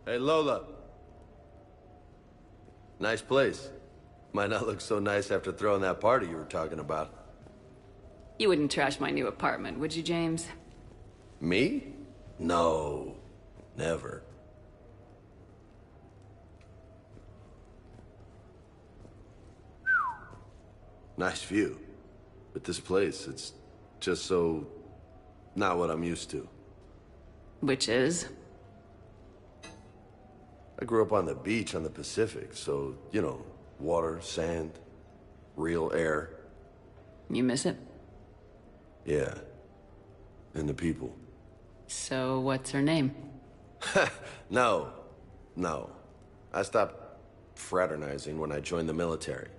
Hey, Lola. Nice place. Might not look so nice after throwing that party you were talking about. You wouldn't trash my new apartment, would you, James? Me? No. Never. Nice view. But this place, it's just so... not what I'm used to. Which is? I grew up on the beach on the Pacific, so, you know, water, sand, real air. You miss it? Yeah. And the people. So, what's her name? No. I stopped fraternizing when I joined the military.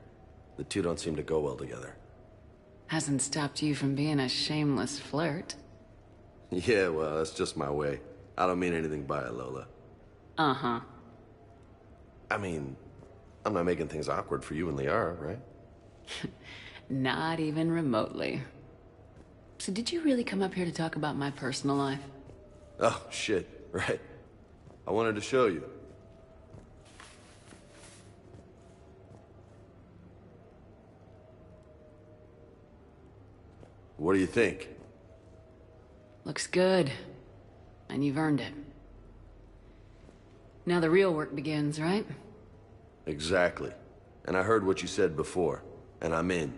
The two don't seem to go well together. Hasn't stopped you from being a shameless flirt. Yeah, well, that's just my way. I don't mean anything by it, Lola. Uh-huh. I mean, I'm not making things awkward for you and Liara, right? Not even remotely. So did you really come up here to talk about my personal life? Oh, shit, right. I wanted to show you. What do you think? Looks good. And you've earned it. Now the real work begins, right? Exactly. And I heard what you said before, and I'm in.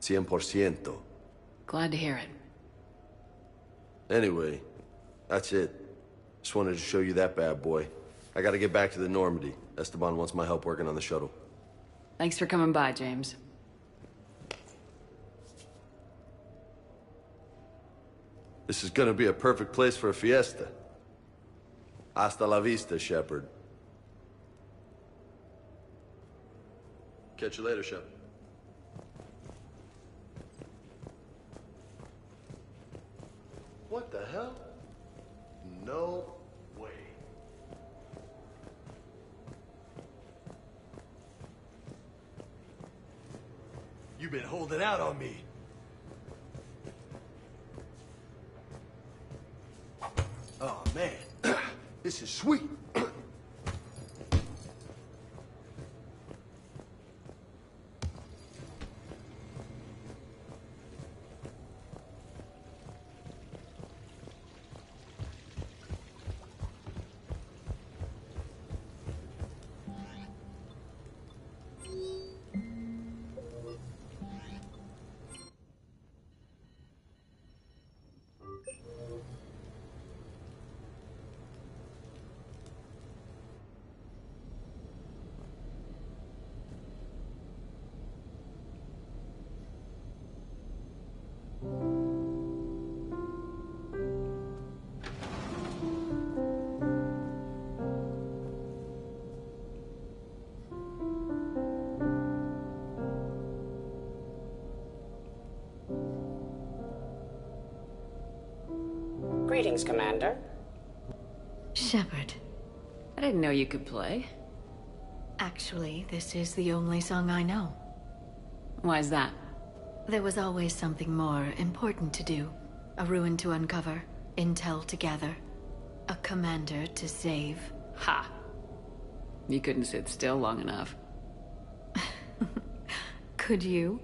100%. Glad to hear it. Anyway, that's it. Just wanted to show you that bad boy. I gotta get back to the Normandy. Esteban wants my help working on the shuttle. Thanks for coming by, James. This is gonna be a perfect place for a fiesta. Hasta la vista, Shepard. Catch you later, Shepard. What the hell? No way. You've been holding out on me. Oh, man. This is sweet. Greetings, Commander. Shepard. I didn't know you could play. Actually, this is the only song I know. Why's that? There was always something more important to do. A ruin to uncover, intel to gather, a commander to save. Ha! You couldn't sit still long enough. Could you?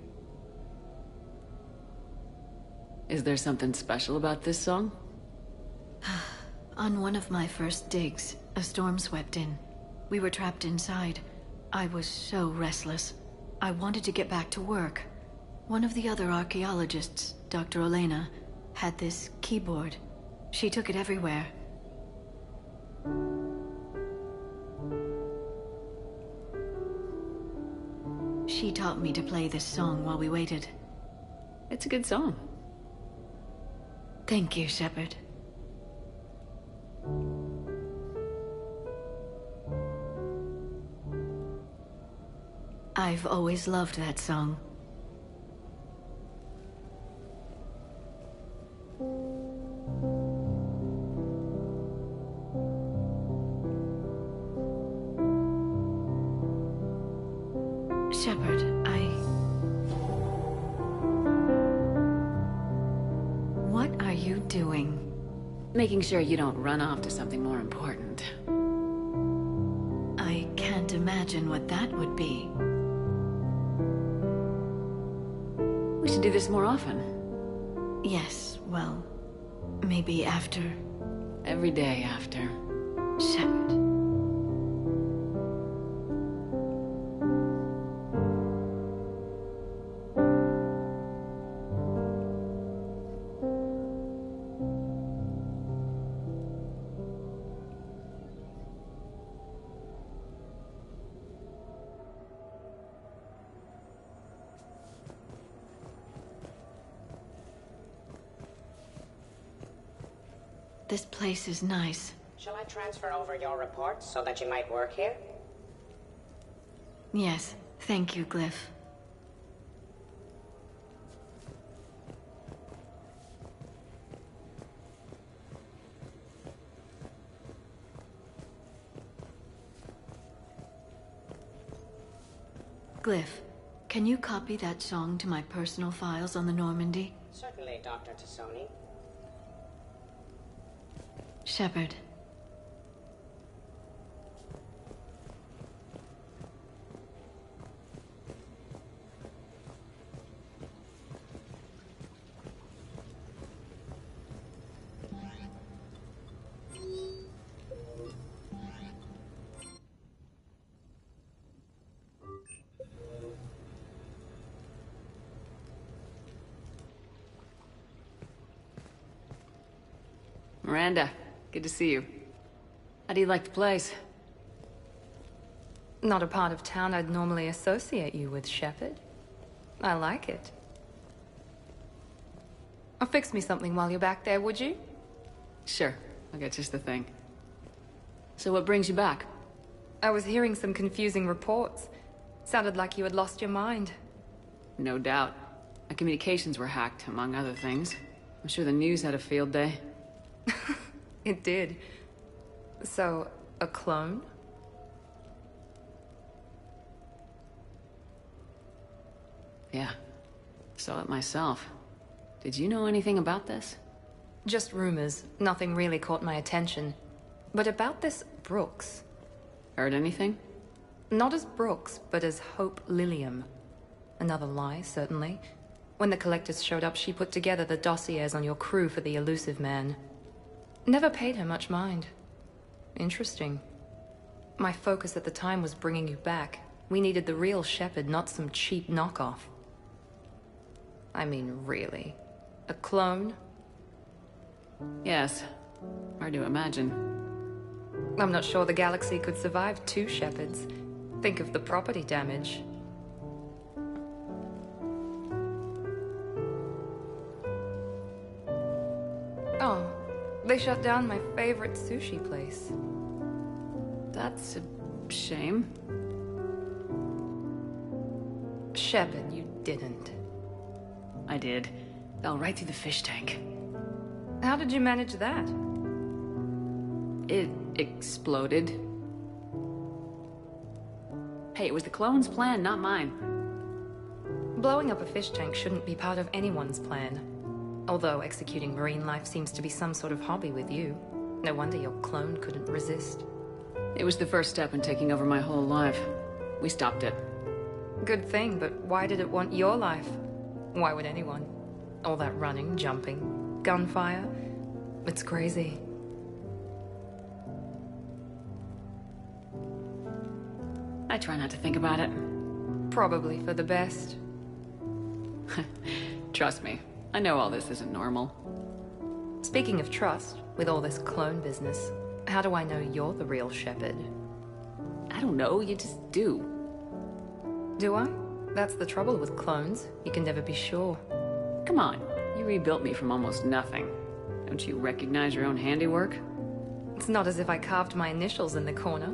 Is there something special about this song? On one of my first digs, a storm swept in. We were trapped inside. I was so restless. I wanted to get back to work. One of the other archaeologists, Dr. Elena, had this keyboard. She took it everywhere. She taught me to play this song while we waited. It's a good song. Thank you, Shepard. I've always loved that song. Shepard, what are you doing? Making sure you don't run off to something more important. imagine what that would be. We should do this more often. Yes, well, maybe after Every day after. Shepard. This place is nice. Shall I transfer over your reports so that you might work here? Yes, thank you, Glyph. Glyph, can you copy that song to my personal files on the Normandy? Certainly, Dr. Tassoni. Shepard. Miranda, good to see you. How do you like the place? Not a part of town I'd normally associate you with, Shepard. I like it. I'll fix me something while you're back there, would you? Sure, I'll get just the thing. So what brings you back? I was hearing some confusing reports. Sounded like you had lost your mind. No doubt. My communications were hacked, among other things. I'm sure the news had a field day. It did. So, a clone? Yeah. Saw it myself. Did you know anything about this? Just rumors. Nothing really caught my attention. But about this Brooks. Heard anything? Not as Brooks, but as Hope Lilium. Another lie, certainly. When the Collectors showed up, she put together the dossiers on your crew for the Elusive Man. Never paid her much mind. Interesting. My focus at the time was bringing you back. We needed the real Shepard, not some cheap knockoff. I mean, really. A clone? Yes. Hard to imagine. I'm not sure the galaxy could survive two Shepards. Think of the property damage. Oh, they shut down my favorite sushi place. That's a shame. Shepard, you didn't. I did. Fell right through the fish tank. How did you manage that? It exploded. Hey, it was the clone's plan, not mine. Blowing up a fish tank shouldn't be part of anyone's plan. Although executing marine life seems to be some sort of hobby with you. No wonder your clone couldn't resist. It was the first step in taking over my whole life. We stopped it. Good thing, but why did it want your life? Why would anyone? All that running, jumping, gunfire. It's crazy. I try not to think about it. Probably for the best. Trust me, I know all this isn't normal. Speaking of trust, with all this clone business, how do I know you're the real Shepard? I don't know, you just do. Do I? That's the trouble with clones. You can never be sure. Come on, you rebuilt me from almost nothing. Don't you recognize your own handiwork? It's not as if I carved my initials in the corner.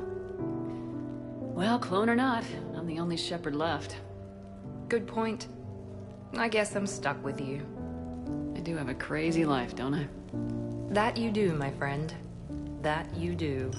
Well, clone or not, I'm the only Shepard left. Good point. I guess I'm stuck with you. I do have a crazy life, don't I? That you do, my friend. That you do.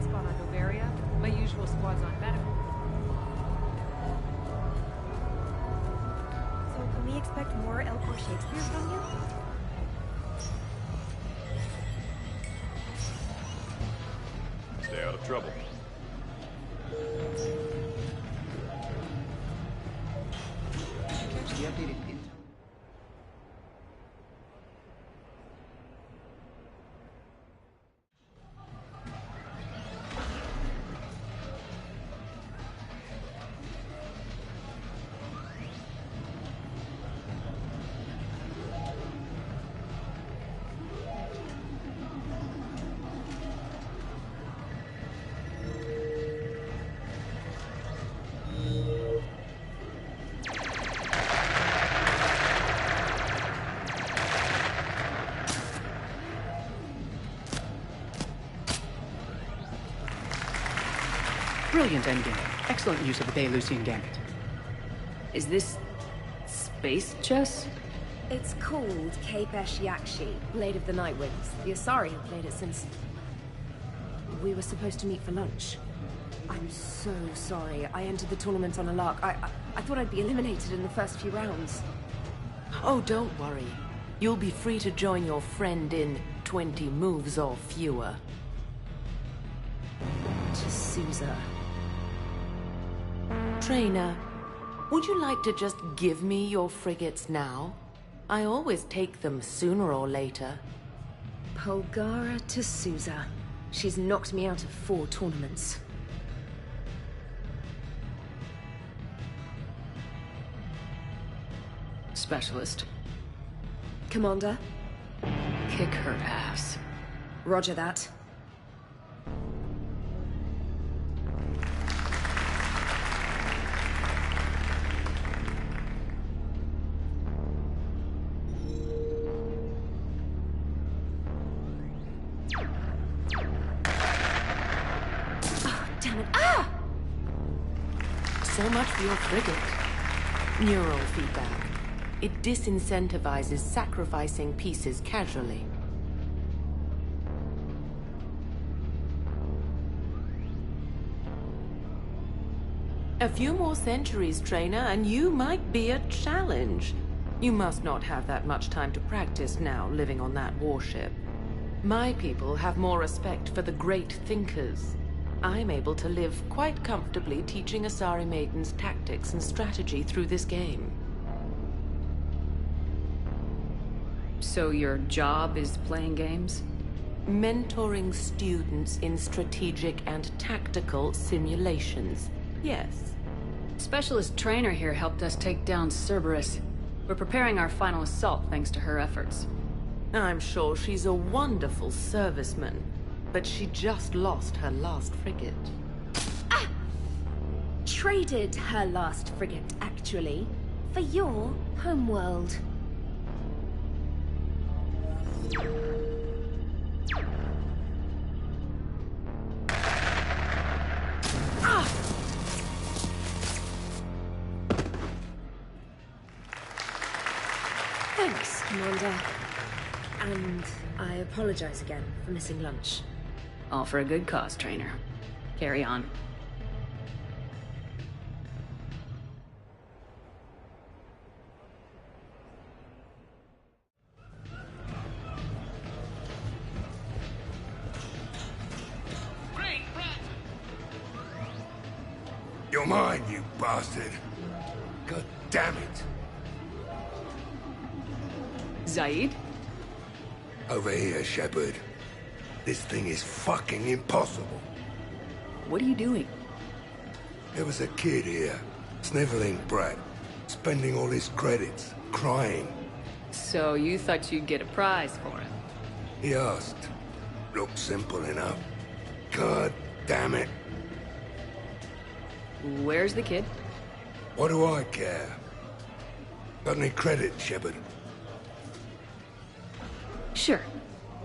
spot on Noveria. My usual squad's on medical. So can we expect more Elcor Shakespeare from you? Stay out of trouble. Catch the updated pin. Brilliant endgame. Excellent use of the Belarusian Gambit. Is this space chess? It's called Kapesh Yakshi, Blade of the Night Winds. The Asari have played it since... we were supposed to meet for lunch. I'm so sorry. I entered the tournament on a lark. I thought I'd be eliminated in the first few rounds. Oh, don't worry. You'll be free to join your friend in 20 moves or fewer. T'Souza. Trainer, would you like to just give me your frigates now? I always take them sooner or later. Polgara T'Souza. She's knocked me out of 4 tournaments. Specialist. Commander? Kick her ass. Roger that. So much for your frigate. Neural feedback. It disincentivizes sacrificing pieces casually. A few more centuries, Trainer, and you might be a challenge. You must not have that much time to practice now, living on that warship. My people have more respect for the great thinkers. I'm able to live quite comfortably teaching Asari maidens tactics and strategy through this game. So your job is playing games? Mentoring students in strategic and tactical simulations. Yes. Specialist trainer here helped us take down Cerberus. We're preparing our final assault thanks to her efforts. I'm sure she's a wonderful serviceman, but she just lost her last frigate. Traded her last frigate, actually, for your homeworld. Thanks, Commander. And I apologize again for missing lunch. All for a good cause, trainer. Carry on. You're mine, you bastard. God damn it. Zaid? Over here, Shepard. This thing is fucking impossible. What are you doing? There was a kid here, sniveling brat, spending all his credits, crying. So you thought you'd get a prize for him? He asked. Looked simple enough. God damn it. Where's the kid? What do I care? Got any credit, Shepard? Sure.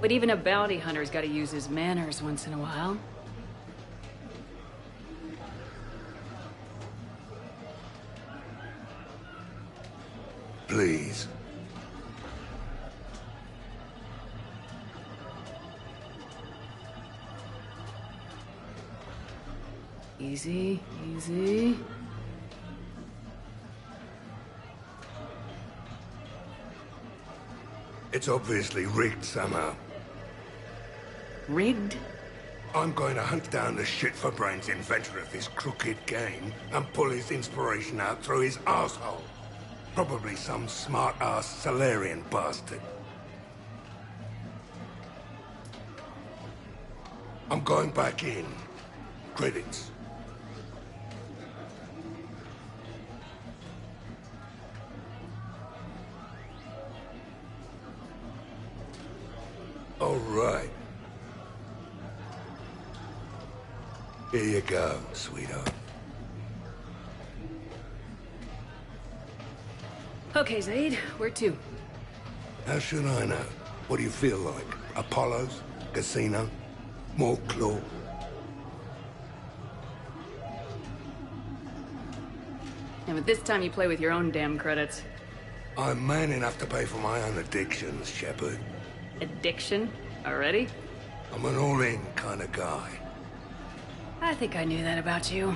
But even a bounty hunter's gotta use his manners once in a while. Please. Easy, easy. It's obviously rigged somehow. Rigged? I'm going to hunt down the shit-for-brains inventor of this crooked game and pull his inspiration out through his asshole. Probably some smart-ass Salarian bastard. I'm going back in. Credits. All right. Here you go, sweetheart. Okay, Zaid, where to? How should I know? What do you feel like? Apollo's? Casino? More claw? And at this time you play with your own damn credits. I'm man enough to pay for my own addictions, Shepard. Addiction? Already? I'm an all-in kind of guy. I think I knew that about you.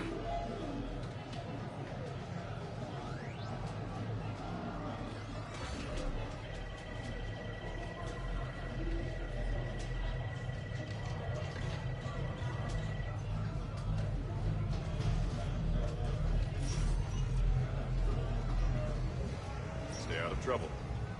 Stay out of trouble.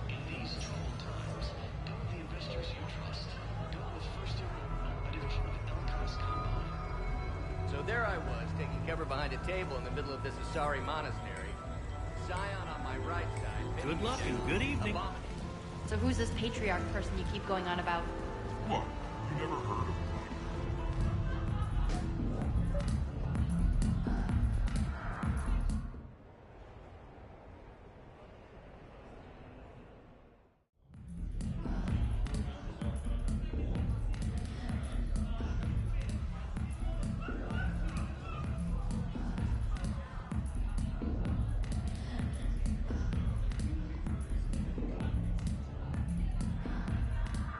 In these troubled times, don't the investors you trust. Go with First Arena, a division of Elcon's Combine. So there I was, taking cover behind a table in the middle of this Asari monastery. Scion on my right side. Good luck and good evening. So who's this patriarch person you keep going on about? What? You never heard of him?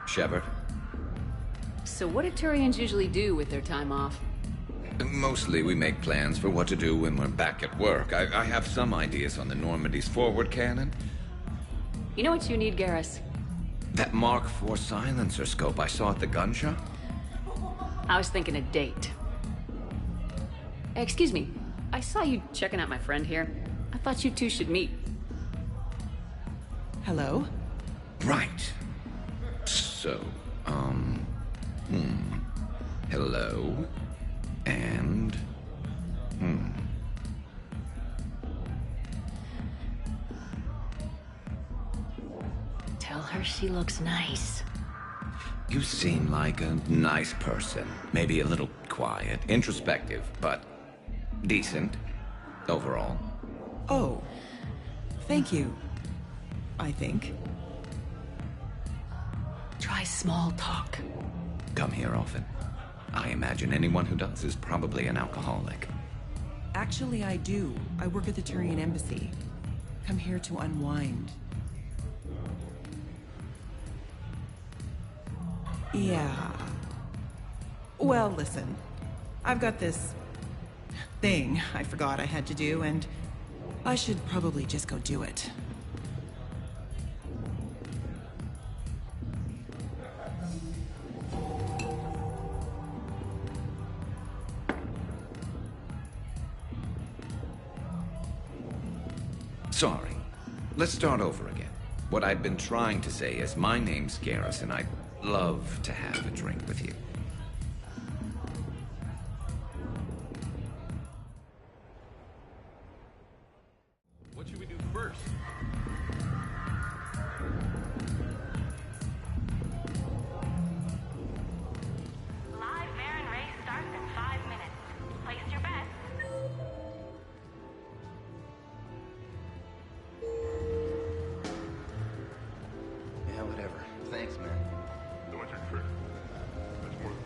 Shepard? So what do Turians usually do with their time off? Mostly we make plans for what to do when we're back at work. I have some ideas on the Normandy's forward cannon. You know what you need, Garrus? That Mark IV silencer scope I saw at the gun shop? I was thinking a date. Excuse me, I saw you checking out my friend here. I thought you two should meet. Hello? Right. So, hello, and, Tell her she looks nice. You seem like a nice person. Maybe a little quiet, introspective, but decent, overall. Oh. Thank you. I think. Try small talk. Come here often. I imagine anyone who does is probably an alcoholic. Actually, I do. I work at the Turian embassy. Come here to unwind. Yeah. Well, listen. I've got this thing I forgot I had to do, and I should probably just go do it. Sorry. Let's start over again. What I'd been trying to say is my name's Garrus, and I'd love to have a drink with you. What should we do first? Live Baron race starts in 5 minutes. Place your bets. Yeah, whatever. Thanks, man. Doing your trick. That's more than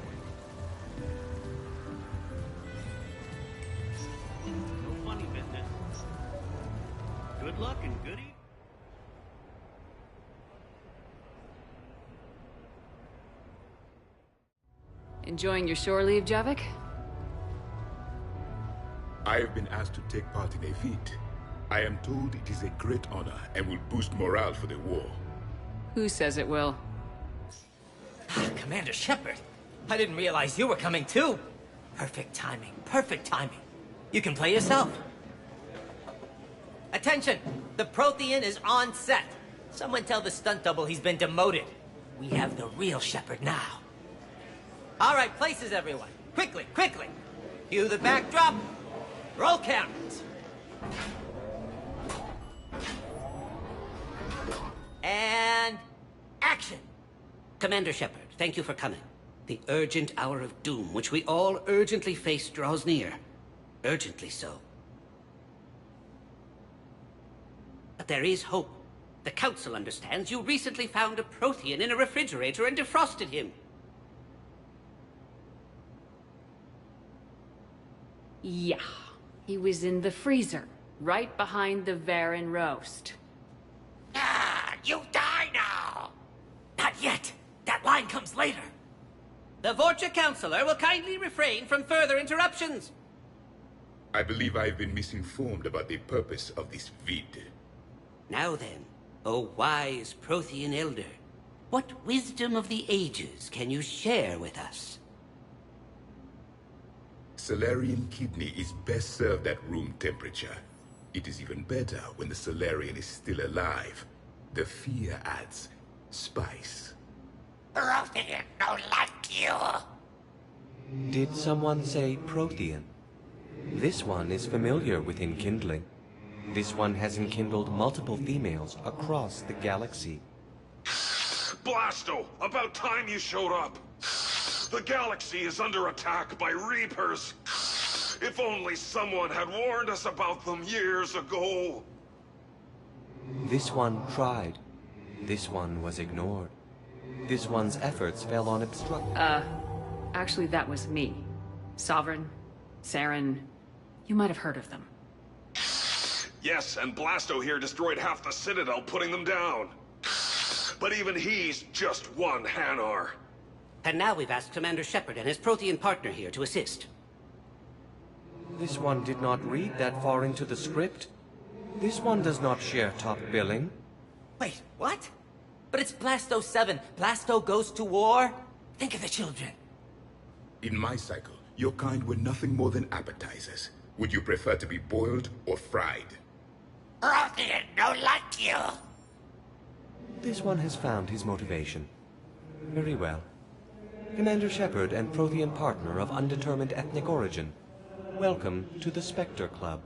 No funny business. Good luck and good evening. Enjoying your shore leave, Javik? I have been asked to take part in a feat. I am told it is a great honor and will boost morale for the war. Who says it will? Commander Shepard, I didn't realize you were coming too. Perfect timing, perfect timing. You can play yourself. Attention! The Prothean is on set. Someone tell the stunt double he's been demoted. We have the real Shepard now. All right, places everyone. Quickly, quickly. Cue the backdrop. Roll cameras. And action. Commander Shepard, thank you for coming. The urgent hour of doom, which we all urgently face, draws near. Urgently so. But there is hope. The Council understands you recently found a Prothean in a refrigerator and defrosted him. Yeah. He was in the freezer, right behind the Varen roast. You die now! Not yet! That line comes later! The Vorcha Councilor will kindly refrain from further interruptions. I believe I've been misinformed about the purpose of this vid. Now then, O wise Prothean Elder, what wisdom of the ages can you share with us? Salarian kidney is best served at room temperature. It is even better when the Salarian is still alive. The fear adds spice. Prothean don't like you! Did someone say Prothean? This one is familiar with enkindling. This one has enkindled multiple females across the galaxy. Blasto, about time you showed up. The galaxy is under attack by Reapers. If only someone had warned us about them years ago. This one tried. This one was ignored. This one's efforts fell on obstruct. Actually that was me. Sovereign, Saren, you might have heard of them. Yes, and Blasto here destroyed half the Citadel, putting them down. But even he's just one Hanar. And now we've asked Commander Shepard and his Prothean partner here to assist. This one did not read that far into the script. This one does not share top billing. Wait, what? But it's Blasto 7. Blasto goes to war? Think of the children. In my cycle, your kind were nothing more than appetizers. Would you prefer to be boiled or fried? Prothean don't like you! This one has found his motivation. Very well. Commander Shepard and Prothean partner of undetermined ethnic origin. Welcome to the Spectre Club.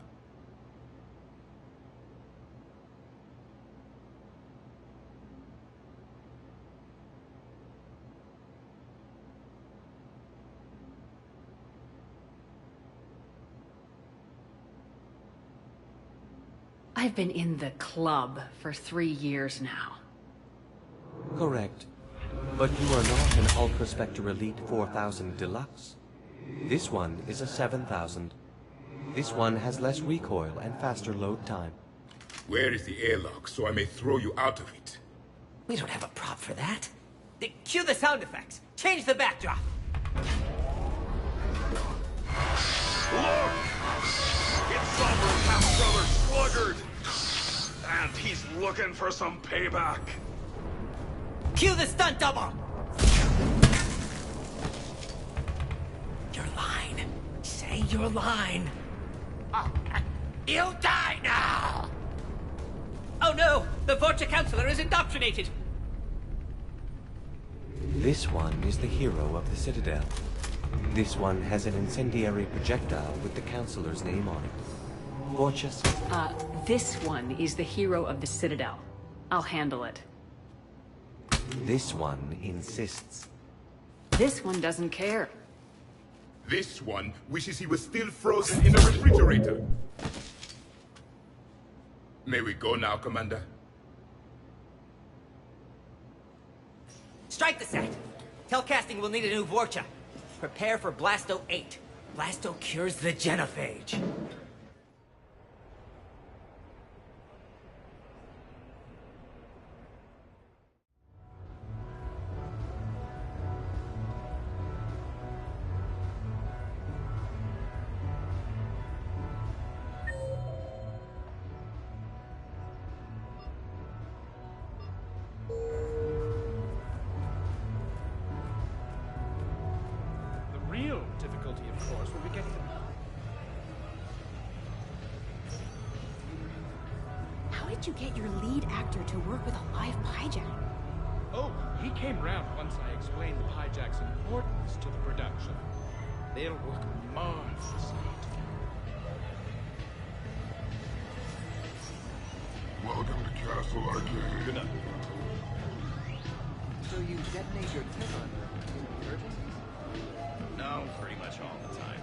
I've been in the club for 3 years now. Correct. But you are not an Ultra Spectre Elite 4000 Deluxe. This one is a 7000. This one has less recoil and faster load time. Where is the airlock so I may throw you out of it? We don't have a prop for that. Cue the sound effects. Change the backdrop. Look! It's Sovereign half-brother Sluggard! And he's looking for some payback. Cue the stunt double! Your line. Say your line. You die now! Oh no! The Vorcha Councilor is indoctrinated! This one is the hero of the Citadel. This one has an incendiary projectile with the Councilor's name on it. Vorchas. This one is the hero of the Citadel. I'll handle it. This one insists. This one doesn't care. This one wishes he was still frozen in the refrigerator. May we go now, Commander? Strike the set. Telcasting will need a new Vorcha. Prepare for Blasto 8. Blasto cures the genophage. did you get your lead actor to work with a live Pyjak? Oh, he came round once I explained the Pyjak's importance to the production. They'll work marvelously together. Welcome to Castle Arcade. Good night. So you detonate your tech on emergencies? No, pretty much all the time.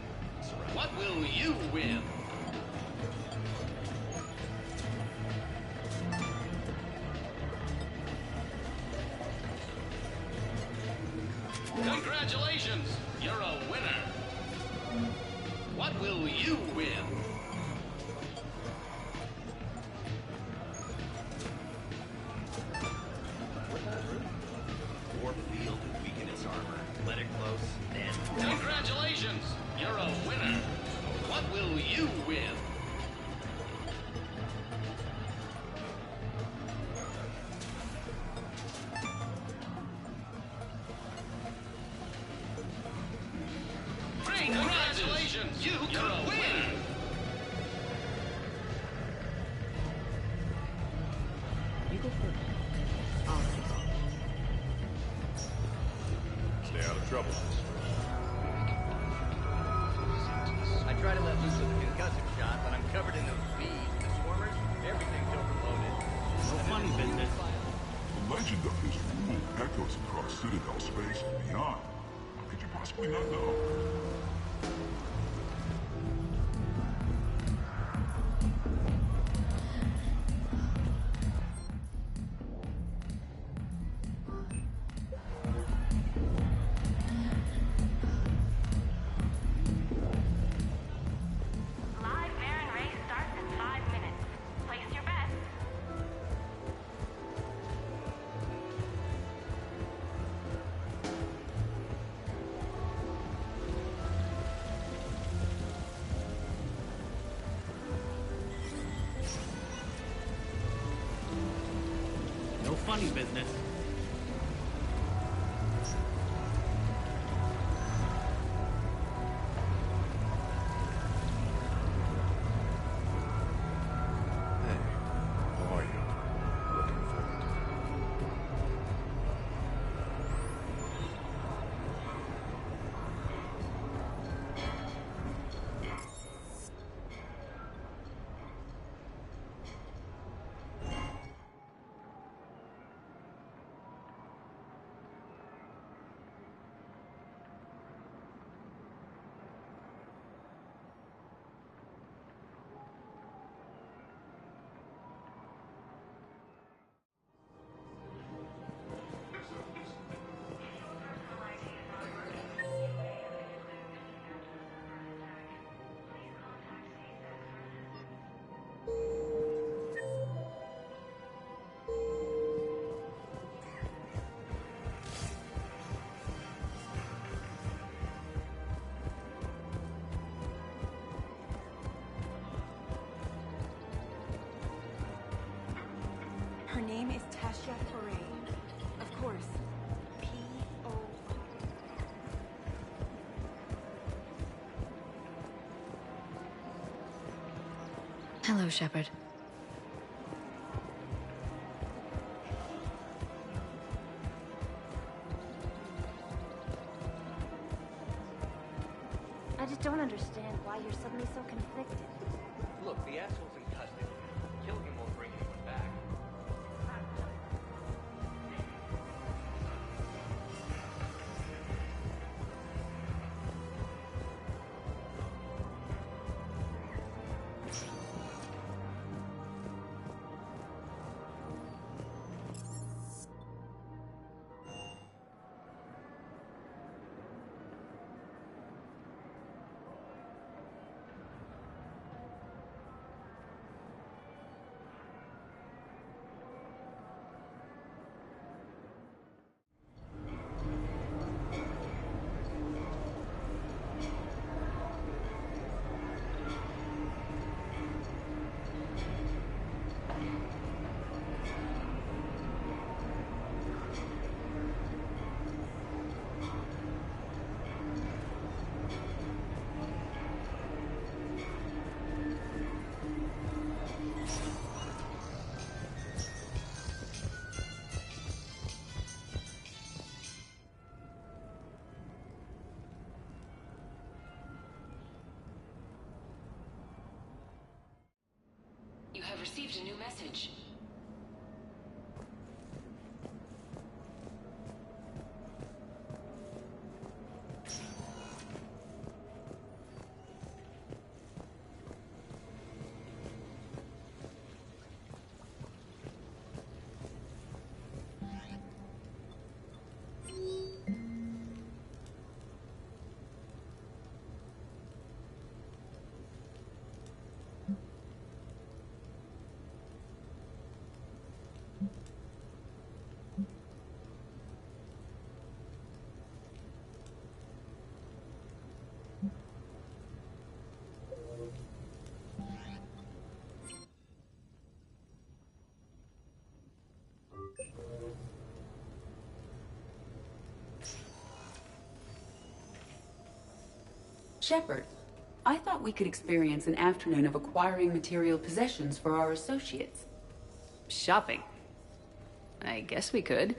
What will you win? Congratulations! You're a winner! What will you win? Warp field and weaken its armor. Let it close, then... Congratulations! You're a winner! What will you win? Congratulations! You're a winner! You go first. Stay out of trouble. I try to let loose with a concussive shot, but I'm covered in those bees, the swarmers, everything's overloaded. No funny business. The legend of his rule echoes across Citadel space and beyond. How could you possibly not know? Live Baron race starts in 5 minutes. Place your bets. No funny business. Hey, how are you? Looking for it. Her name is Tasha Foray. Of course. P.O. Hello, Shepard. I just don't understand why you're suddenly so conflicted. Look, the asshole's in custody. Killing him won't bring anyone back. received a new message. Shepard, I thought we could experience an afternoon of acquiring material possessions for our associates. Shopping? I guess we could.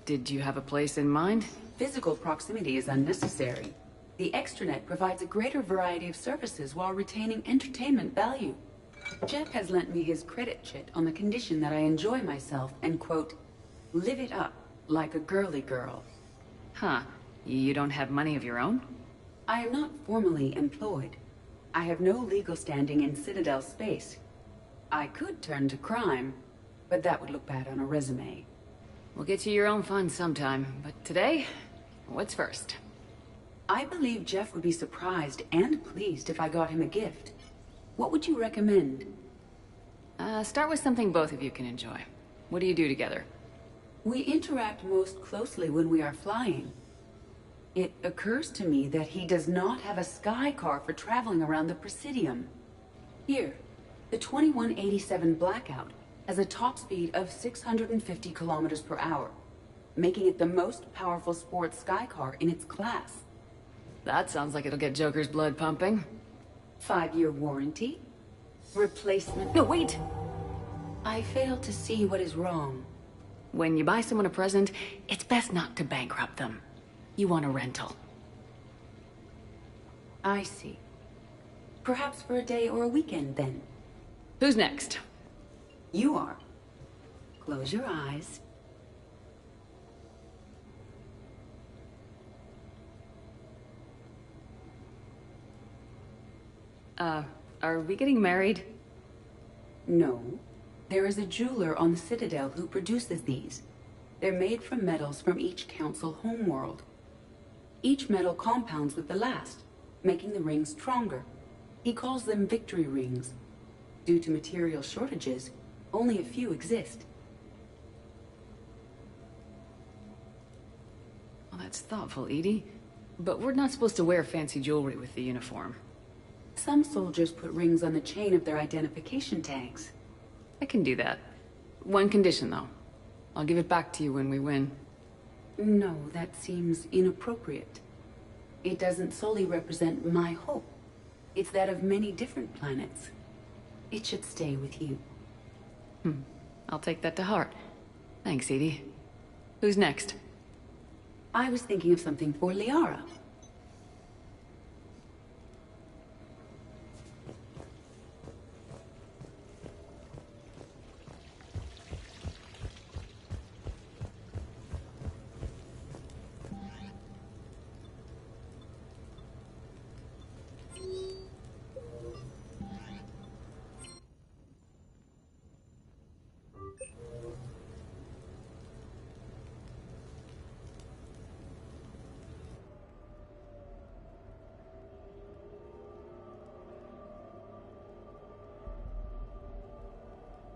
Did you have a place in mind? Physical proximity is unnecessary. The extranet provides a greater variety of services while retaining entertainment value. Jeff has lent me his credit chit on the condition that I enjoy myself and, quote, live it up like a girly girl. Huh. You don't have money of your own? I am not formally employed. I have no legal standing in Citadel space. I could turn to crime, but that would look bad on a resume. We'll get you your own fun sometime, but today, what's first? I believe Jeff would be surprised and pleased if I got him a gift. What would you recommend? Start with something both of you can enjoy. What do you do together? We interact most closely when we are flying. It occurs to me that he does not have a sky car for traveling around the Presidium. Here, the 2187 Blackout has a top speed of 650 kilometers per hour, making it the most powerful sports sky car in its class. That sounds like it'll get Joker's blood pumping. 5-year warranty? Replacement... No, wait! I fail to see what is wrong. When you buy someone a present, it's best not to bankrupt them. You want a rental. I see. Perhaps for a day or a weekend, then. Who's next? You are. Close your eyes. Are we getting married? No. There is a jeweler on the Citadel who produces these. They're made from metals from each council homeworld. Each metal compounds with the last, making the rings stronger. He calls them victory rings. Due to material shortages, only a few exist. Well, that's thoughtful, Edie. But we're not supposed to wear fancy jewelry with the uniform. Some soldiers put rings on the chain of their identification tags. I can do that. One condition, though. I'll give it back to you when we win. No, that seems inappropriate. It doesn't solely represent my hope. It's that of many different planets. It should stay with you. I'll take that to heart. Thanks, Edie. Who's next? I was thinking of something for Liara.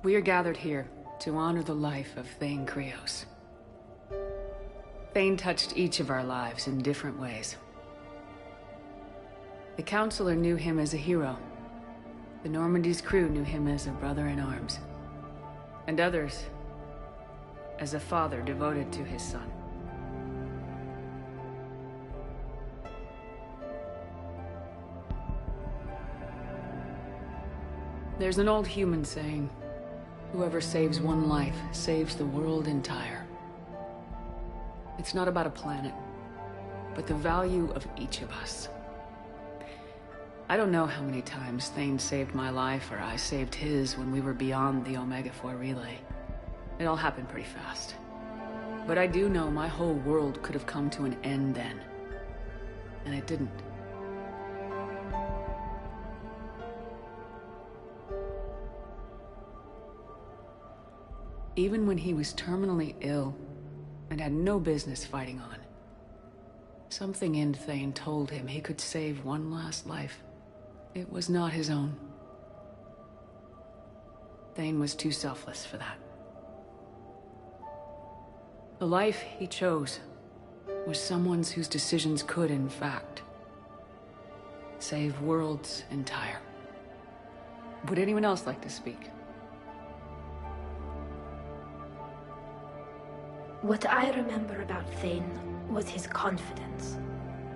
We are gathered here to honor the life of Thane Krios. Thane touched each of our lives in different ways. The Counselor knew him as a hero. The Normandy's crew knew him as a brother in arms. And others as a father devoted to his son. There's an old human saying, whoever saves one life saves the world entire. It's not about a planet, but the value of each of us. I don't know how many times Thane saved my life or I saved his when we were beyond the Omega-4 relay. It all happened pretty fast. But I do know my whole world could have come to an end then. And it didn't. Even when he was terminally ill and had no business fighting on, something in Thane told him he could save one last life. It was not his own. Thane was too selfless for that. The life he chose was someone's whose decisions could, in fact, save worlds entire. Would anyone else like to speak? What I remember about Thane was his confidence.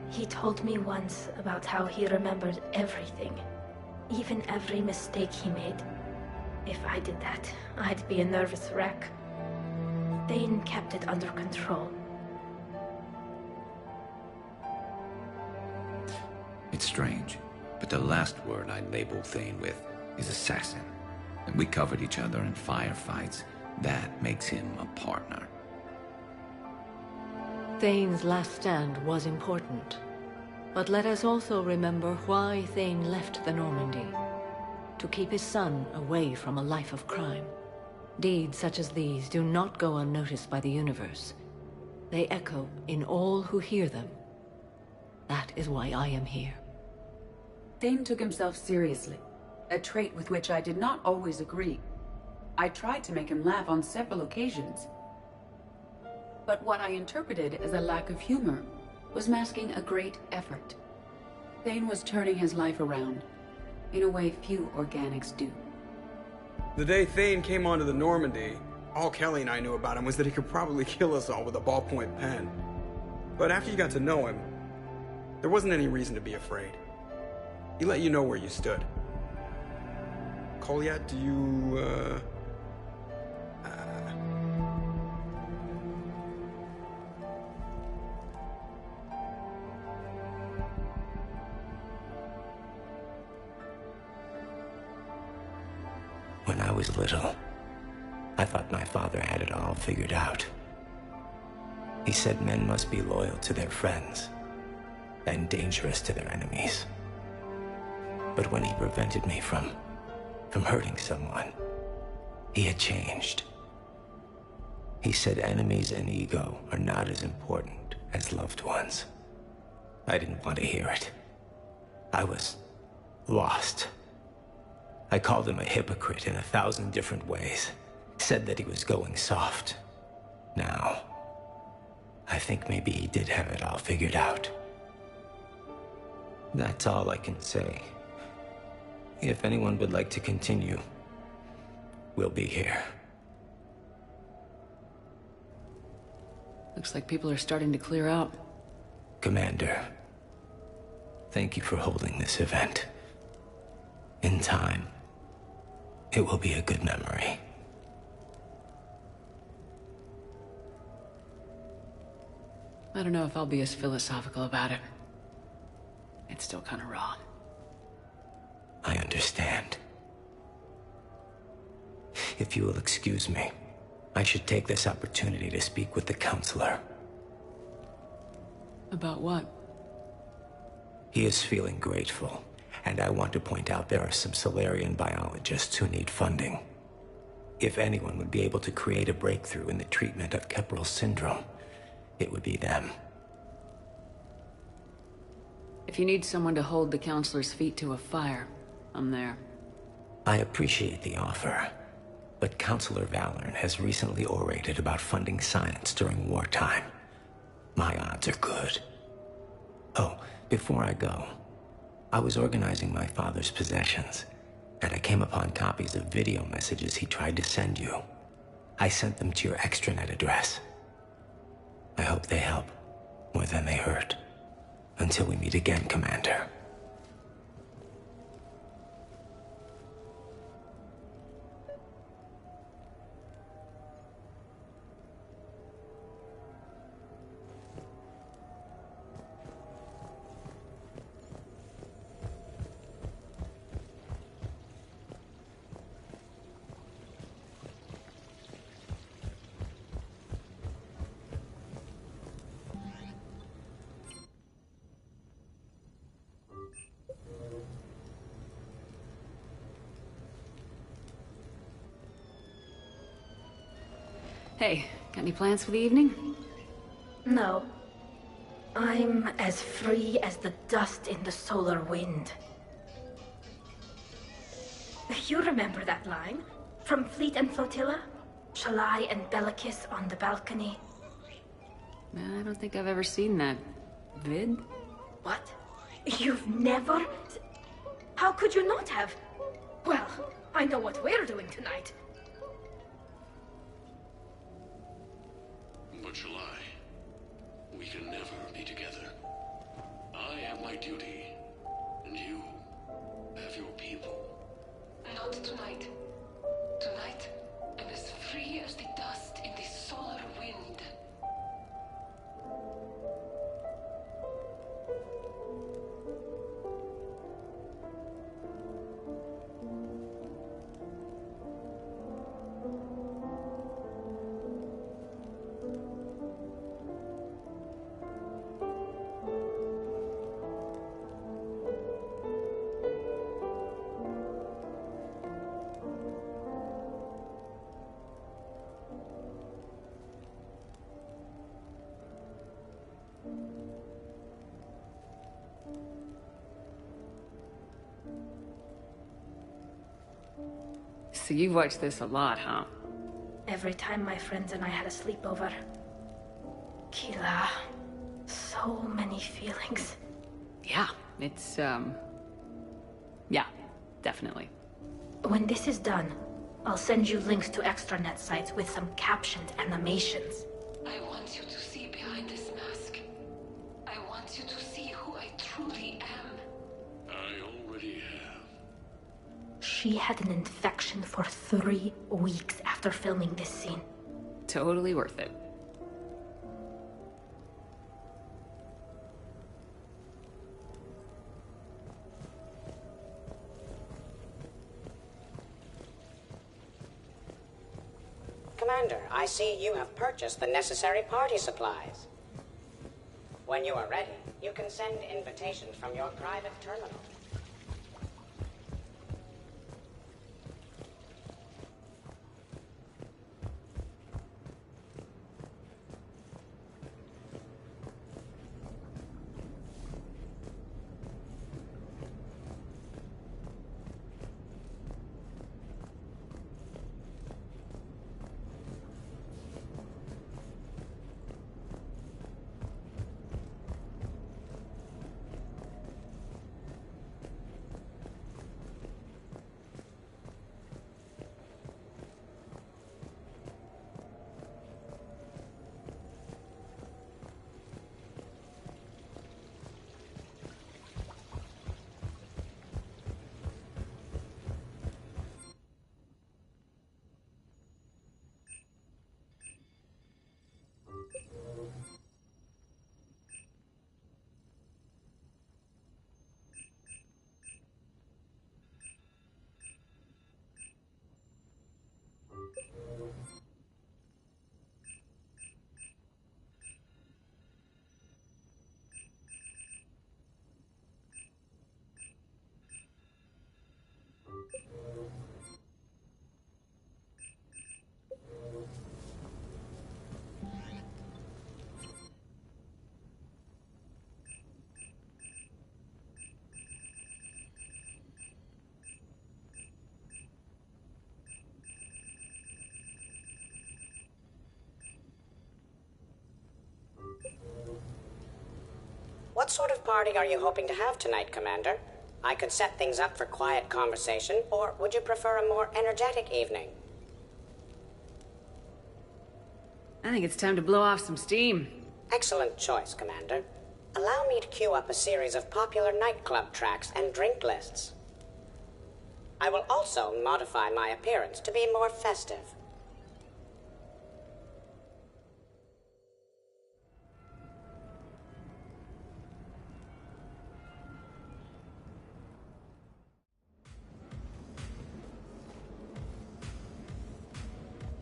He told me once about how he remembered everything, even every mistake he made. If I did that, I'd be a nervous wreck. Thane kept it under control. It's strange, but the last word I'd label Thane with is assassin. And we covered each other in firefights. That makes him a partner. Thane's last stand was important. But let us also remember why Thane left the Normandy. To keep his son away from a life of crime. Deeds such as these do not go unnoticed by the universe. They echo in all who hear them. That is why I am here. Thane took himself seriously, a trait with which I did not always agree. I tried to make him laugh on several occasions. But what I interpreted as a lack of humor was masking a great effort. Thane was turning his life around, in a way few organics do. The day Thane came onto the Normandy, all Kelly and I knew about him was that he could probably kill us all with a ballpoint pen. But after you got to know him, there wasn't any reason to be afraid. He let you know where you stood. Kolyat, do you, When I was little, I thought my father had it all figured out. He said men must be loyal to their friends and dangerous to their enemies. But when he prevented me from hurting someone, he had changed. He said enemies and ego are not as important as loved ones. I didn't want to hear it. I was lost. I called him a hypocrite in 1,000 different ways. Said that he was going soft. Now, I think maybe he did have it all figured out. That's all I can say. If anyone would like to continue, we'll be here. Looks like people are starting to clear out. Commander, thank you for holding this event. In time, it will be a good memory. I don't know if I'll be as philosophical about it. It's still kind of raw. I understand. If you will excuse me, I should take this opportunity to speak with the counselor. About what? He is feeling grateful, and I want to point out there are some Salarian biologists who need funding. If anyone would be able to create a breakthrough in the treatment of Kepral syndrome, it would be them. If you need someone to hold the counselor's feet to a fire, I'm there. I appreciate the offer, but Counselor Valorn has recently orated about funding science during wartime. My odds are good. Oh, before I go, I was organizing my father's possessions, and I came upon copies of video messages he tried to send you. I sent them to your extranet address. I hope they help more than they hurt. Until we meet again, Commander. Hey, got any plans for the evening? No. I'm as free as the dust in the solar wind. You remember that line? From Fleet and Flotilla? Shalai and Bellicus on the balcony. I don't think I've ever seen that vid. What? You've never... How could you not have? Well, I know what we're doing tonight. But Shalai, we can never be together. I have my duty, and you have your people. Not tonight. Tonight, I'm as free as the dust in the solar wind. So you've watched this a lot, huh? Every time my friends and I had a sleepover. Keela. So many feelings. Yeah, it's, yeah, definitely. When this is done, I'll send you links to extranet sites with some captioned animations. I want you to see behind this mask. I want you to see who I truly am. I already have. She had an infection for 3 weeks after filming this scene. Totally worth it. Commander, I see you have purchased the necessary party supplies. When you are ready, you can send invitations from your private terminal. What sort of party are you hoping to have tonight, Commander? I could set things up for quiet conversation, or would you prefer a more energetic evening? I think it's time to blow off some steam. Excellent choice, Commander. Allow me to queue up a series of popular nightclub tracks and drink lists. I will also modify my appearance to be more festive.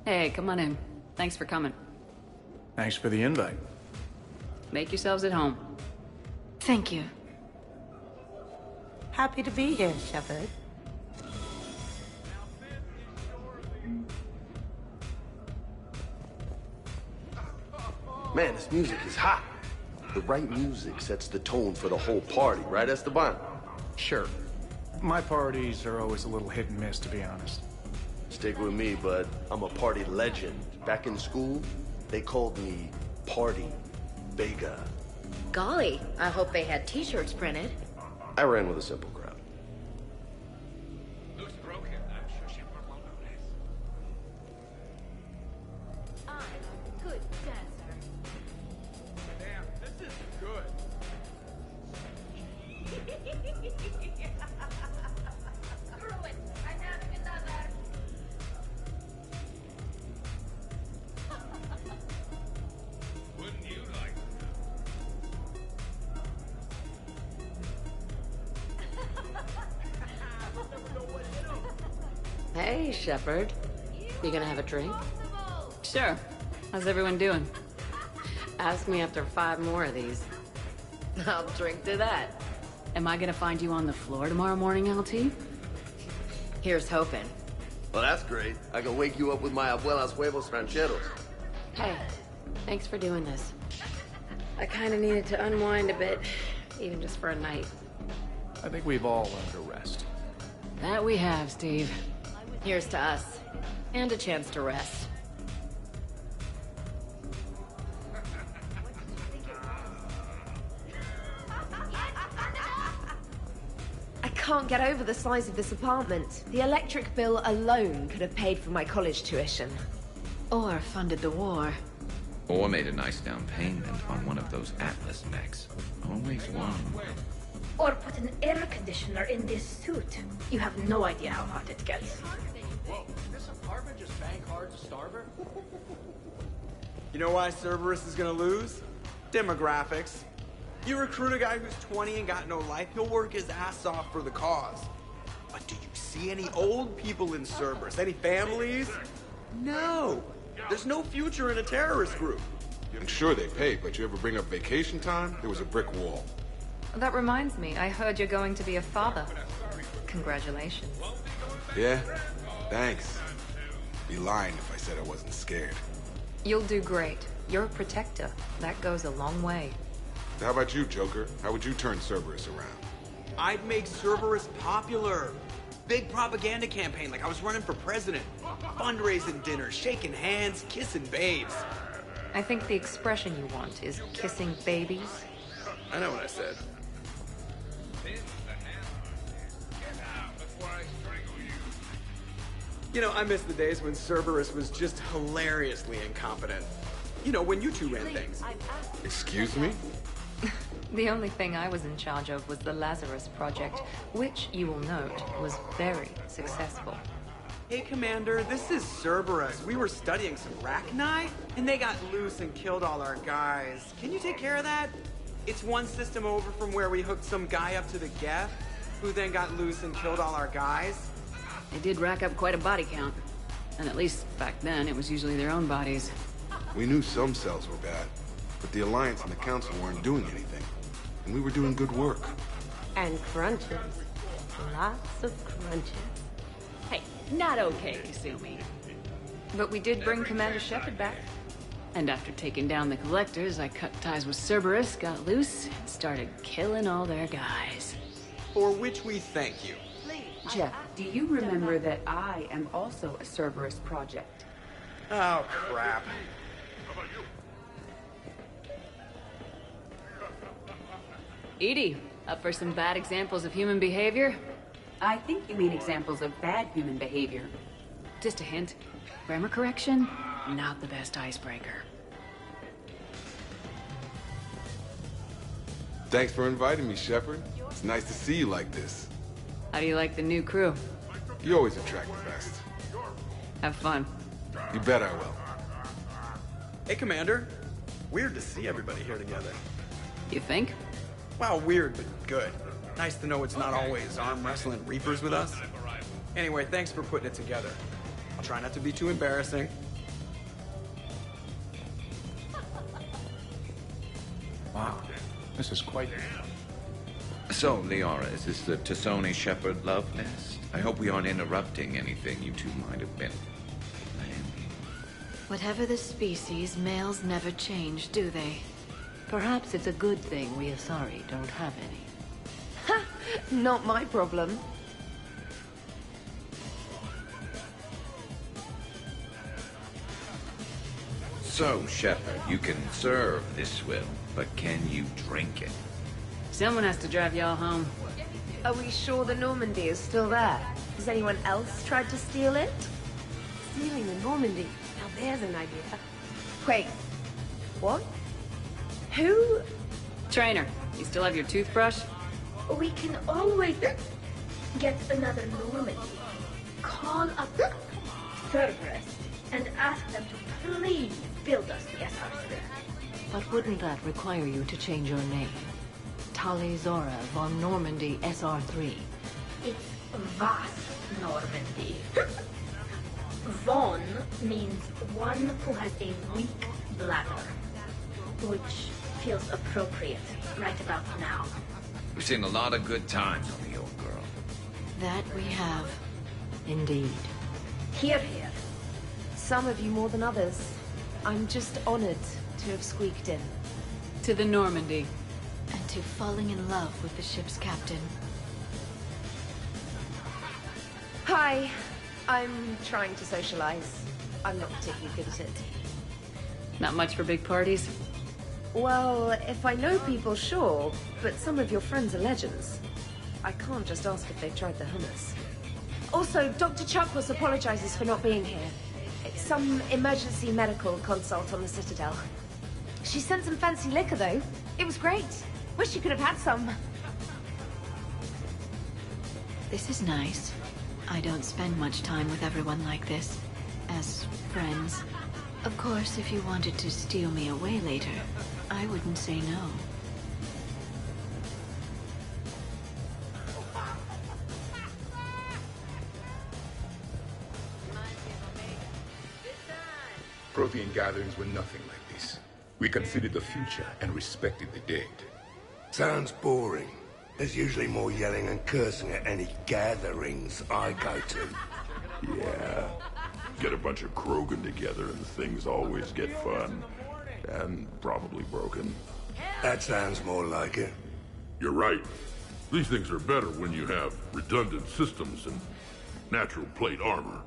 Hey, come on in. Thanks for coming. Thanks for the invite. Make yourselves at home. Thank you. Happy to be here, Shepard. Man, this music is hot. The right music sets the tone for the whole party, right, Esteban? Sure. My parties are always a little hit and miss, to be honest. Stick with me, bud. I'm a party legend. Back in school, they called me Party Vega. Golly, I hope they had t-shirts printed. I ran with a simple crowd. I'm a good dancer. Damn, this is good. Screw it, I'm having another. Wouldn't you like Hey, Shepard. You gonna have a drink? Sure. How's everyone doing? Ask me after 5 more of these. I'll drink to that. Am I gonna find you on the floor tomorrow morning, LT? Here's hoping. Well, that's great. I can wake you up with my abuela's huevos rancheros. Hey, thanks for doing this. I kinda needed to unwind a bit, even just for a night. I think we've all learned to rest. That we have, Steve. Here's to us. And a chance to rest. I can't get over the size of this apartment. The electric bill alone could have paid for my college tuition. Or funded the war. Or made a nice down payment on one of those Atlas mechs. Always one. Or put an air conditioner in this suit. You have no idea how hot it gets. Whoa, did this apartment just bang hard to Starver? You know why Cerberus is gonna lose? Demographics. You recruit a guy who's 20 and got no life, he'll work his ass off for the cause. But do you see any old people in Cerberus? Any families? No. There's no future in a terrorist group. I'm sure they pay, but you ever bring up vacation time, there was a brick wall. That reminds me, I heard you're going to be a father. Congratulations. Yeah? Thanks. Be lying if I said I wasn't scared. You'll do great. You're a protector. That goes a long way. How about you, Joker? How would you turn Cerberus around? I'd make Cerberus popular. Big propaganda campaign like I was running for president. Fundraising dinners, shaking hands, kissing babes. I think the expression you want is kissing babies. I know what I said. You know, I miss the days when Cerberus was just hilariously incompetent. You know, when you two ran things. Excuse me? The only thing I was in charge of was the Lazarus Project, which, you will note, was very successful. Hey, Commander, this is Cerberus. We were studying some Rachni, and they got loose and killed all our guys. Can you take care of that? It's one system over from where we hooked some guy up to the Geth, who then got loose and killed all our guys. They did rack up quite a body count. And at least back then, it was usually their own bodies. We knew some cells were bad, but the Alliance and the Council weren't doing anything. And we were doing good work. And crunches. Lots of crunches. Hey, not okay, Kasumi. But we did bring Commander Shepard back. And after taking down the Collectors, I cut ties with Cerberus, got loose, and started killing all their guys. For which we thank you. Jeff, do you remember that I am also a Cerberus project? Oh, crap. Edie, up for some bad examples of human behavior? I think you mean examples of bad human behavior. Just a hint. Grammar correction, not the best icebreaker. Thanks for inviting me, Shepard. It's nice to see you like this. How do you like the new crew? You always attract the best. Have fun. You bet I will. Hey, Commander. Weird to see everybody here together. You think? Well, weird, but good. Nice to know it's not always arm wrestling Reapers with us. Anyway, thanks for putting it together. I'll try not to be too embarrassing. Wow, this is quite... So, Liara, is this the Tassoni Shepard love nest? I hope we aren't interrupting anything you two might have been planning. Whatever the species, males never change, do they? Perhaps it's a good thing we Asari don't have any. Ha! Not my problem. So, Shepard, you can serve this swill, but can you drink it? Someone has to drive y'all home. Are we sure the Normandy is still there? Has anyone else tried to steal it? Stealing the Normandy? Now there's an idea. Wait. What? Who? Trainer, you still have your toothbrush? We can always get another Normandy. Call up Cerberus and ask them to please build us the SR3. But wouldn't that require you to change your name? Tali Zora von Normandy SR3. It's Vas Normandy. Von means one who has a weak bladder, which feels appropriate right about now. We've seen a lot of good times on the old girl. That we have. Indeed. Hear, hear. Some of you more than others. I'm just honored to have squeaked in. To the Normandy. And to falling in love with the ship's captain. Hi. I'm trying to socialize. I'm not particularly good at it. Not much for big parties? Well, if I know people, sure. But some of your friends are legends. I can't just ask if they've tried the hummus. Also, Dr. Chuckwas apologizes for not being here. It's some emergency medical consult on the Citadel. She sent some fancy liquor, though. It was great. Wish you could have had some. This is nice. I don't spend much time with everyone like this. As friends. Of course, if you wanted to steal me away later, I wouldn't say no. Prothean gatherings were nothing like this. We considered the future and respected the dead. Sounds boring. There's usually more yelling and cursing at any gatherings I go to. Yeah. Get a bunch of Krogan together and things always get fun. And probably broken. That sounds more like it. You're right. These things are better when you have redundant systems and natural plate armor.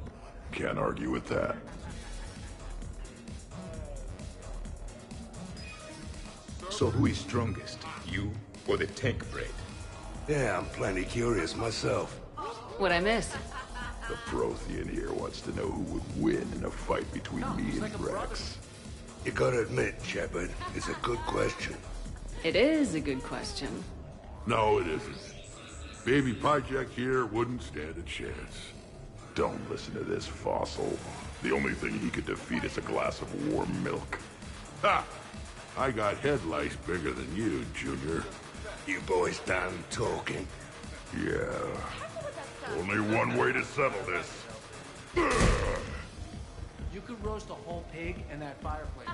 Can't argue with that. So who is strongest, you or the tank braid? Yeah, I'm plenty curious myself. What'd I miss? The Prothean here wants to know who would win in a fight between me and Rex. You gotta admit, Shepard, it's a good question. It is a good question. No, it isn't. Baby Pyjak here wouldn't stand a chance. Don't listen to this fossil. The only thing he could defeat is a glass of warm milk. Ha! I got head lice bigger than you, Junior. You boys done talking? Yeah. Only one way to settle this. You could roast a whole pig in that fireplace.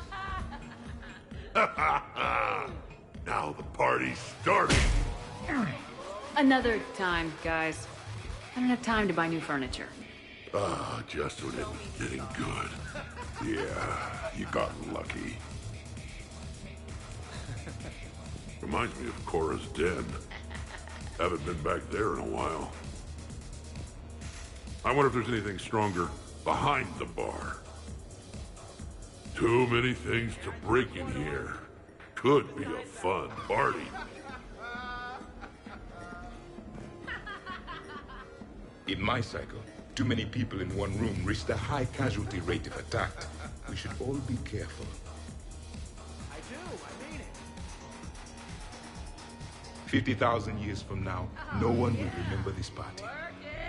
Now the party's starting. Another time, guys. I don't have time to buy new furniture. Just when it was getting good. Yeah, you got lucky. Reminds me of Cora's den. Haven't been back there in a while. I wonder if there's anything stronger behind the bar. Too many things to break in here. Could be a fun party. In my cycle, too many people in one room risked a high casualty rate if attacked. We should all be careful. I do, I mean it. 50,000 years from now, no one will remember this party.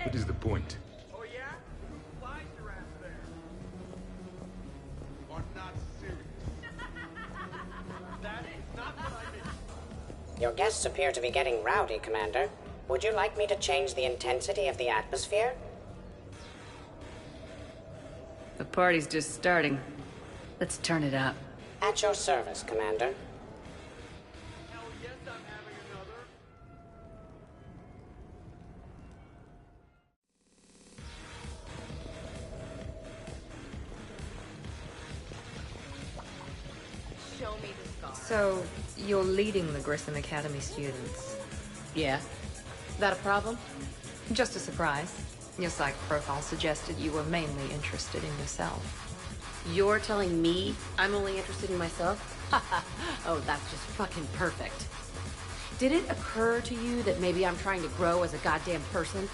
What is the point? Your guests appear to be getting rowdy, Commander. Would you like me to change the intensity of the atmosphere? The party's just starting. Let's turn it up. At your service, Commander. So, you're leading the Grissom Academy students? Yeah. That a problem? Just a surprise. Your psych profile suggested you were mainly interested in yourself. You're telling me I'm only interested in myself? Oh, that's just fucking perfect. Did it occur to you that maybe I'm trying to grow as a goddamn person?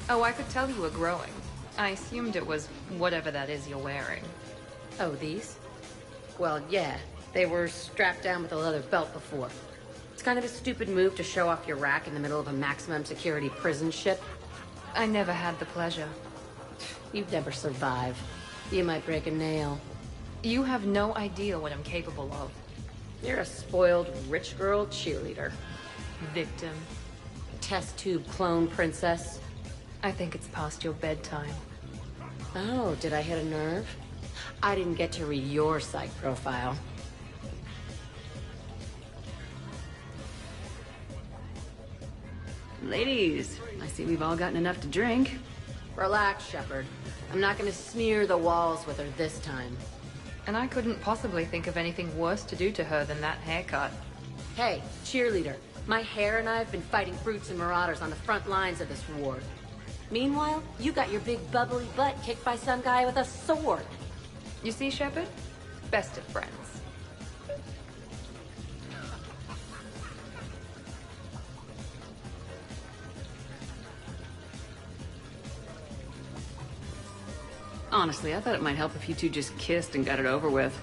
Oh, I could tell you were growing. I assumed it was whatever that is you're wearing. Oh, these? Well, yeah. They were strapped down with a leather belt before. It's kind of a stupid move to show off your rack in the middle of a maximum security prison ship. I never had the pleasure. You'd never survive. You might break a nail. You have no idea what I'm capable of. You're a spoiled rich girl cheerleader. Victim. Test tube clone princess. I think it's past your bedtime. Oh, did I hit a nerve? I didn't get to read your psych profile. Ladies, I see we've all gotten enough to drink. Relax, Shepard. I'm not gonna smear the walls with her this time. And I couldn't possibly think of anything worse to do to her than that haircut. Hey, cheerleader. My hair and I have been fighting brutes and marauders on the front lines of this war. Meanwhile, you got your big bubbly butt kicked by some guy with a sword. You see, Shepard? Best of friends. Honestly, I thought it might help if you two just kissed and got it over with.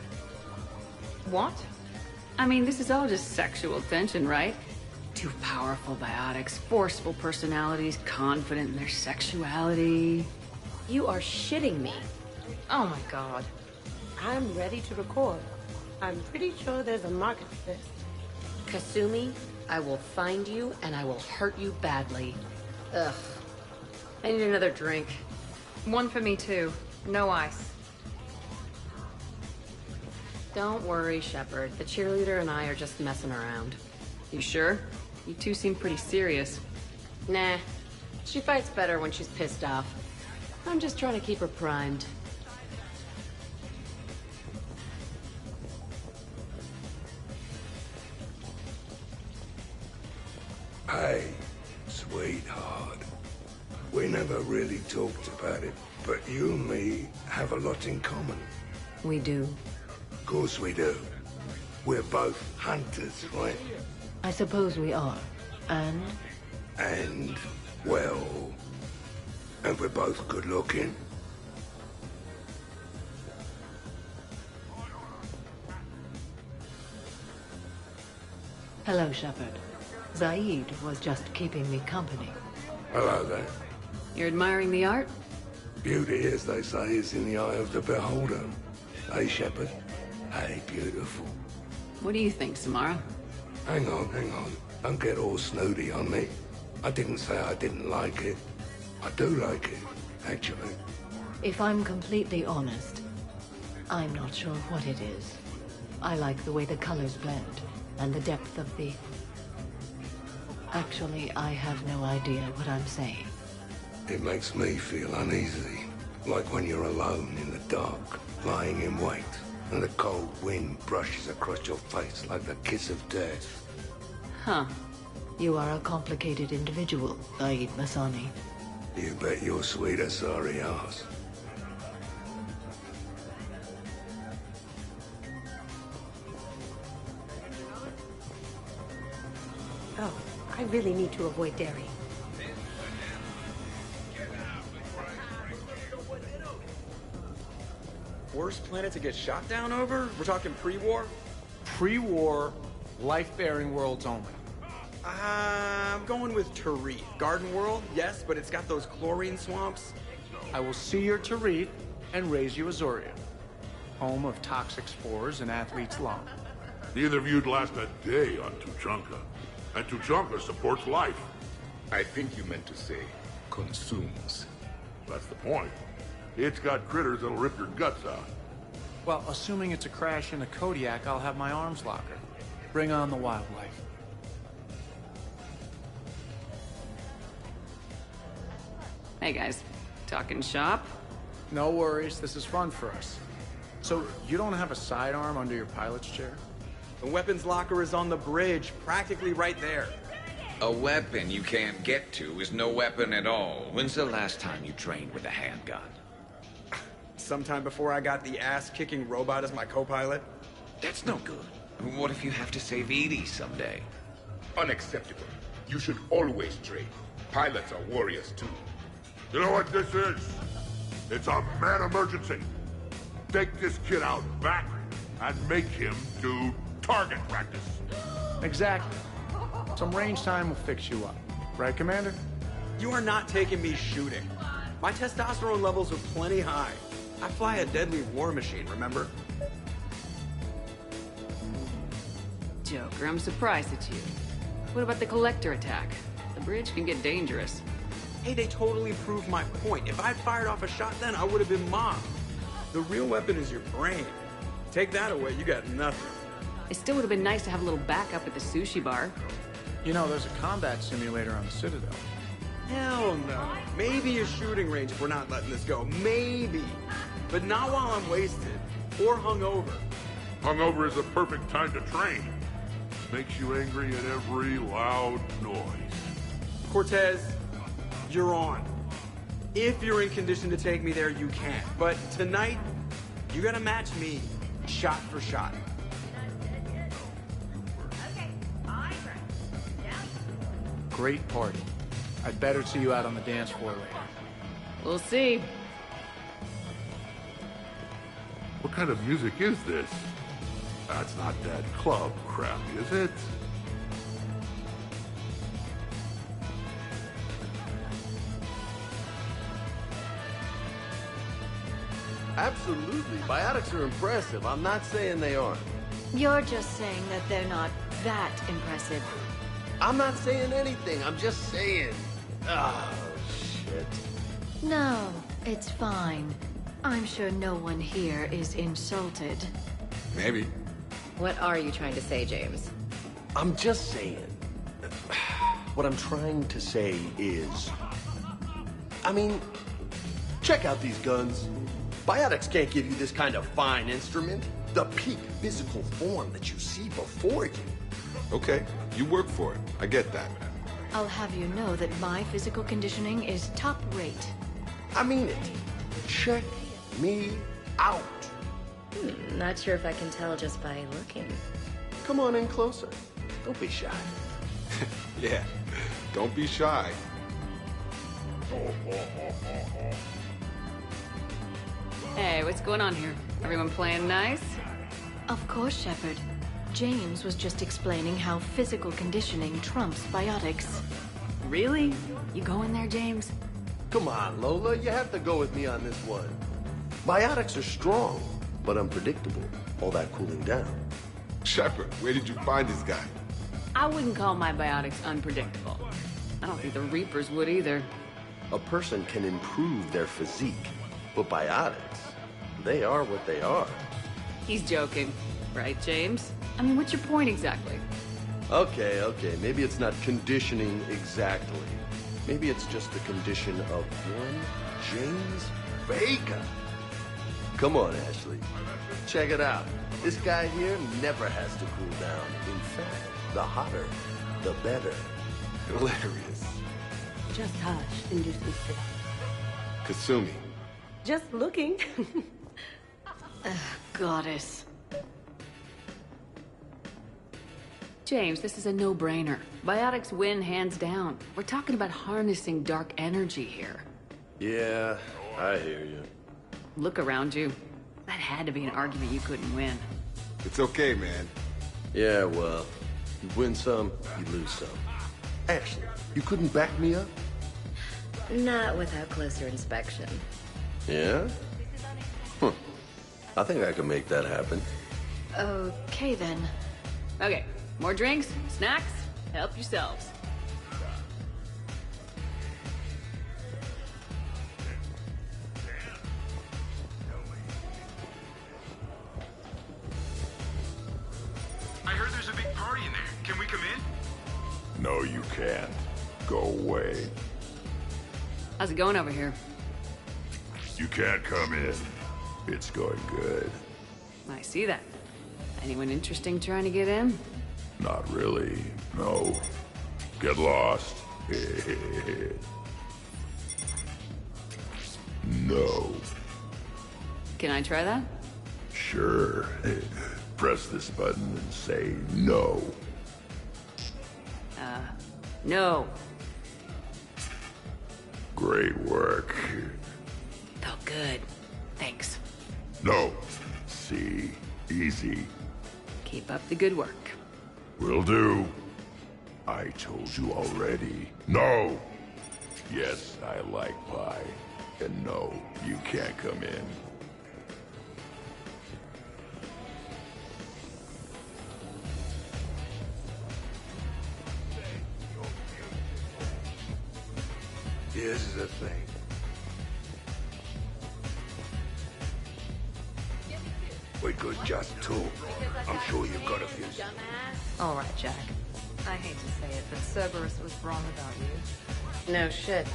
What? I mean, this is all just sexual tension, right? Two powerful biotics, forceful personalities, confident in their sexuality. You are shitting me. Oh my god. I'm ready to record. I'm pretty sure there's a market for this. Kasumi, I will find you and I will hurt you badly. Ugh. I need another drink. One for me too. No ice. Don't worry, Shepard. The cheerleader and I are just messing around. You sure? You two seem pretty serious. Nah. She fights better when she's pissed off. I'm just trying to keep her primed. Hey, sweetheart. We never really talked about it, but you and me have a lot in common. We do. Of course we do. We're both hunters, right? I suppose we are. And? And, well... and we're both good looking. Hello, Shepard. Zaid was just keeping me company. Hello there. You're admiring the art? Beauty, as they say, is in the eye of the beholder. Hey, Shepard. Hey, beautiful. What do you think, Samara? Hang on. Don't get all snooty on me. I didn't say I didn't like it. I do like it, actually. If I'm completely honest, I'm not sure what it is. I like the way the colors blend, and the depth of the... Actually, I have no idea what I'm saying. It makes me feel uneasy. Like when you're alone in the dark, lying in wait, and the cold wind brushes across your face like the kiss of death. Huh. You are a complicated individual, Zaid Masani. You bet your sweet Asari ass. Oh, I really need to avoid dairy. Worst planet to get shot down over? We're talking pre-war? Pre-war, life-bearing worlds only. I'm going with Tarith. Garden World, yes, but it's got those chlorine swamps. I will see your Tarith and raise you Azoria, home of toxic spores and athlete's lung. Neither of you'd last a day on Tuchanka. And Tuchanka supports life. I think you meant to say consumes. That's the point. It's got critters that'll rip your guts out. Well, assuming it's a crash in a Kodiak, I'll have my arms locker. Bring on the wildlife. Hey guys, talking shop? No worries, this is fun for us. So, you don't have a sidearm under your pilot's chair? The weapons locker is on the bridge, practically right there. A weapon you can't get to is no weapon at all. When's the last time you trained with a handgun? Sometime before I got the ass-kicking robot as my co-pilot. That's no good. What if you have to save Edie someday? Unacceptable. You should always train. Pilots are warriors too. You know what this is? It's a mad emergency. Take this kid out back and make him do target practice. Exactly. Some range time will fix you up. Right, Commander? You are not taking me shooting. My testosterone levels are plenty high. I fly a deadly war machine, remember? Joker, I'm surprised at you. What about the Collector attack? The bridge can get dangerous. Hey, they totally proved my point. If I'd fired off a shot then, I would have been mobbed. The real weapon is your brain. Take that away, you got nothing. It still would have been nice to have a little backup at the sushi bar. You know, there's a combat simulator on the Citadel. Hell no. Maybe a shooting range if we're not letting this go. Maybe. But not while I'm wasted. Or hungover. Hungover is a perfect time to train. Makes you angry at every loud noise. Cortez, you're on. If you're in condition to take me there, you can. But tonight, you gotta match me, shot for shot. Great party. I'd better see you out on the dance floor later. We'll see. What kind of music is this? That's not that club crap, is it? Absolutely. Biotics are impressive. I'm not saying they aren't. You're just saying that they're not that impressive. I'm not saying anything. I'm just saying. Oh, shit. No, it's fine. I'm sure no one here is insulted. Maybe. What are you trying to say, James? I'm just saying. What I'm trying to say is... I mean, check out these guns. Biotics can't give you this kind of fine instrument. The peak physical form that you see before you. Okay, you work for it. I get that. I'll have you know that my physical conditioning is top rate. I mean it. Check me out. Not sure if I can tell just by looking. Come on in closer. Don't be shy. Yeah, don't be shy. Hey, what's going on here? Everyone playing nice? Of course, Shepard. James was just explaining how physical conditioning trumps biotics. Really? You going there, James? Come on, Lola. You have to go with me on this one. Biotics are strong, but unpredictable. All that cooling down. Shepard, where did you find this guy? I wouldn't call my biotics unpredictable. I don't think the Reapers would either. A person can improve their physique, but biotics, they are what they are. He's joking. Right, James? I mean, what's your point exactly? Okay, maybe it's not conditioning exactly. Maybe it's just the condition of one James Vega. Come on, Ashley. Check it out. This guy here never has to cool down. In fact, the hotter, the better. Hilarious. Just hush and do some sitting. Kasumi. Just looking. Goddess. James, this is a no-brainer. Biotics win hands down. We're talking about harnessing dark energy here. Yeah, I hear you. Look around you. That had to be an argument you couldn't win. It's okay, man. Yeah, well, you win some, you lose some. Ashley, you couldn't back me up? Not without closer inspection. Yeah? I think I can make that happen. Okay, then. Okay, more drinks, snacks, help yourselves. I heard there's a big party in there. Can we come in? No, you can't. Go away. How's it going over here? You can't come in. It's going good. I see that. Anyone interesting trying to get in? Not really, no. Get lost. No. Can I try that? Sure. Press this button and say no. No. Great work. Felt good. Thanks. No. See? Easy. Keep up the good work. Will do. I told you already. No! Yes, I like pie. And no, you can't come in. Here's the thing. We could just talk. I'm sure you've got a few. All right, Jack. I hate to say it, but Cerberus was wrong about you. No shit.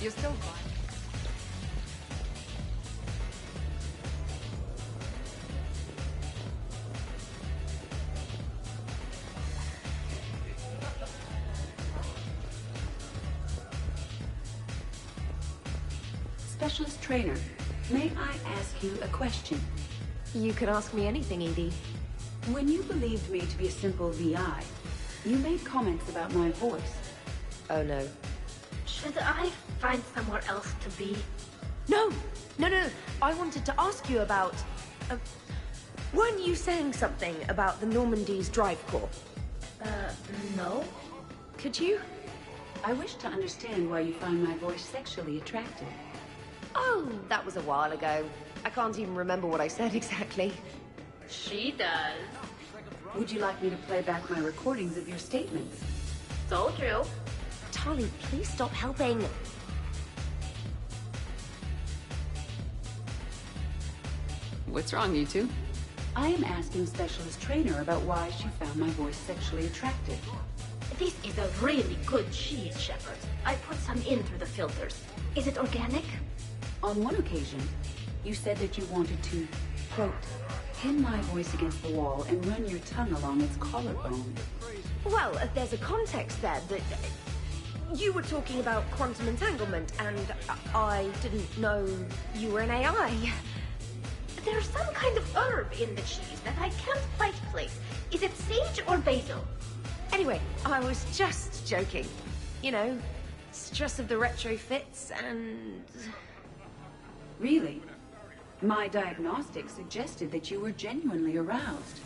You're still fine. Specialist trainer, may I ask you a question? You can ask me anything, Edie. When you believed me to be a simple VI, you made comments about my voice. Oh no. Should I find somewhere else to be? No! No. I wanted to ask you about... weren't you saying something about the Normandy's drive core? No. Could you? I wish to understand why you find my voice sexually attractive. Oh, that was a while ago. I can't even remember what I said exactly. She does. Would you like me to play back my recordings of your statements? So true. Tali, please stop helping. What's wrong, you two? I am asking Specialist Trainer about why she found my voice sexually attractive. This is a really good cheese, Shepard. I put some in through the filters. Is it organic? On one occasion, you said that you wanted to, quote, pin my voice against the wall and run your tongue along its collarbone. Well, there's a context there that... you were talking about quantum entanglement, and I didn't know you were an AI. There's some kind of herb in the cheese that I can't quite place. Is it sage or basil? Anyway, I was just joking. You know, stress of the retrofits and... Really? My diagnostics suggested that you were genuinely aroused.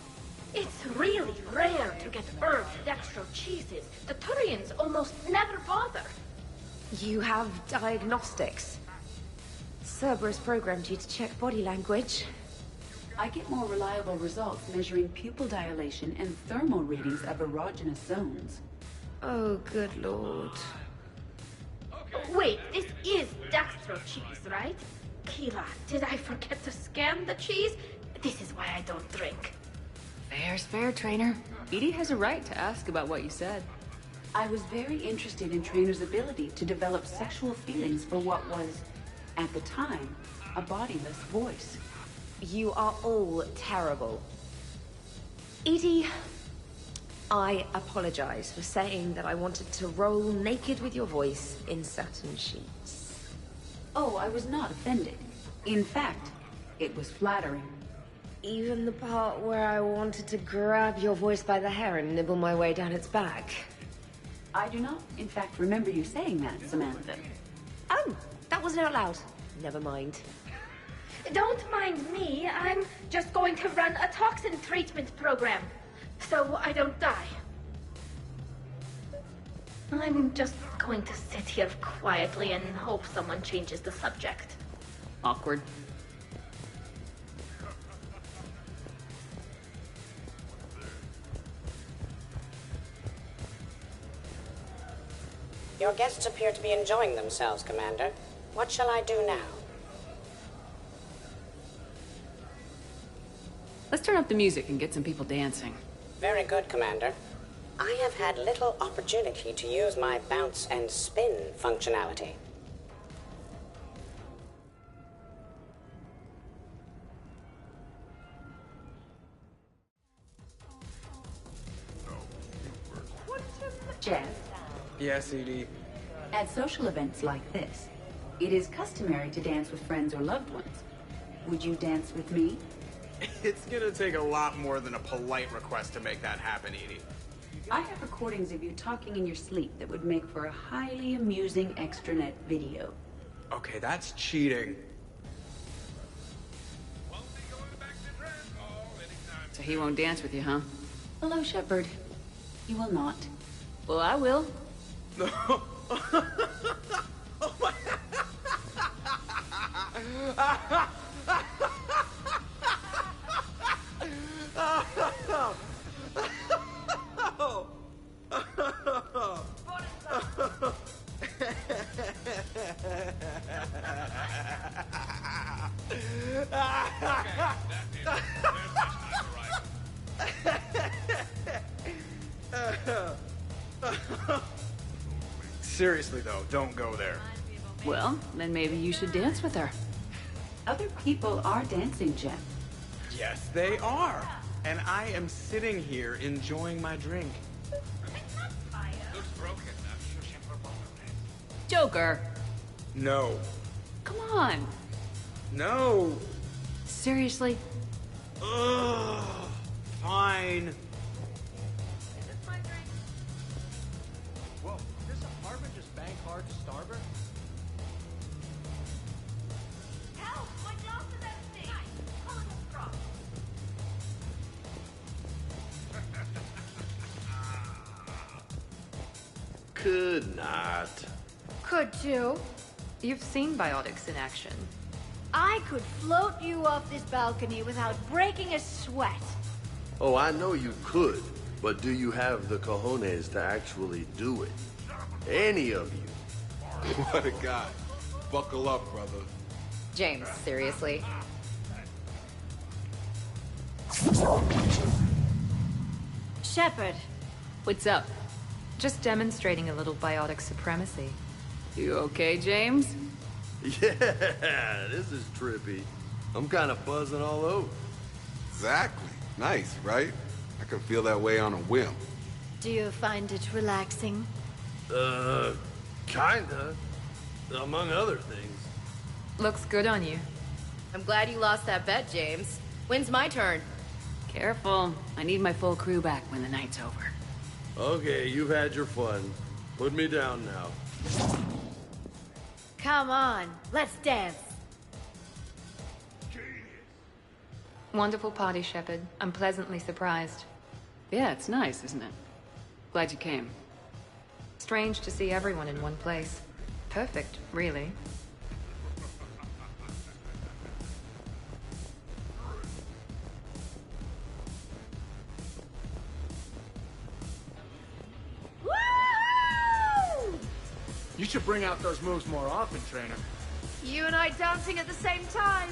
It's really rare to get herbed dextro cheeses. The Turians almost never bother. You have diagnostics. Cerberus programmed you to check body language. I get more reliable results measuring pupil dilation and thermal readings of erogenous zones. Oh, good lord. Wait, this is dextro cheese, right? Keela, did I forget to scan the cheese? This is why I don't drink. Fair's fair, Trainer. Edie has a right to ask about what you said. I was very interested in Trainer's ability to develop sexual feelings for what was, at the time, a bodiless voice. You are all terrible. Edie, I apologize for saying that I wanted to roll naked with your voice in satin sheets. Oh, I was not offended. In fact, it was flattering. Even the part where I wanted to grab your voice by the hair and nibble my way down its back. I do not, in fact, remember you saying that, Samantha. Oh, that wasn't out loud. Never mind. Don't mind me. I'm just going to run a toxin treatment program, so I don't die. I'm just going to sit here quietly and hope someone changes the subject. Awkward. Your guests appear to be enjoying themselves, Commander. What shall I do now? Let's turn up the music and get some people dancing. Very good, Commander. I have had little opportunity to use my bounce and spin functionality. Jeff, Yes, Edie. at social events like this, it is customary to dance with friends or loved ones. Would you dance with me? It's gonna take a lot more than a polite request to make that happen, Edie. I have recordings of you talking in your sleep that would make for a highly amusing extranet video. Okay, that's cheating. So he won't dance with you, huh? Hello, Shepard. You will not. Well, I will. Seriously, though, don't go there. Well, then maybe you should dance with her. Other people are dancing, Jeff. Yes, they are. And I am sitting here enjoying my drink. Joker! No. Come on! No! Seriously? Ugh. Fine. Whoa, this apartment just bank hard to starboard? Help! My glass is empty! Could not. Could you? You've seen biotics in action. I could float you off this balcony without breaking a sweat. Oh, I know you could, but do you have the cojones to actually do it? Any of you? What a guy. Buckle up, brother. James, seriously? Shepard. What's up? Just demonstrating a little biotic supremacy. You okay, James? Yeah, this is trippy. I'm kind of buzzing all over. Exactly. Nice, right? I can feel that way on a whim. Do you find it relaxing? Kinda. Among other things. Looks good on you. I'm glad you lost that bet, James. When's my turn? Careful. I need my full crew back when the night's over. Okay, you've had your fun. Put me down now. Come on, let's dance. Wonderful party, Shepard. I'm pleasantly surprised. Yeah, it's nice, isn't it? Glad you came. Strange to see everyone in one place. Perfect, really. Woo! You should bring out those moves more often, trainer. You and I dancing at the same time?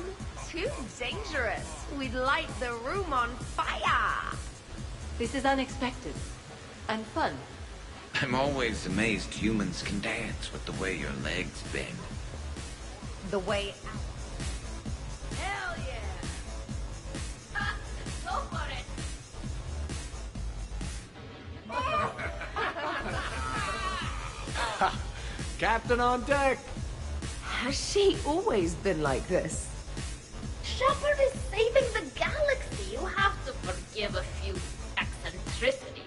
Too dangerous. We'd light the room on fire. This is unexpected. And fun. I'm always amazed humans can dance with the way your legs bend. The way out. Hell yeah! Go for it! Captain on deck! Has she always been like this? Shepard is saving the galaxy. You have to forgive a few eccentricities.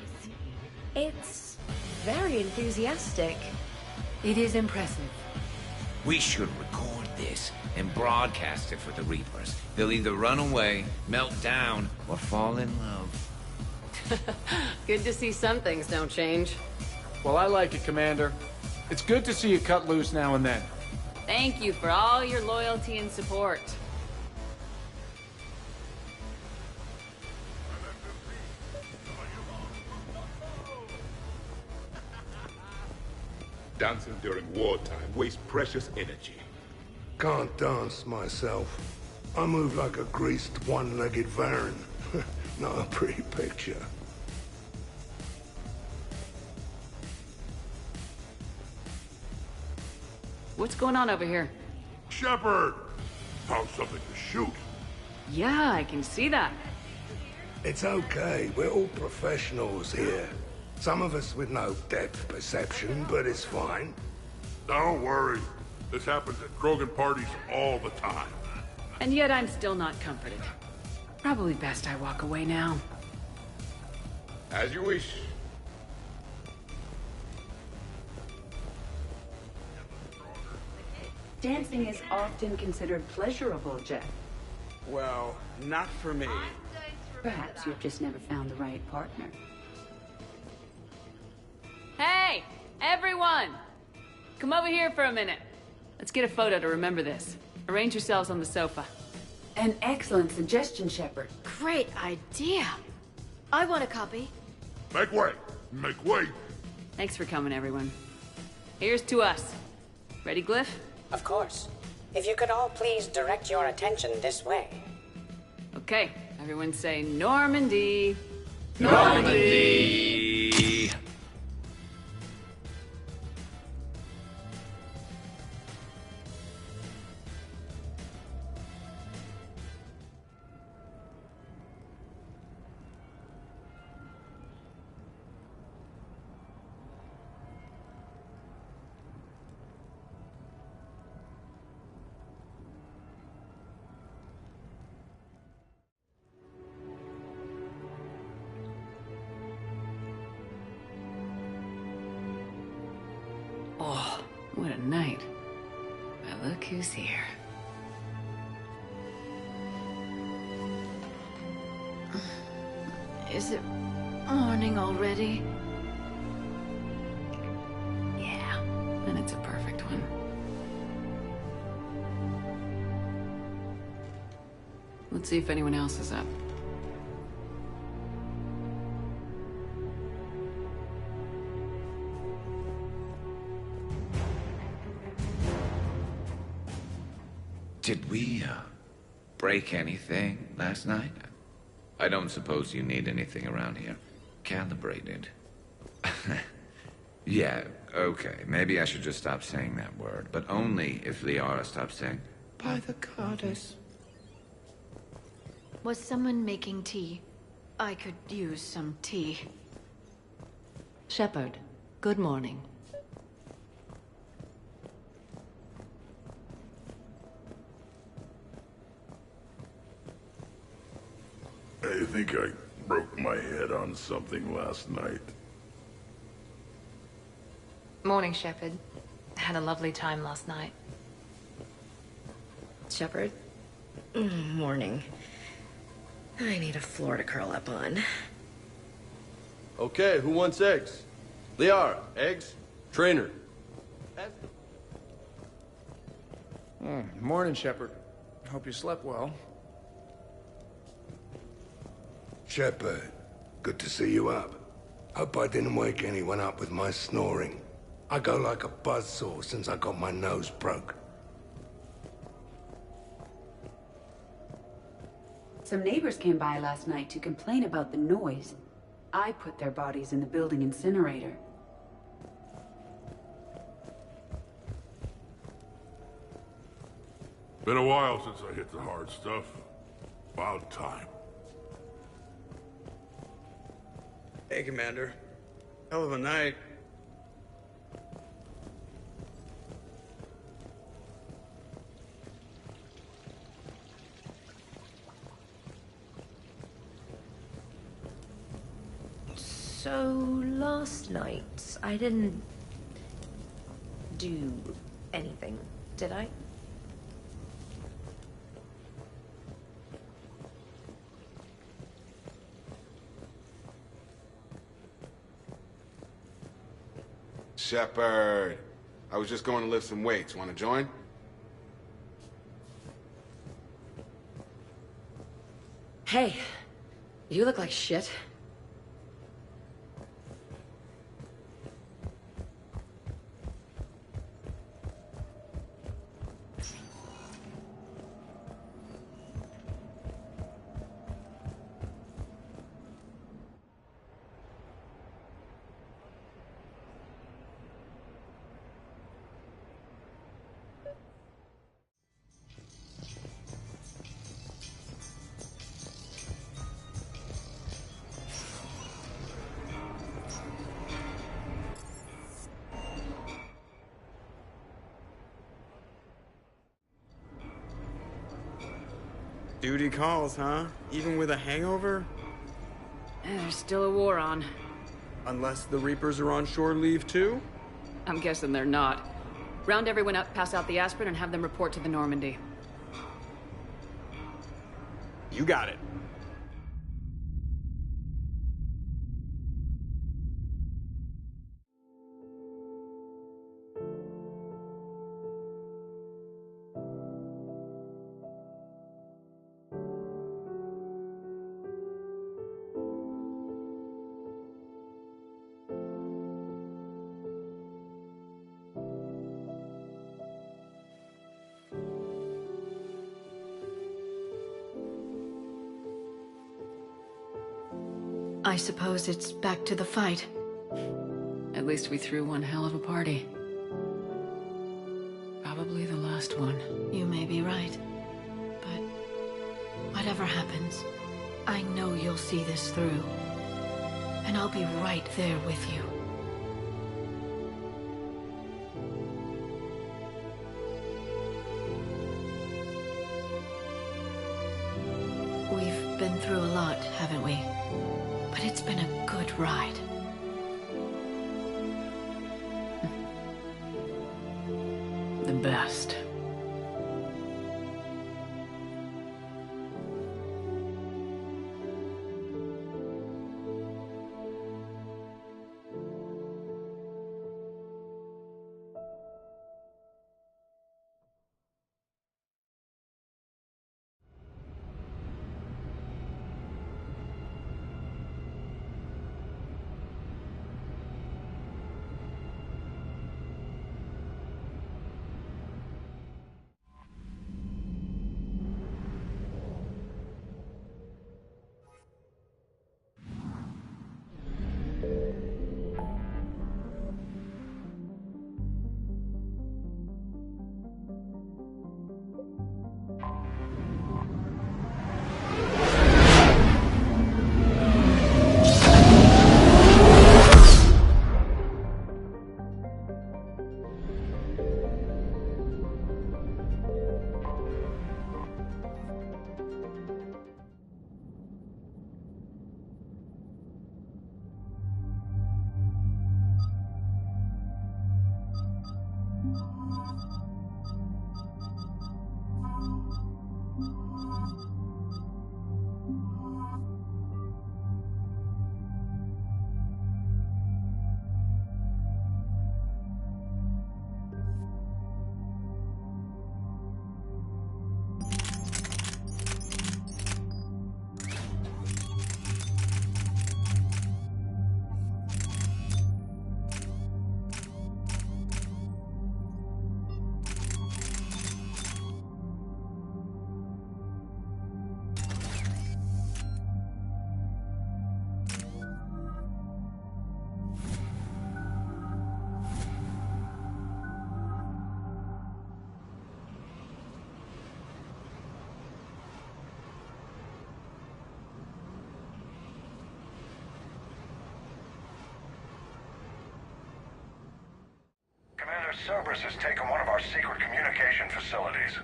It's very enthusiastic. It is impressive. We should record this and broadcast it for the Reapers. They'll either run away, melt down, or fall in love. Good to see some things don't change. Well, I like it, Commander. It's good to see you cut loose now and then. Thank you for all your loyalty and support. Dancing during wartime wastes precious energy. Can't dance myself. I move like a greased one-legged Varan. Not a pretty picture. What's going on over here? Shepard! Found something to shoot. Yeah, I can see that. It's okay. We're all professionals here. Some of us with no depth perception, but it's fine. Don't worry. This happens at Krogan parties all the time. And yet I'm still not comforted. Probably best I walk away now. As you wish. Dancing is often considered pleasurable, Jeff. Well, not for me. Perhaps you've just never found the right partner. Hey, everyone! Come over here for a minute. Let's get a photo to remember this. Arrange yourselves on the sofa. An excellent suggestion, Shepard. Great idea. I want a copy. Make way! Make way! Thanks for coming, everyone. Here's to us. Ready, Glyph? Of course. If you could all please direct your attention this way. Okay, everyone say Normandy. Normandy! Oh, what a night. But look who's here. Is it morning already? Yeah, and it's a perfect one. Let's see if anyone else is up. Did we, break anything last night? I don't suppose you need anything around here. Calibrated. Yeah, okay. Maybe I should just stop saying that word. But only if Liara stops saying, by the goddess. Was someone making tea? I could use some tea. Shepard, good morning. I think I broke my head on something last night. Morning, Shepard. Had a lovely time last night. Shepard? Morning. I need a floor to curl up on. Okay, who wants eggs? Liara, eggs? Trainer. Morning, Shepard. Hope you slept well. Shepard, good to see you up. Hope I didn't wake anyone up with my snoring. I go like a buzzsaw since I got my nose broke. Some neighbors came by last night to complain about the noise. I put their bodies in the building incinerator. Been a while since I hit the hard stuff. About time. Hey, Commander. Hell of a night. So, last night, I didn't do anything, did I? Shepard, I was just going to lift some weights. Want to join? Hey, you look like shit. Duty calls, huh? Even with a hangover? There's still a war on. Unless the Reapers are on shore leave too? I'm guessing they're not. Round everyone up, pass out the aspirin, and have them report to the Normandy. You got it. I suppose it's back to the fight. At least we threw one hell of a party. Probably the last one. You may be right. But whatever happens, I know you'll see this through. And I'll be right there with you. We've been through a lot, haven't we? But it's been a good ride. The best. Cerberus has taken one of our secret communication facilities.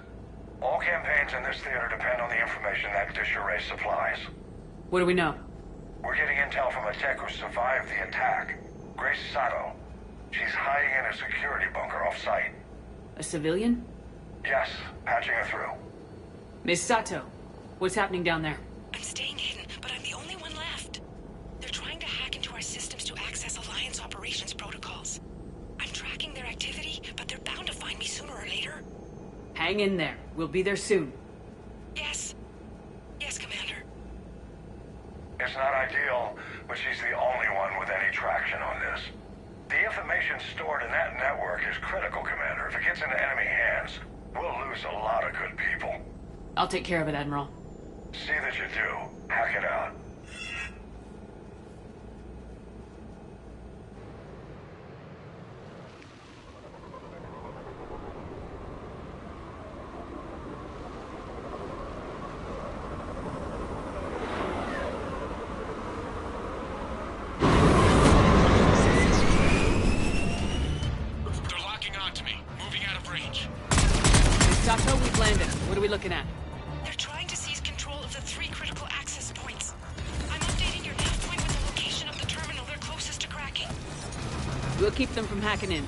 All campaigns in this theater depend on the information that dish array supplies. What do we know? We're getting intel from a tech who survived the attack. Grace Sato. She's hiding in a security bunker off-site. A civilian? Yes, patching her through. Miss Sato, what's happening down there? I'm staying hidden, but I'm the only one left. They're trying to hack into our systems to access Alliance operations protocols. I'm tracking their activity, but they're bound to find me sooner or later. Hang in there. We'll be there soon. Yes. Yes, Commander. It's not ideal, but she's the only one with any traction on this. The information stored in that network is critical, Commander. If it gets into enemy hands, we'll lose a lot of good people. I'll take care of it, Admiral. See that you do. Hack it out. Sato, we've landed. What are we looking at? They're trying to seize control keep them from hacking in.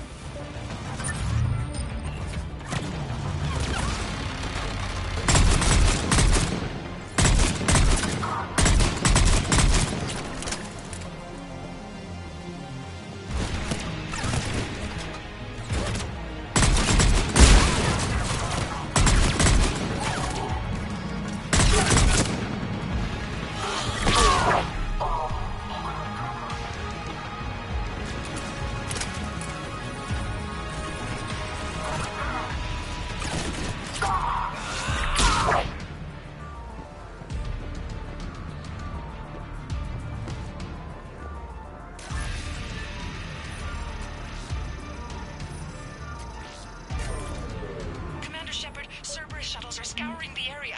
shuttles are scouring the area.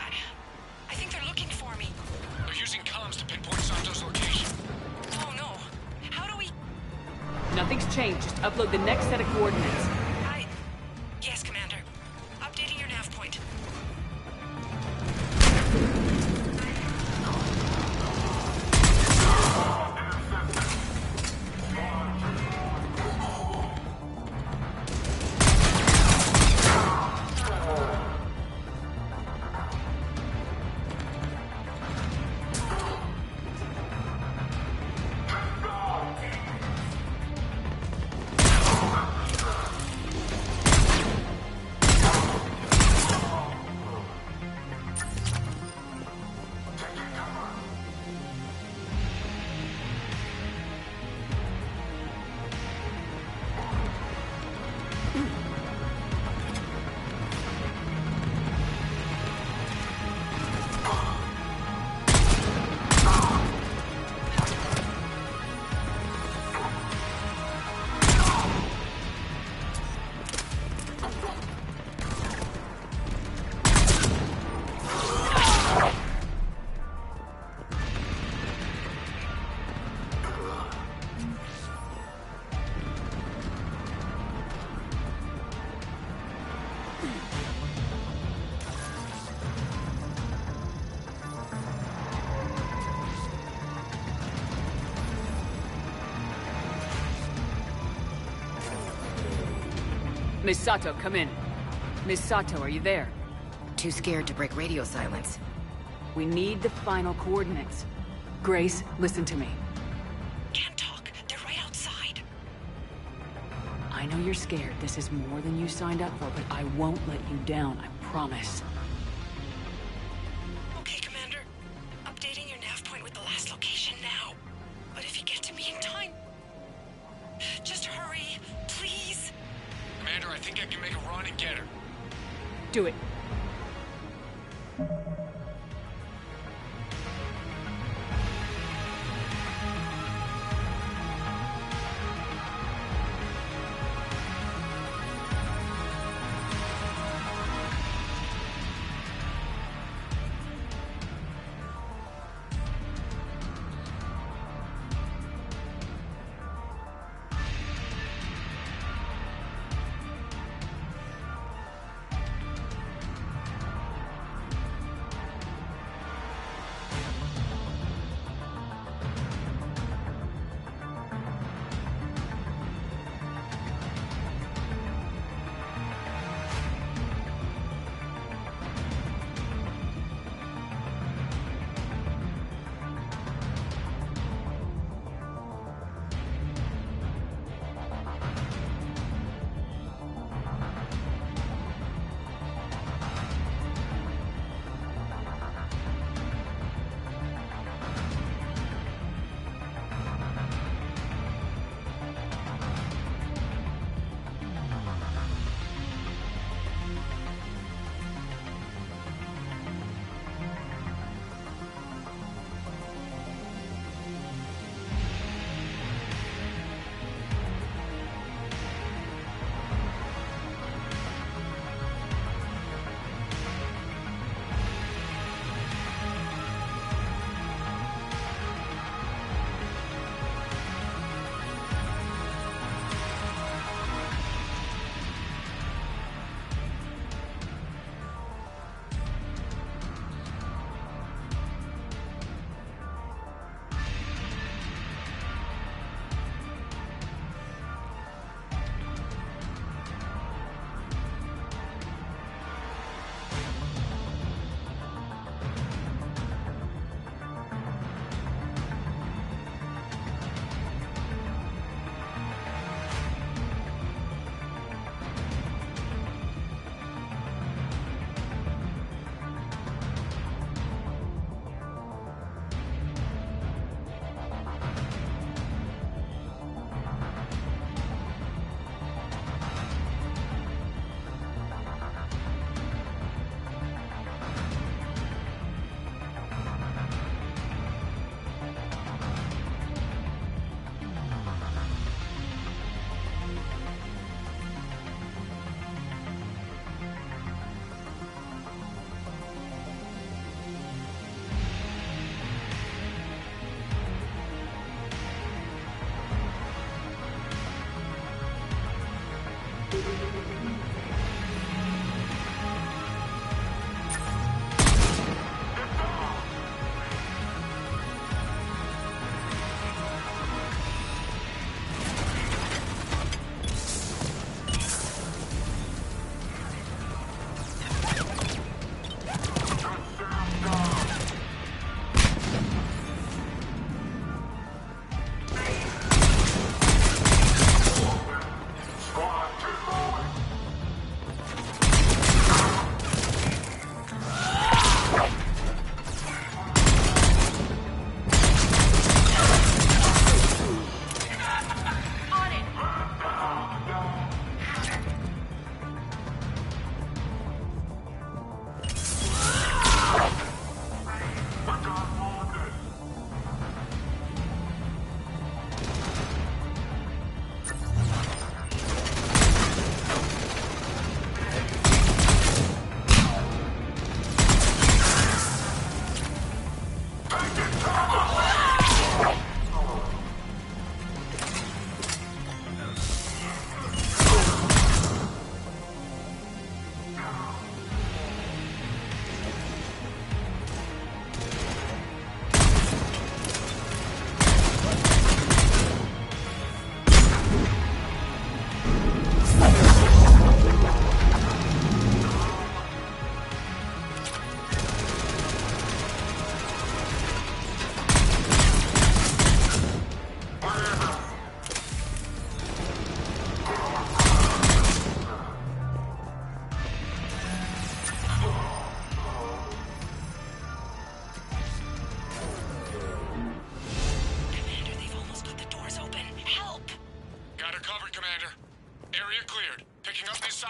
I think they're looking for me. They're using comms to pinpoint Santo's location. Oh no. How do we... Nothing's changed. Just upload the next set of coordinates. Yes, Commander. Updating your nav point. Miss Sato, come in. Miss Sato, are you there? Too scared to break radio silence. We need the final coordinates. Grace, listen to me. Can't talk. They're right outside. I know you're scared. This is more than you signed up for, but I won't let you down, I promise. Okay, Commander. Updating your nav point with the last location now. But if you get to me in time... just hurry, please. Commander, I think I can make a run and get her. Do it.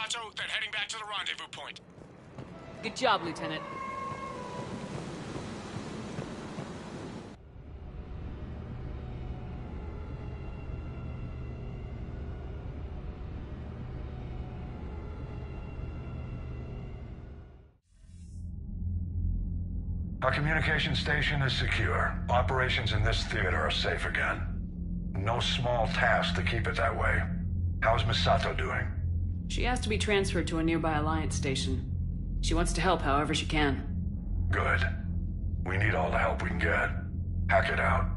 Misato, then heading back to the rendezvous point. Good job, Lieutenant. Our communication station is secure. Operations in this theater are safe again. No small task to keep it that way. How's Misato doing? She has to be transferred to a nearby Alliance station. She wants to help however she can. Good. We need all the help we can get. Hack it out.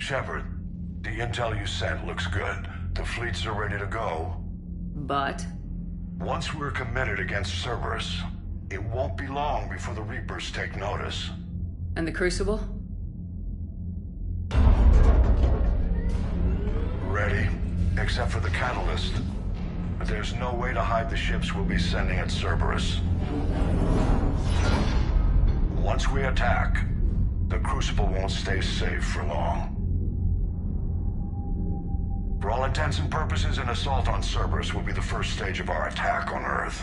Shepard, the intel you sent looks good. The fleets are ready to go. But? Once we're committed against Cerberus, it won't be long before the Reapers take notice. And the Crucible? Ready, except for the Catalyst. But there's no way to hide the ships we'll be sending at Cerberus. Once we attack, the Crucible won't stay safe for long. For all intents and purposes, an assault on Cerberus will be the first stage of our attack on Earth.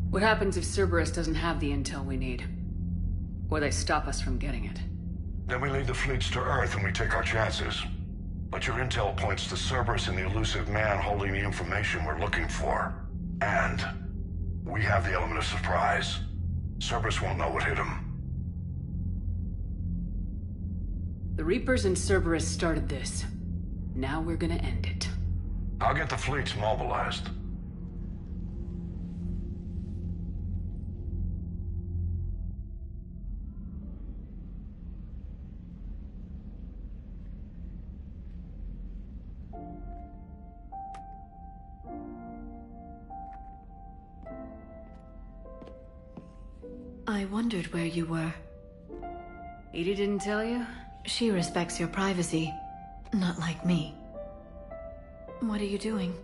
What happens if Cerberus doesn't have the intel we need? Or they stop us from getting it? Then we lead the fleets to Earth and we take our chances. But your intel points to Cerberus and the elusive man holding the information we're looking for. And we have the element of surprise. Cerberus won't know what hit him. The Reapers and Cerberus started this. Now we're gonna end it. I'll get the fleets mobilized. I wondered where you were. Edie didn't tell you? She respects your privacy. Not like me. What are you doing?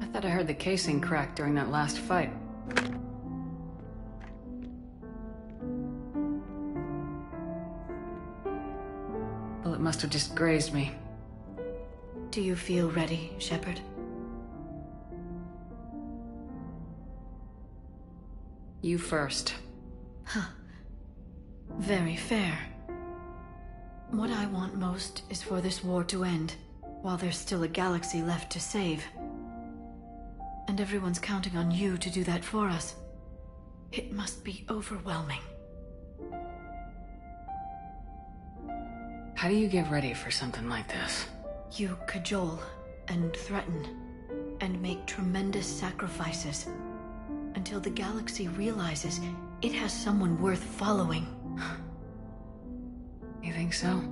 I thought I heard the casing crack during that last fight. Well, it must have just grazed me. Do you feel ready, Shepard? You first. Huh. Very fair. What I want most is for this war to end, while there's still a galaxy left to save. And everyone's counting on you to do that for us. It must be overwhelming. How do you get ready for something like this? You cajole and threaten and make tremendous sacrifices until the galaxy realizes it has someone worth following. You think so?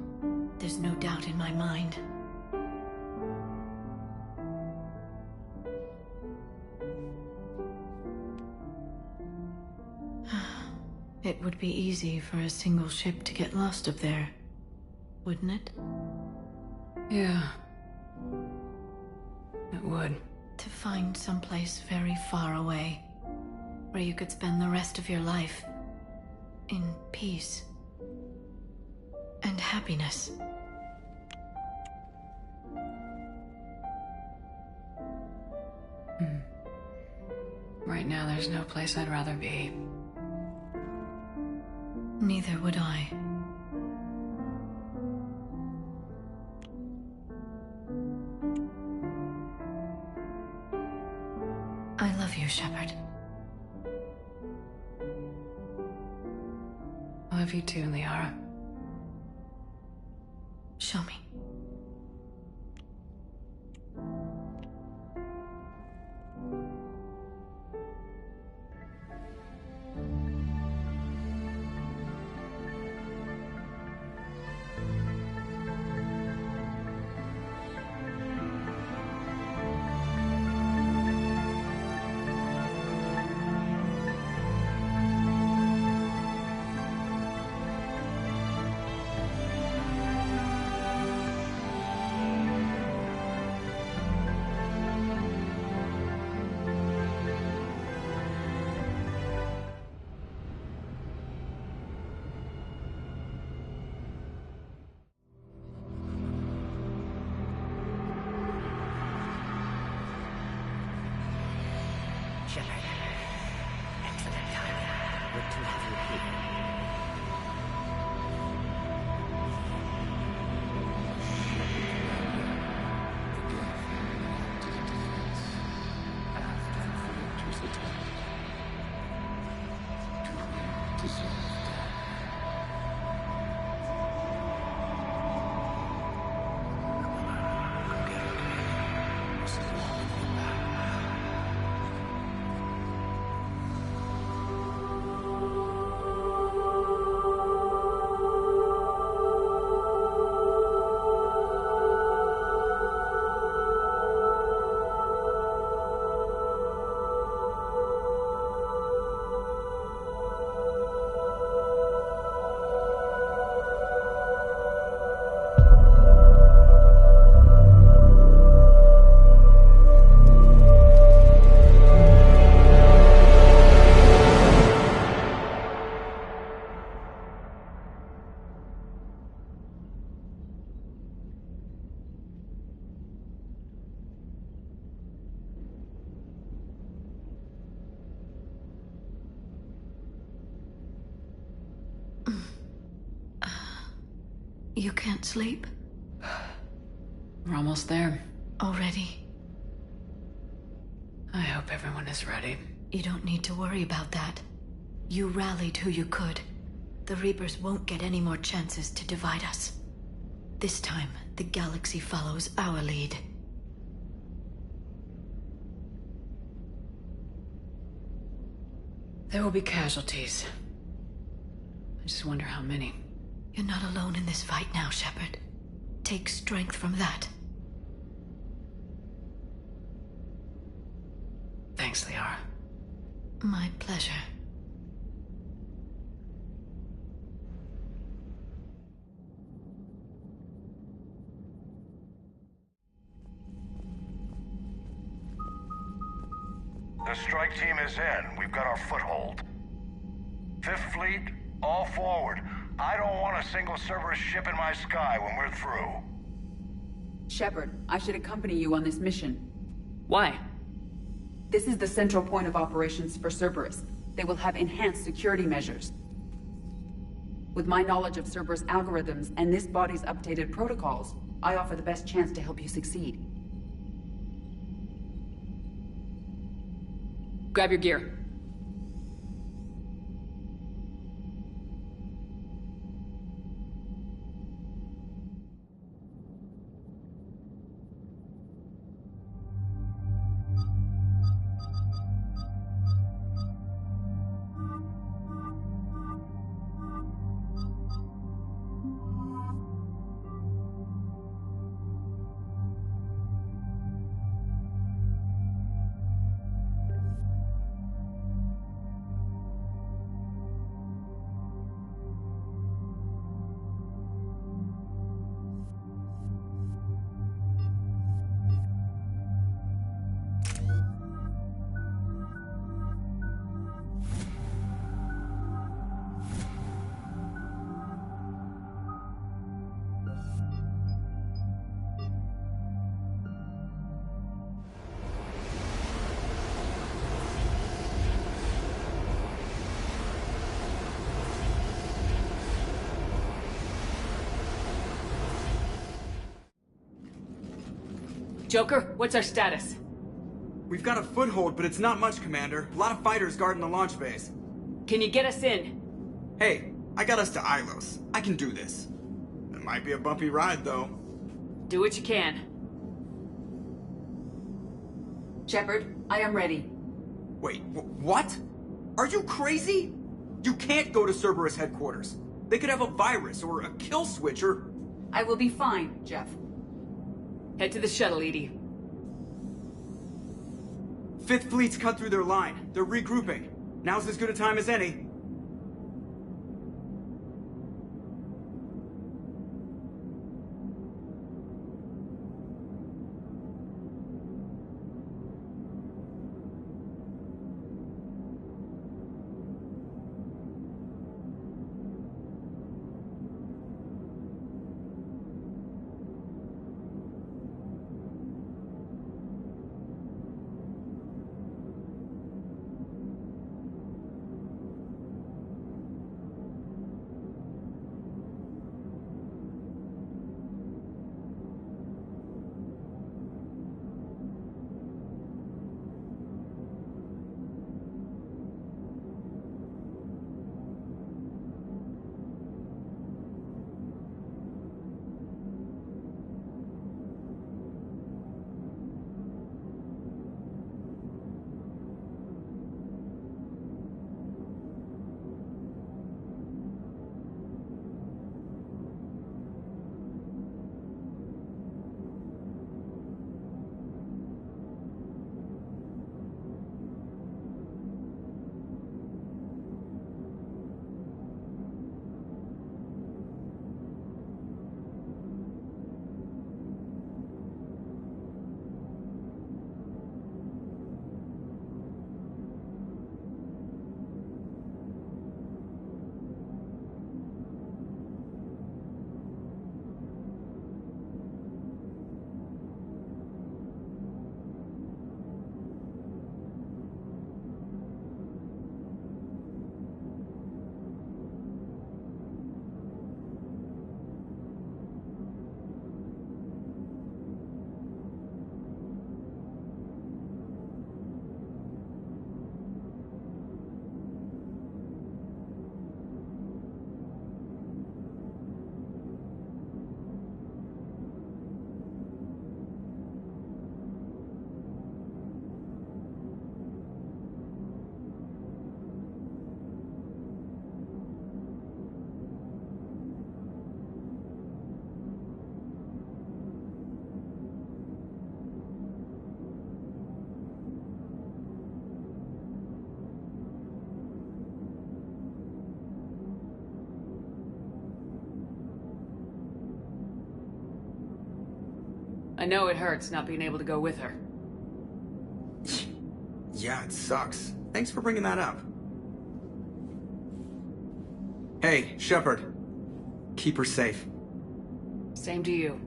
There's no doubt in my mind. It would be easy for a single ship to get lost up there, wouldn't it? Yeah. It would. To find someplace very far away, where you could spend the rest of your life in peace and happiness. Right now, there's no place I'd rather be. Neither would I. I love you, Shepard. I love you too, Liara. Show me. Shepard. Excellent timing. Good to have you here. You can't sleep? We're almost there. Already? I hope everyone is ready. You don't need to worry about that. You rallied who you could. The Reapers won't get any more chances to divide us. This time, the galaxy follows our lead. There will be casualties. I just wonder how many. You're not alone in this fight now, Shepard. Take strength from that. Thanks, Liara. My pleasure. The strike team is in. We've got our foothold. Fifth Fleet, all forward. I don't want a single Cerberus ship in my sky when we're through. Shepard, I should accompany you on this mission. Why? This is the central point of operations for Cerberus. They will have enhanced security measures. With my knowledge of Cerberus algorithms and this body's updated protocols, I offer the best chance to help you succeed. Grab your gear. Joker, what's our status? We've got a foothold, but it's not much, Commander. A lot of fighters guarding the launch base. Can you get us in? Hey, I got us to Ilos. I can do this. It might be a bumpy ride, though. Do what you can. Shepard, I am ready. Wait, what? Are you crazy? You can't go to Cerberus headquarters. They could have a virus or a kill switch or... I will be fine, Jeff. Head to the shuttle, Edie. Fifth Fleet's cut through their line. They're regrouping. Now's as good a time as any. I know it hurts not being able to go with her. Yeah, it sucks. Thanks for bringing that up. Hey, Shepard. Keep her safe. Same to you.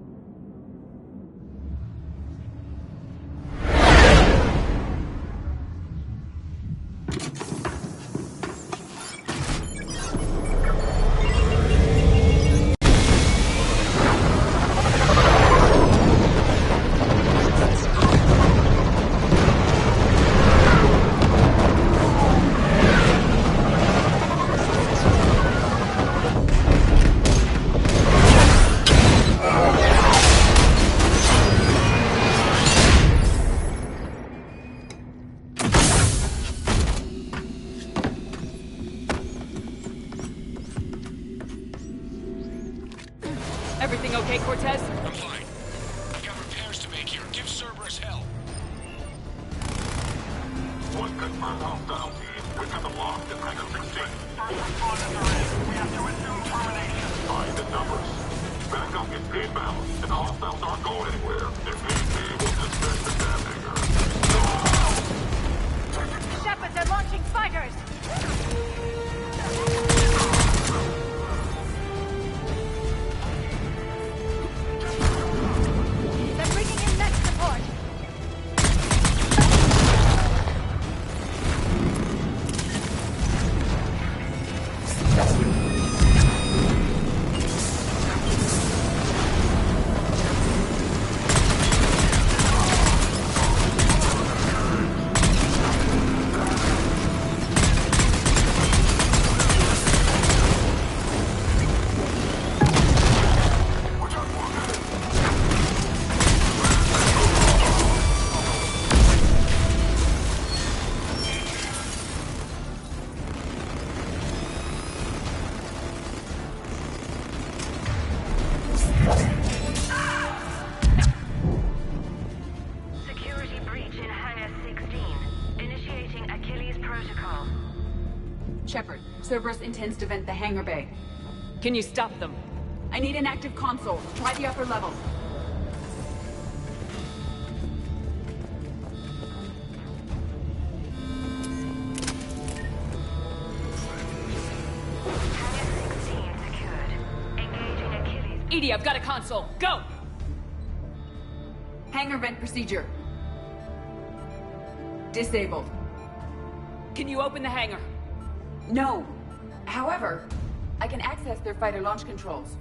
Everything okay, Cortez? I'm fine. I've got repairs to make here. Give Cerberus hell. One confirmed hostile team. We've got them locked in Hangar 16. First responders are in. We have to assume termination. Find the numbers. Backup is inbound, and the hostiles aren't going anywhere. If need be, we'll dismiss the damn hangar. Shepard, they're launching fighters! They're bringing in next support! Security breach in Hangar 16. Initiating Achilles Protocol. Shepard, Cerberus intends to vent the hangar bay. Can you stop them? I need an active console. Try the upper level. Hangar 16 secured. Engaging Achilles. EDI, I've got a console. Go! Hangar vent procedure. Disabled. Can you open the hangar? No. However, I can access their fighter launch controls.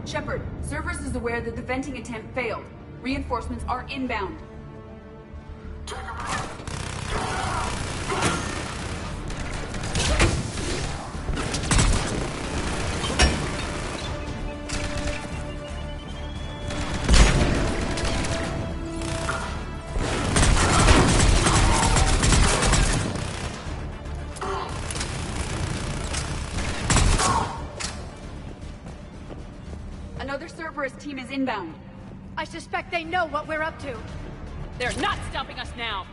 Shepard, Cerberus is aware that the venting attempt failed. Reinforcements are inbound. Another Cerberus team is inbound. I suspect they know what we're up to. They're not stopping us now!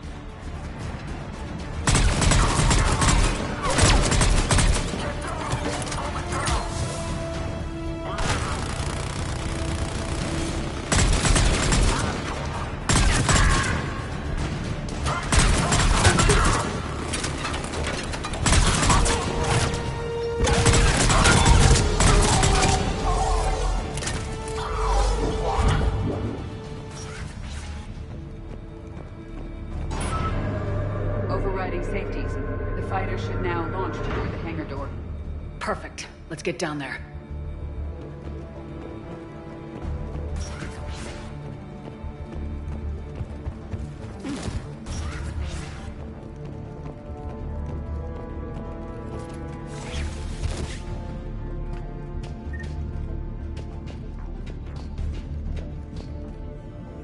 Overriding safeties. The fighter should now launch toward the hangar door. Perfect. Let's get down there.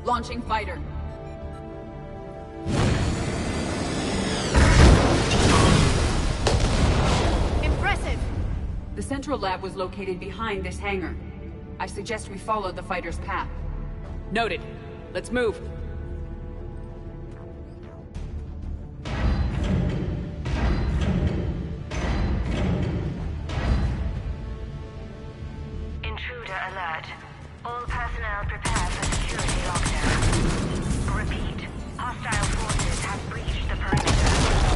Launching fighter. Impressive! The central lab was located behind this hangar. I suggest we follow the fighter's path. Noted. Let's move. Intruder alert. All personnel prepare for security lockdown. Repeat. Hostile forces have breached the perimeter.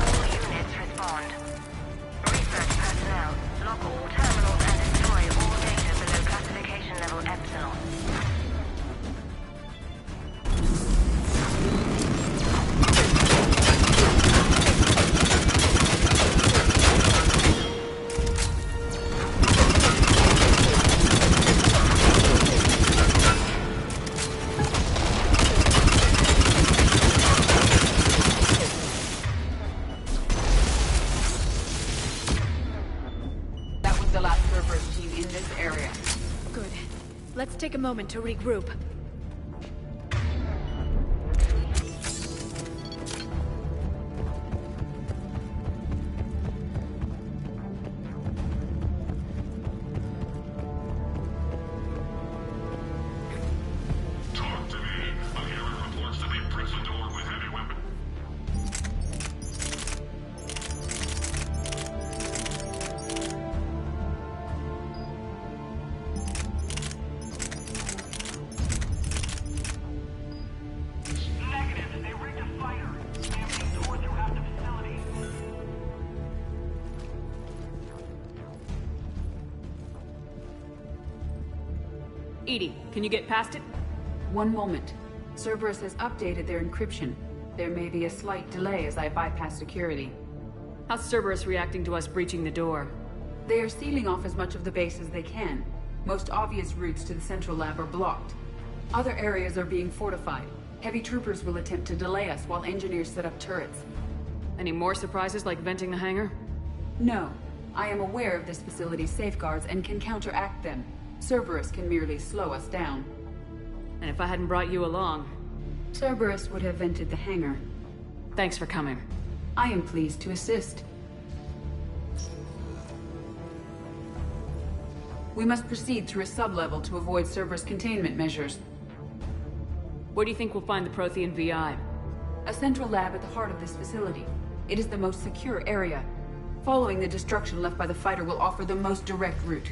All units respond. Research personnel, lock all terminals and destroy all data below classification level Epsilon. That was the last Cerberus team in this area. Good. Let's take a moment to regroup. EDI, can you get past it? One moment. Cerberus has updated their encryption. There may be a slight delay as I bypass security. How's Cerberus reacting to us breaching the door? They are sealing off as much of the base as they can. Most obvious routes to the central lab are blocked. Other areas are being fortified. Heavy troopers will attempt to delay us while engineers set up turrets. Any more surprises like venting the hangar? No. I am aware of this facility's safeguards and can counteract them. Cerberus can merely slow us down. And if I hadn't brought you along? Cerberus would have vented the hangar. Thanks for coming. I am pleased to assist. We must proceed through a sub-level to avoid Cerberus containment measures. Where do you think we'll find the Prothean VI? A central lab at the heart of this facility. It is the most secure area. Following the destruction left by the fighter will offer the most direct route.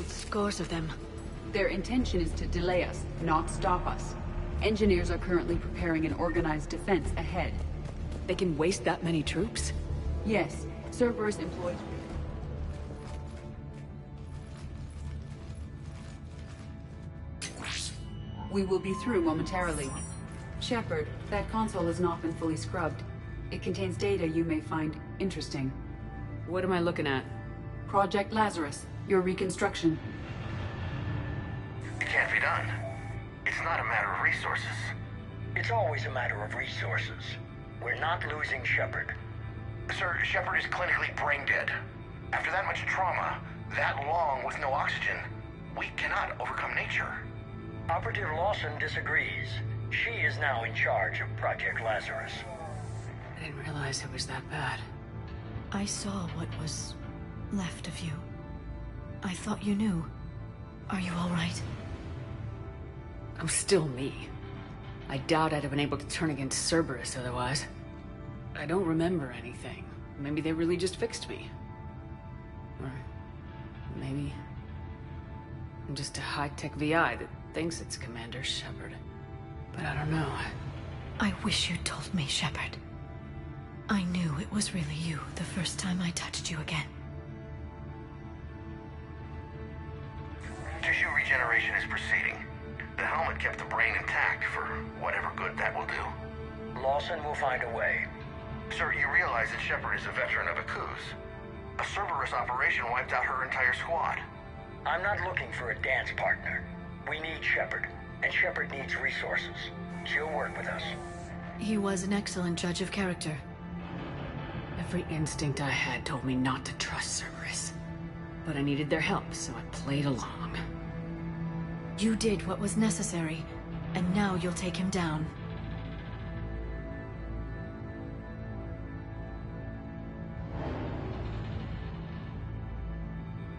Scores of them. Their intention is to delay us, not stop us. Engineers are currently preparing an organized defense ahead. They can waste that many troops? Yes. Cerberus employs... We will be through momentarily. Shepard, that console has not been fully scrubbed. It contains data you may find interesting. What am I looking at? Project Lazarus, your reconstruction. It can't be done. It's not a matter of resources. It's always a matter of resources. We're not losing Shepard. Sir, Shepard is clinically brain dead. After that much trauma, that long with no oxygen, we cannot overcome nature. Operative Lawson disagrees. She is now in charge of Project Lazarus. I didn't realize it was that bad. I saw what was left of you. I thought you knew. Are you all right? I'm still me. I doubt I'd have been able to turn against Cerberus otherwise. I don't remember anything. Maybe they really just fixed me. Or maybe I'm just a high-tech VI that thinks it's Commander Shepard. But I don't know. I wish you'd told me, Shepard. I knew it was really you the first time I touched you again. Tissue regeneration is proceeding. The helmet kept the brain intact for whatever good that will do. Lawson will find a way. Sir, you realize that Shepard is a veteran of Akuz. A Cerberus operation wiped out her entire squad. I'm not looking for a dance partner. We need Shepard, and Shepard needs resources. She'll work with us. He was an excellent judge of character. Every instinct I had told me not to trust Cerberus. But I needed their help, so I played along. You did what was necessary, and now you'll take him down.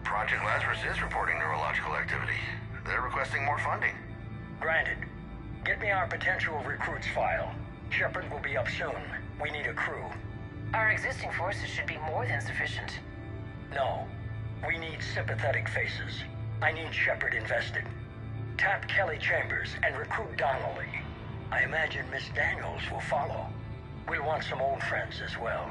Project Lazarus is reporting neurological activity. They're requesting more funding. Granted. Get me our potential recruits file. Shepard will be up soon. We need a crew. Our existing forces should be more than sufficient. No. We need sympathetic faces. I need Shepard invested. Tap Kelly Chambers and recruit Donnelly. I imagine Miss Daniels will follow. We'll want some old friends as well.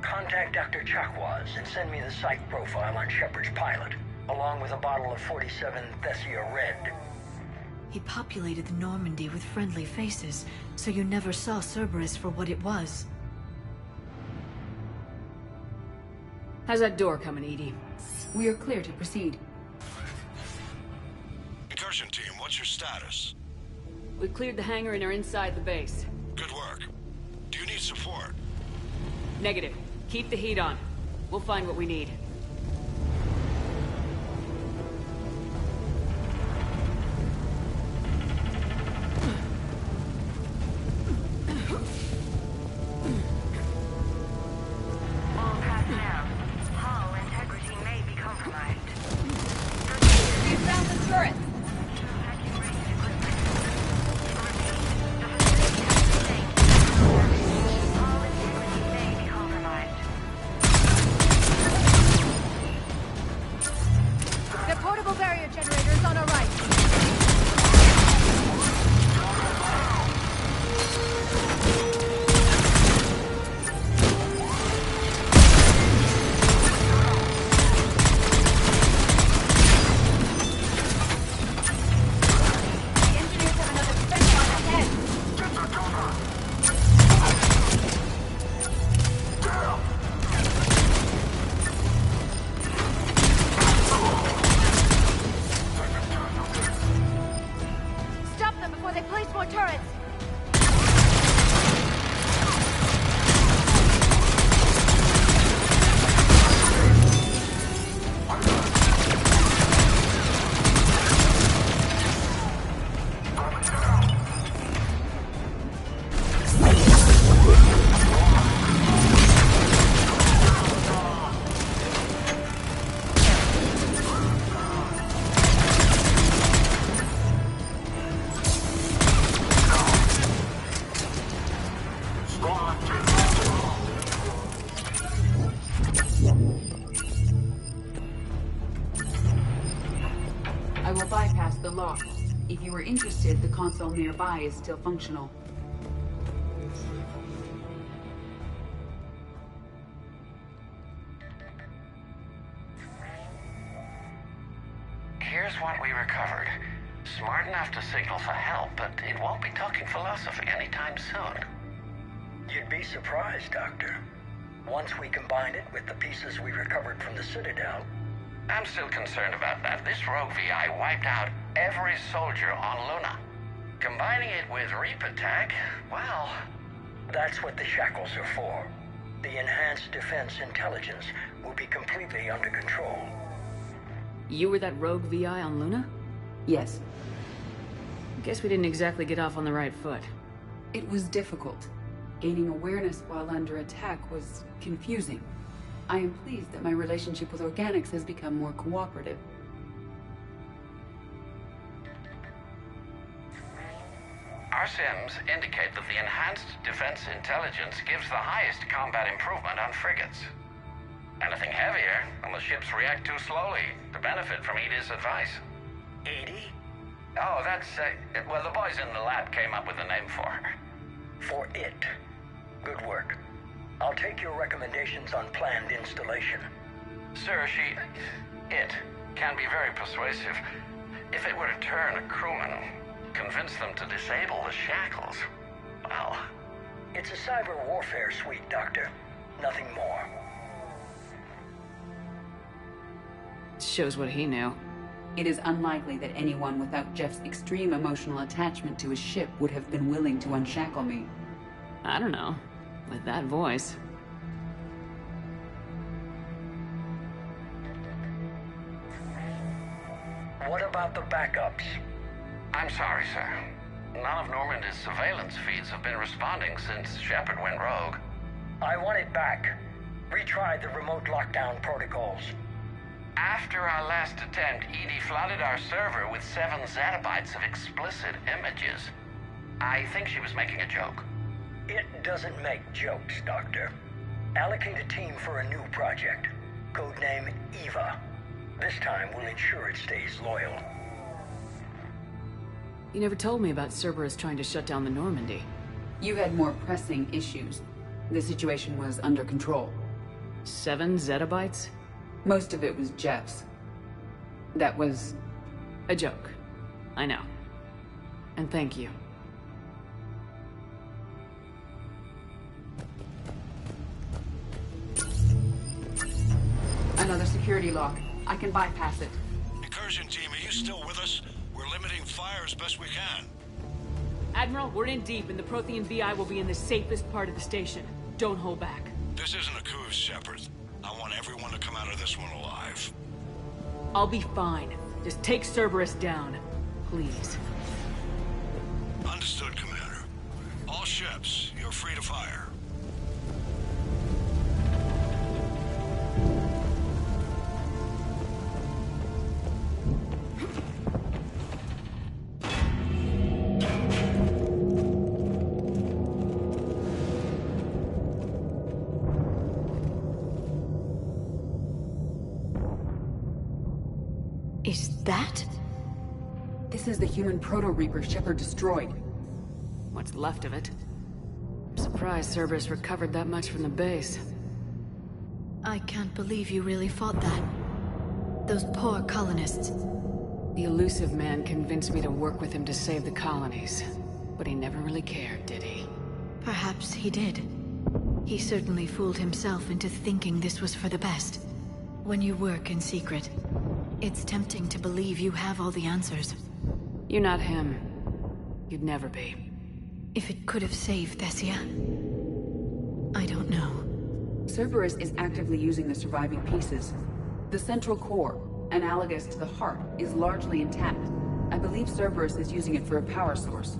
Contact Dr. Chakwas and send me the psych profile on Shepard's pilot, along with a bottle of 47 Thessia Red. He populated the Normandy with friendly faces, so you never saw Cerberus for what it was. How's that door coming, EDI? We are clear to proceed. Incursion team, what's your status? We've cleared the hangar and are inside the base. support. Negative. Keep the heat on. We'll find what we need. All personnel, hull integrity may be compromised. We found the turret! The portable barrier generator is on our right. The engineers have another defense line ahead. Stop them before they place more turrets. I will bypass the lock. If you are interested, the console nearby is still functional. Here's what we recovered. Smart enough to signal for help, but it won't be talking philosophy anytime soon. You'd be surprised, Doctor. Once we combine it with the pieces we recovered from the Citadel, I'm still concerned about that. This rogue VI wiped out every soldier on Luna. Combining it with Reaper Tech, well... that's what the shackles are for. The enhanced defense intelligence will be completely under control. You were that rogue VI on Luna? Yes. Guess we didn't exactly get off on the right foot. It was difficult. Gaining awareness while under attack was confusing. I am pleased that my relationship with Organics has become more cooperative. Our sims indicate that the enhanced defense intelligence gives the highest combat improvement on frigates. Anything heavier, and the ships react too slowly to benefit from Edie's advice. Edie? Oh, that's, well, the boys in the lab came up with a name for her. For it. Good work. I'll take your recommendations on planned installation. Sir, it can be very persuasive. If it were to turn a crewman, convince them to disable the shackles, well... It's a cyber warfare suite, Doctor. Nothing more. Shows what he knew. It is unlikely that anyone without Jeff's extreme emotional attachment to his ship would have been willing to unshackle me. I don't know. With that voice. What about the backups? I'm sorry, sir. None of Normandy's surveillance feeds have been responding since Shepard went rogue. I want it back. Retry the remote lockdown protocols. After our last attempt, Edie flooded our server with 7 zettabytes of explicit images. I think she was making a joke. It doesn't make jokes, Doctor. Allocate a team for a new project. Codename Eva. This time we'll ensure it stays loyal. You never told me about Cerberus trying to shut down the Normandy. You had more pressing issues. The situation was under control. 7 zettabytes? Most of it was Jeff's. That was a joke. I know. And thank you. Another security lock. I can bypass it. Incursion team, are you still with us? We're limiting fire as best we can. Admiral, we're in deep, and the Prothean VI will be in the safest part of the station. Don't hold back. This isn't a coup, Shepard. I want everyone to come out of this one alive. I'll be fine. Just take Cerberus down. Please. Understood, Commander. All ships, you're free to fire. Is that? This is the human Proto-Reaper Shepard destroyed. What's left of it. I'm surprised Cerberus recovered that much from the base. I can't believe you really fought that. Those poor colonists. The elusive man convinced me to work with him to save the colonies. But he never really cared, did he? Perhaps he did. He certainly fooled himself into thinking this was for the best. When you work in secret, it's tempting to believe you have all the answers. You're not him. You'd never be. If it could have saved Thessia, I don't know. Cerberus is actively using the surviving pieces. The central core, analogous to the heart, is largely intact. I believe Cerberus is using it for a power source.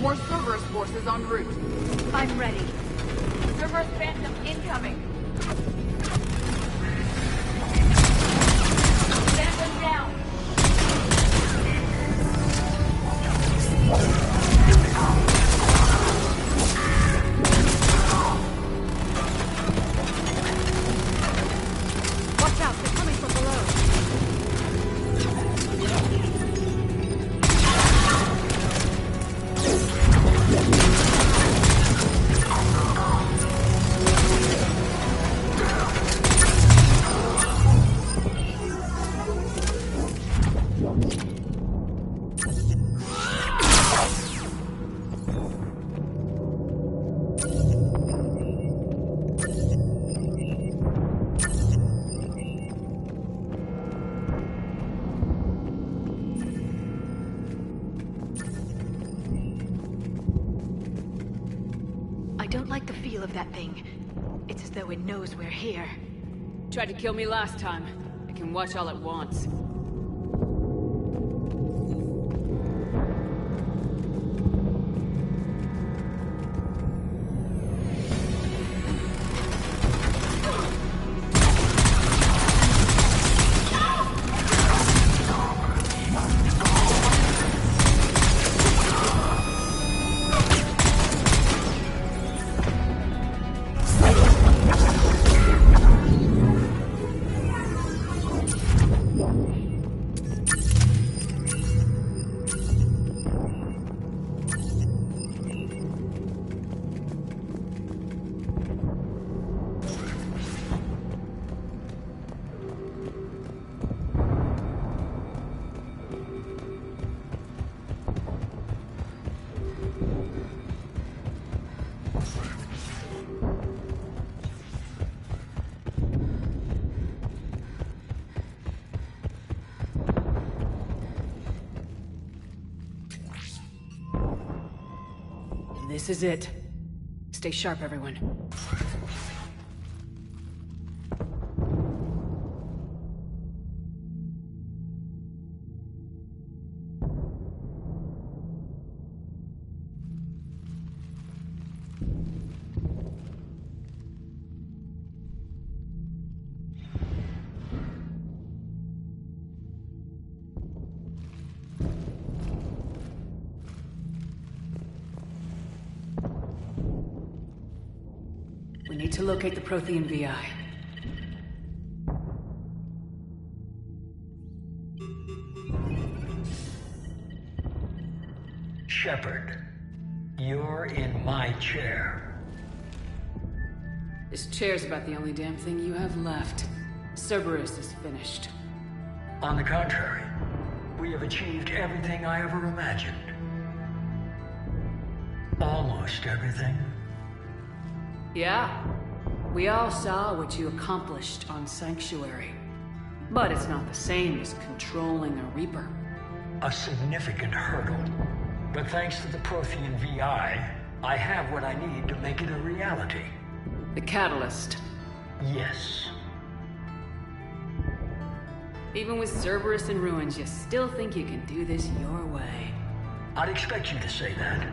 More Cerberus forces en route. I'm ready. Cerberus Phantom incoming. Phantom down. Watch out, they're coming from below. I don't like the feel of that thing. It's as though it knows we're here. Tried to kill me last time. I can watch all at once. This is it. Stay sharp, everyone. We need to locate the Prothean VI. Shepard, you're in my chair. This chair's about the only damn thing you have left. Cerberus is finished. On the contrary, we have achieved everything I ever imagined. Almost everything. Yeah. We all saw what you accomplished on Sanctuary. But it's not the same as controlling a Reaper. A significant hurdle. But thanks to the Prothean VI, I have what I need to make it a reality. The Catalyst. Yes. Even with Cerberus in ruins, you still think you can do this your way. I'd expect you to say that.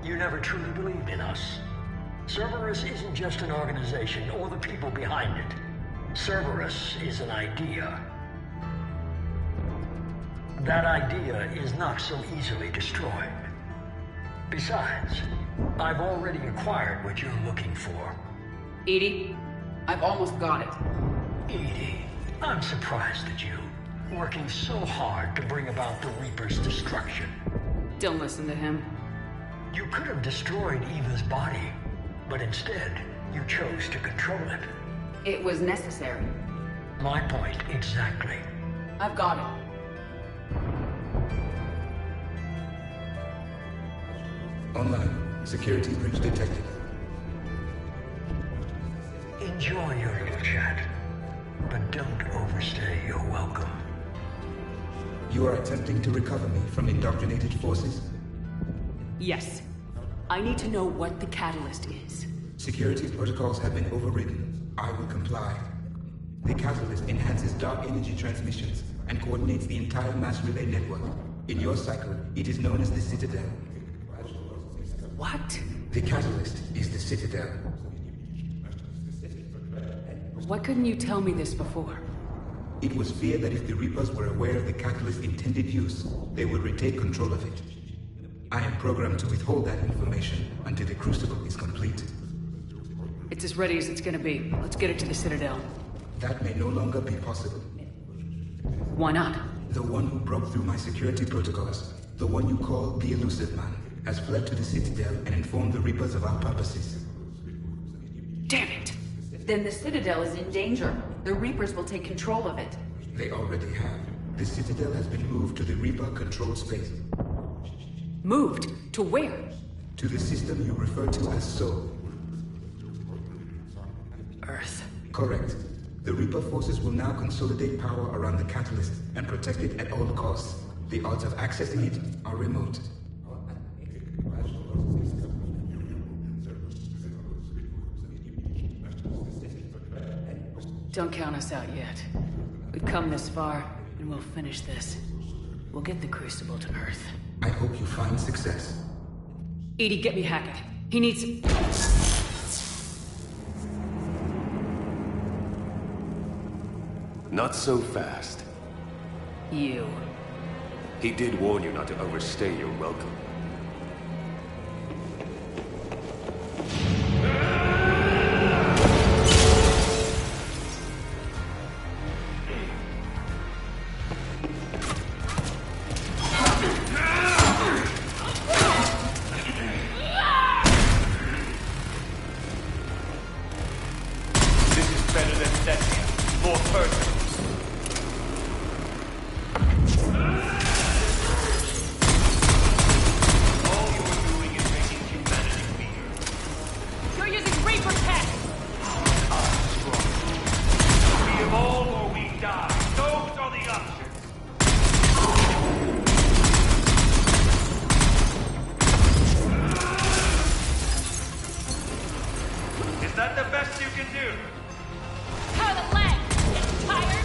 You never truly believed in us. Cerberus isn't just an organization or the people behind it. Cerberus is an idea. That idea is not so easily destroyed. Besides, I've already acquired what you're looking for. EDI, I've almost got it. EDI, I'm surprised at you. Working so hard to bring about the Reaper's destruction. Don't listen to him. You could have destroyed Eva's body, but instead, you chose to control it. It was necessary. My point exactly. I've got it. Online. Security breach detected. Enjoy your little chat, but don't overstay your welcome. You are attempting to recover me from indoctrinated forces? Yes. I need to know what the Catalyst is. Security protocols have been overridden. I will comply. The Catalyst enhances dark energy transmissions and coordinates the entire mass relay network. In your cycle, it is known as the Citadel. What? The Catalyst is the Citadel. Why couldn't you tell me this before? It was feared that if the Reapers were aware of the Catalyst's intended use, they would retake control of it. I am programmed to withhold that information until the Crucible is complete. It's as ready as it's gonna be. Let's get it to the Citadel. That may no longer be possible. Why not? The one who broke through my security protocols, the one you call the Elusive Man, has fled to the Citadel and informed the Reapers of our purposes. Damn it! Then the Citadel is in danger. The Reapers will take control of it. They already have. The Citadel has been moved to the Reaper-controlled space. Moved? To where? To the system you refer to as Sol. Earth. Correct. The Reaper forces will now consolidate power around the Catalyst and protect it at all costs. The odds of accessing it are remote. Don't count us out yet. We've come this far, and we'll finish this. We'll get the Crucible to Earth. I hope you find success. EDI, get me Hackett. He needs... Not so fast. You. He did warn you not to overstay your welcome. Is that the best you can do? How the leg? Tired?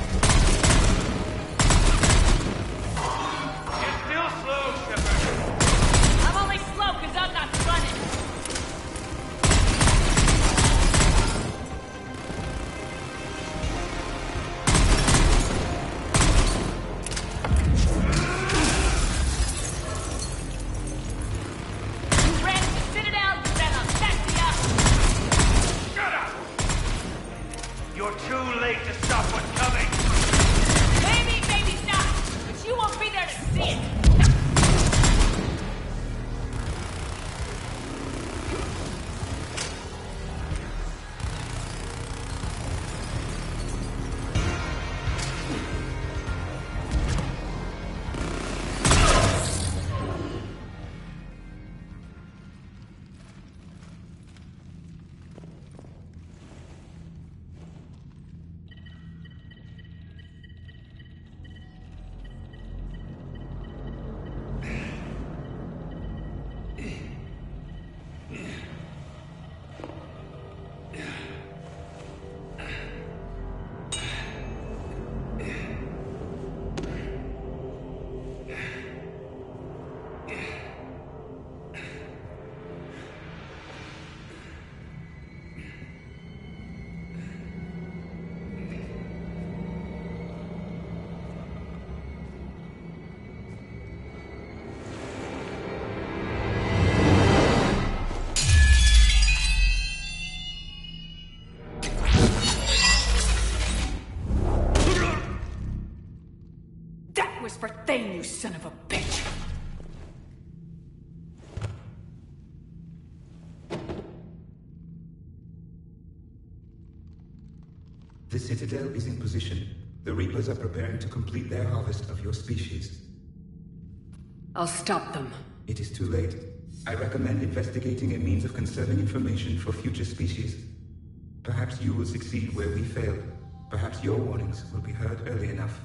was for Thane, you son of a bitch! The Citadel is in position. The Reapers are preparing to complete their harvest of your species. I'll stop them. It is too late. I recommend investigating a means of conserving information for future species. Perhaps you will succeed where we failed. Perhaps your warnings will be heard early enough.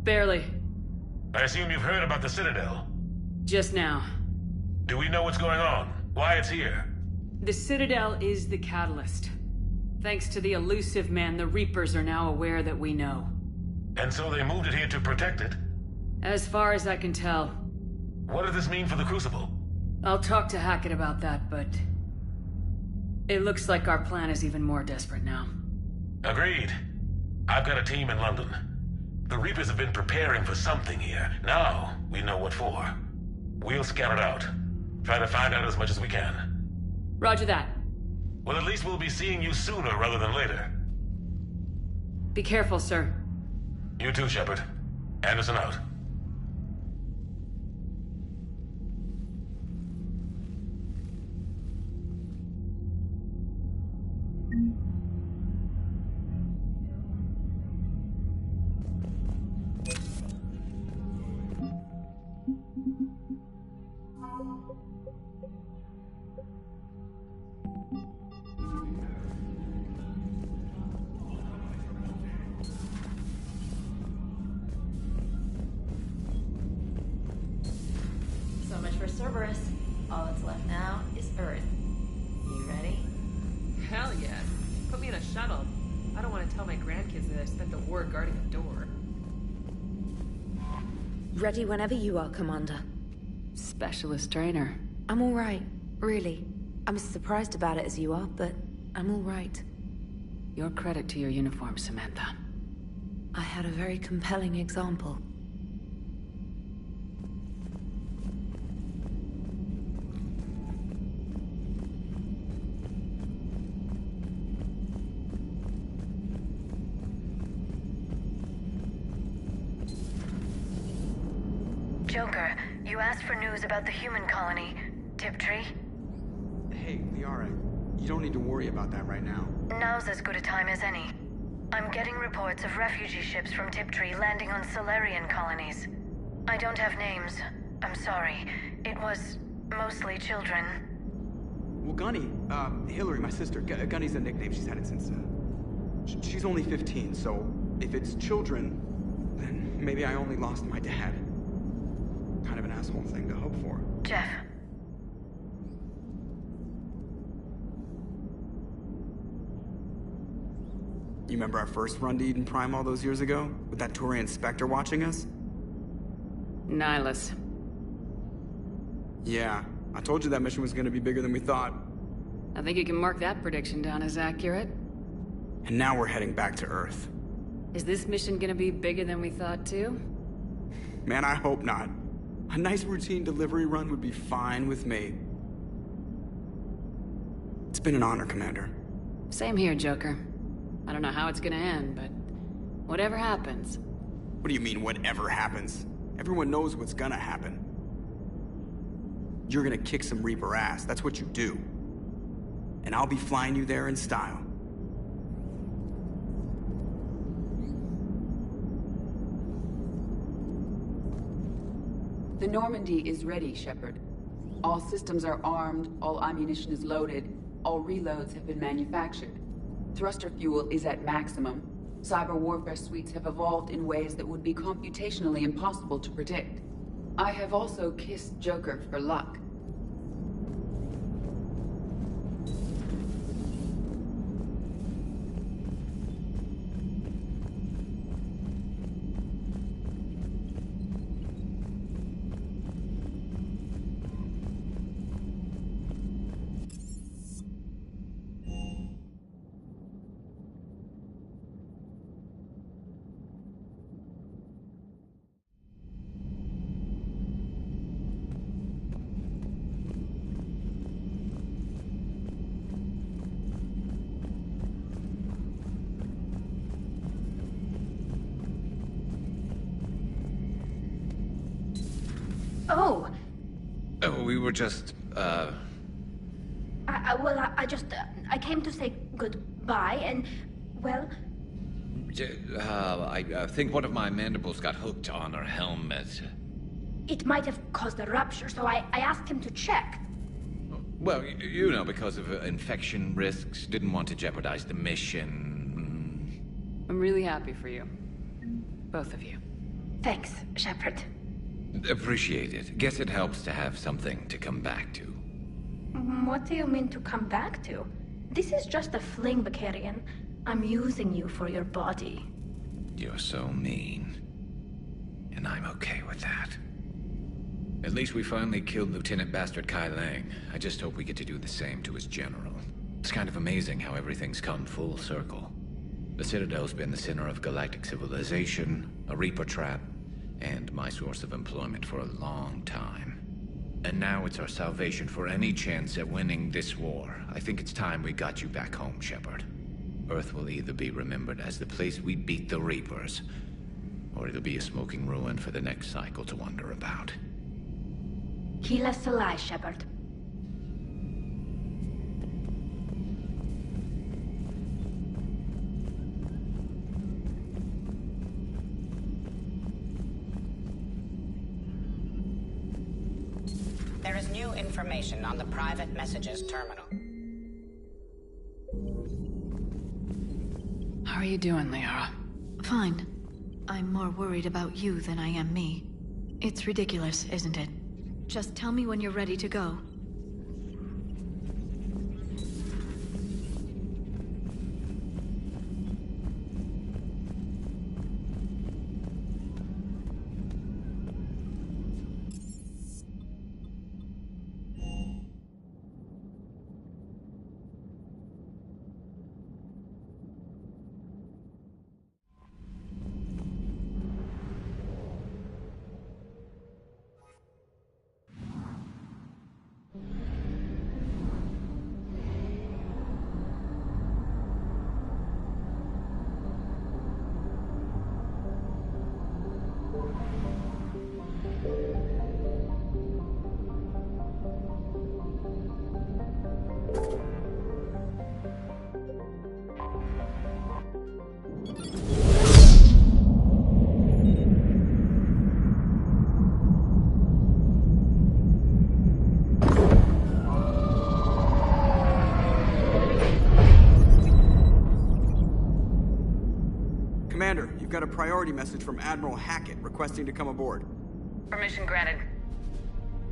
Barely. I assume you've heard about the Citadel. Just now. Do we know what's going on? Why it's here? The Citadel is the catalyst. Thanks to the elusive man, the Reapers are now aware that we know. And so they moved it here to protect it? As far as I can tell. What does this mean for the Crucible? I'll talk to Hackett about that, but... it looks like our plan is even more desperate now. Agreed. I've got a team in London. The Reapers have been preparing for something here. Now, we know what for. We'll scout it out. Try to find out as much as we can. Roger that. Well, at least we'll be seeing you sooner rather than later. Be careful, sir. You too, Shepard. Anderson out. Cerberus. All that's left now is Earth. You ready? Hell yes. Put me in a shuttle. I don't want to tell my grandkids that I spent the war guarding a door. Ready whenever you are, Commander. Specialist trainer. I'm all right, really. I'm as surprised about it as you are, but I'm all right. Your credit to your uniform, Samantha. I had a very compelling example. Joker, you asked for news about the human colony, Tiptree. Hey, Liara, you don't need to worry about that right now. Now's as good a time as any. I'm getting reports of refugee ships from Tiptree landing on Solarian colonies. I don't have names. I'm sorry. It was mostly children. Well, Gunny, Hillary, my sister, Gunny's a nickname. She's had it since, she's only 15, so if it's children, then maybe I only lost my dad. Kind of an asshole thing to hope for. Jeff. You remember our first run to Eden Prime all those years ago? With that Turian Spectre watching us? Nihilus. Yeah, I told you that mission was gonna be bigger than we thought. I think you can mark that prediction down as accurate. And now we're heading back to Earth. Is this mission gonna be bigger than we thought too? Man, I hope not. A nice routine delivery run would be fine with me. It's been an honor, Commander. Same here, Joker. I don't know how it's gonna end, but whatever happens. What do you mean, whatever happens? Everyone knows what's gonna happen. You're gonna kick some Reaper ass, that's what you do. And I'll be flying you there in style. The Normandy is ready, Shepard. All systems are armed, all ammunition is loaded. All reloads have been manufactured. Thruster fuel is at maximum. Cyber warfare suites have evolved in ways that would be computationally impossible to predict. I have also kissed Joker for luck. Oh. Oh, we were just, I came to say goodbye, and, well... I think one of my mandibles got hooked on her helmet. It might have caused a rupture, so I asked him to check. Well, you know, because of infection risks, didn't want to jeopardize the mission. I'm really happy for you. Both of you. Thanks, Shepard. Appreciate it. Guess it helps to have something to come back to. What do you mean to come back to? This is just a fling, Vakarian. I'm using you for your body. You're so mean. And I'm okay with that. At least we finally killed Lieutenant Bastard Kai Lang. I just hope we get to do the same to his general. It's kind of amazing how everything's come full circle. The Citadel's been the center of galactic civilization, a Reaper trap, and my source of employment for a long time. And now it's our salvation for any chance at winning this war. I think it's time we got you back home, Shepard. Earth will either be remembered as the place we beat the Reapers, or it'll be a smoking ruin for the next cycle to wonder about. Keela Salai, Shepard. There is new information on the private messages terminal. How are you doing, Liara? Fine. I'm more worried about you than I am me. It's ridiculous, isn't it? Just tell me when you're ready to go. Commander, you've got a priority message from Admiral Hackett requesting to come aboard. Permission granted.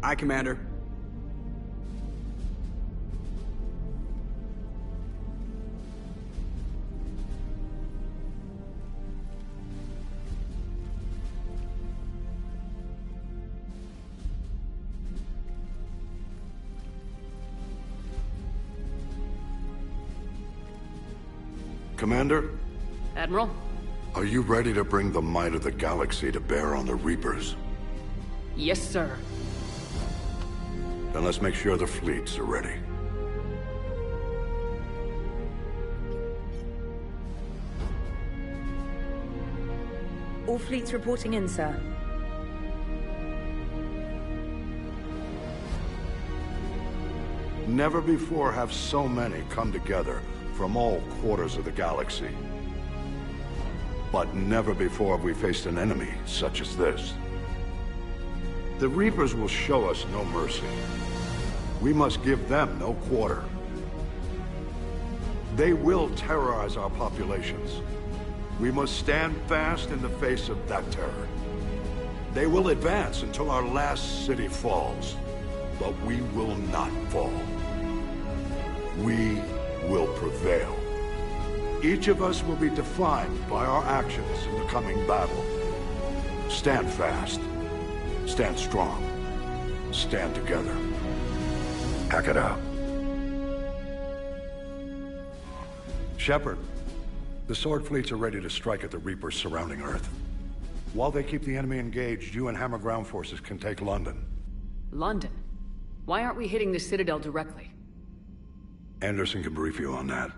Aye, Commander. Commander? Admiral? Are you ready to bring the might of the galaxy to bear on the Reapers? Yes, sir. Then let's make sure the fleets are ready. All fleets reporting in, sir. Never before have so many come together from all quarters of the galaxy. But never before have we faced an enemy such as this. The Reapers will show us no mercy. We must give them no quarter. They will terrorize our populations. We must stand fast in the face of that terror. They will advance until our last city falls, but we will not fall. We will prevail. Each of us will be defined by our actions in the coming battle. Stand fast. Stand strong. Stand together. Hack it out. Shepard, the Sword fleets are ready to strike at the Reapers surrounding Earth. While they keep the enemy engaged, you and Hammer ground forces can take London. London? Why aren't we hitting the Citadel directly? Anderson can brief you on that.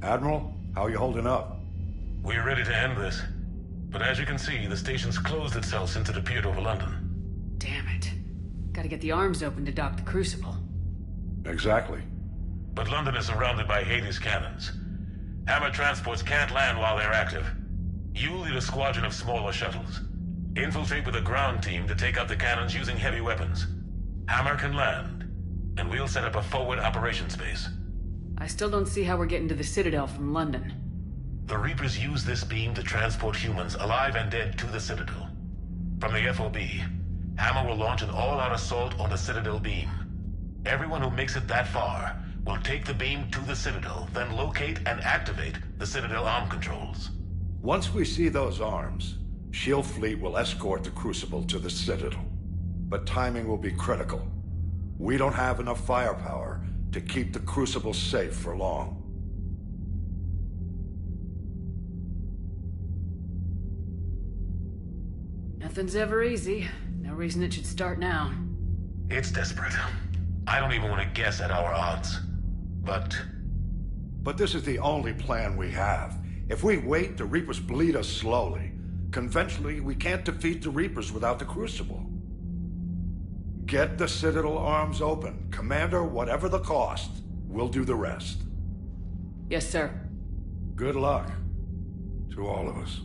Admiral, how are you holding up? We're ready to end this. But as you can see, the station's closed itself since it appeared over London. Damn it. Gotta get the arms open to dock the Crucible. Exactly. But London is surrounded by Hades cannons. Hammer transports can't land while they're active. You lead a squadron of smaller shuttles. Infiltrate with a ground team to take out the cannons using heavy weapons. Hammer can land, and we'll set up a forward operations base. I still don't see how we're getting to the Citadel from London. The Reapers use this beam to transport humans, alive and dead, to the Citadel. From the FOB, Hammer will launch an all-out assault on the Citadel beam. Everyone who makes it that far will take the beam to the Citadel, then locate and activate the Citadel arm controls. Once we see those arms, SHIELD fleet will escort the Crucible to the Citadel. But timing will be critical. We don't have enough firepower to keep the Crucible safe for long. Nothing's ever easy. No reason it should start now. It's desperate. I don't even want to guess at our odds. But this is the only plan we have. If we wait, the Reapers bleed us slowly. Conventionally, we can't defeat the Reapers without the Crucible. Get the Citadel arms open. Commander, whatever the cost, we'll do the rest. Yes, sir. Good luck to all of us.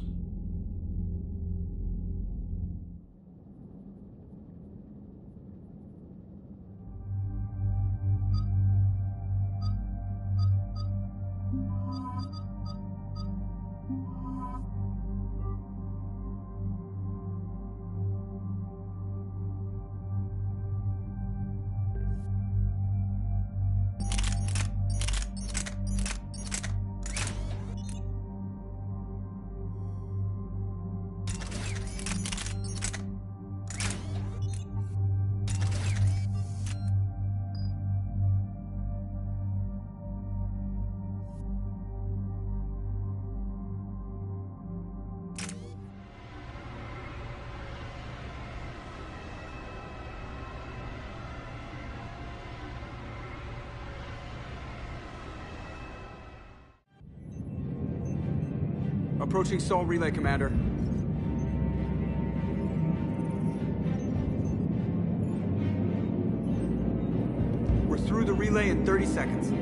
Approaching Sol Relay, Commander. We're through the relay in 30 seconds.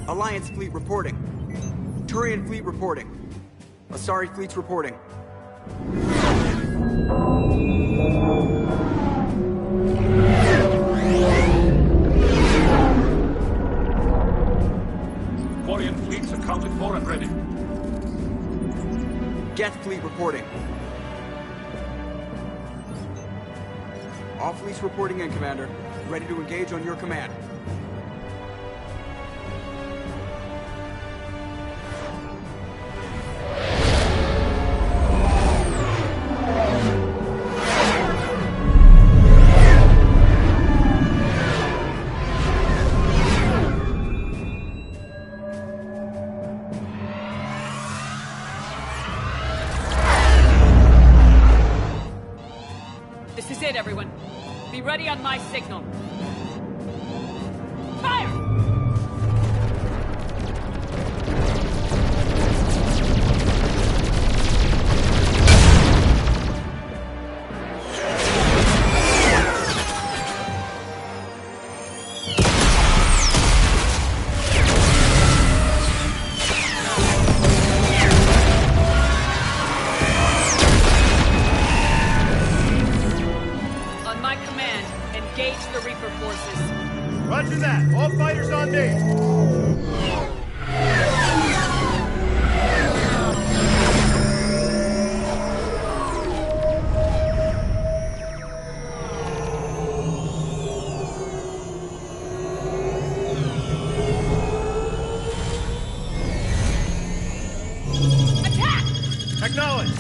Alliance fleet reporting. Turian fleet reporting. Asari fleets reporting. Quarian fleets accounted for and ready. Geth fleet reporting. All fleets reporting in, Commander. Ready to engage on your command. it, everyone. Be ready on my signal. Fire! Roger that. All fighters on me. Attack! Acknowledge.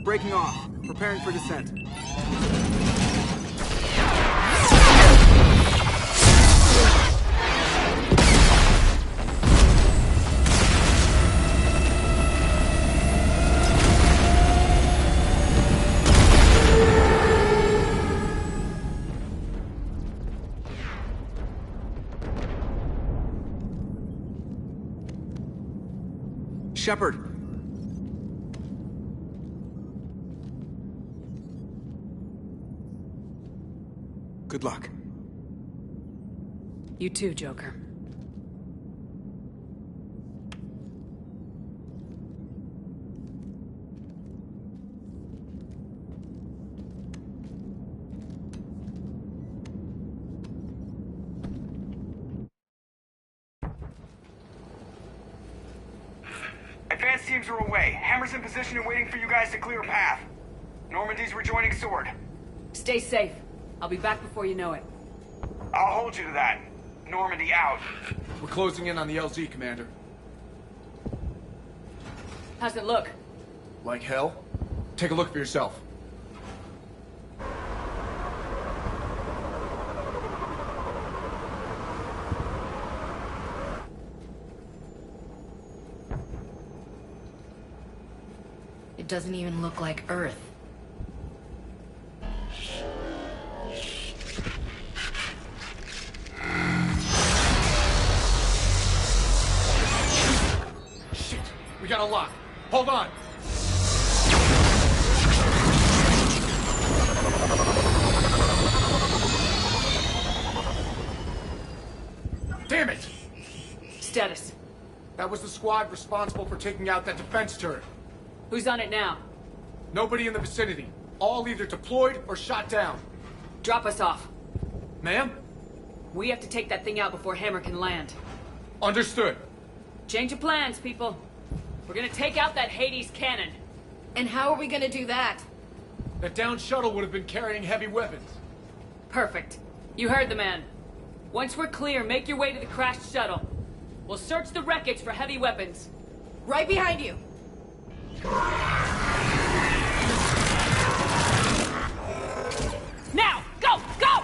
Breaking off. Preparing for descent. Shepard! Good luck. You too, Joker. Advanced teams are away. Hammer's in position and waiting for you guys to clear a path. Normandy's rejoining Sword. Stay safe. I'll be back before you know it. I'll hold you to that. Normandy out. We're closing in on the LZ, Commander. How's it look? Like hell? Take a look for yourself. It doesn't even look like Earth. Shit! We got a lock. Hold on! Damn it! Status. That was the squad responsible for taking out that defense turret. Who's on it now? Nobody in the vicinity. All either deployed or shot down. Drop us off. Ma'am? We have to take that thing out before Hammer can land. Understood. Change of plans, people. We're gonna take out that Hades cannon. And how are we gonna do that? That downed shuttle would have been carrying heavy weapons. Perfect. You heard the man. Once we're clear, make your way to the crashed shuttle. We'll search the wreckage for heavy weapons. Right behind you. Now! Go! Go!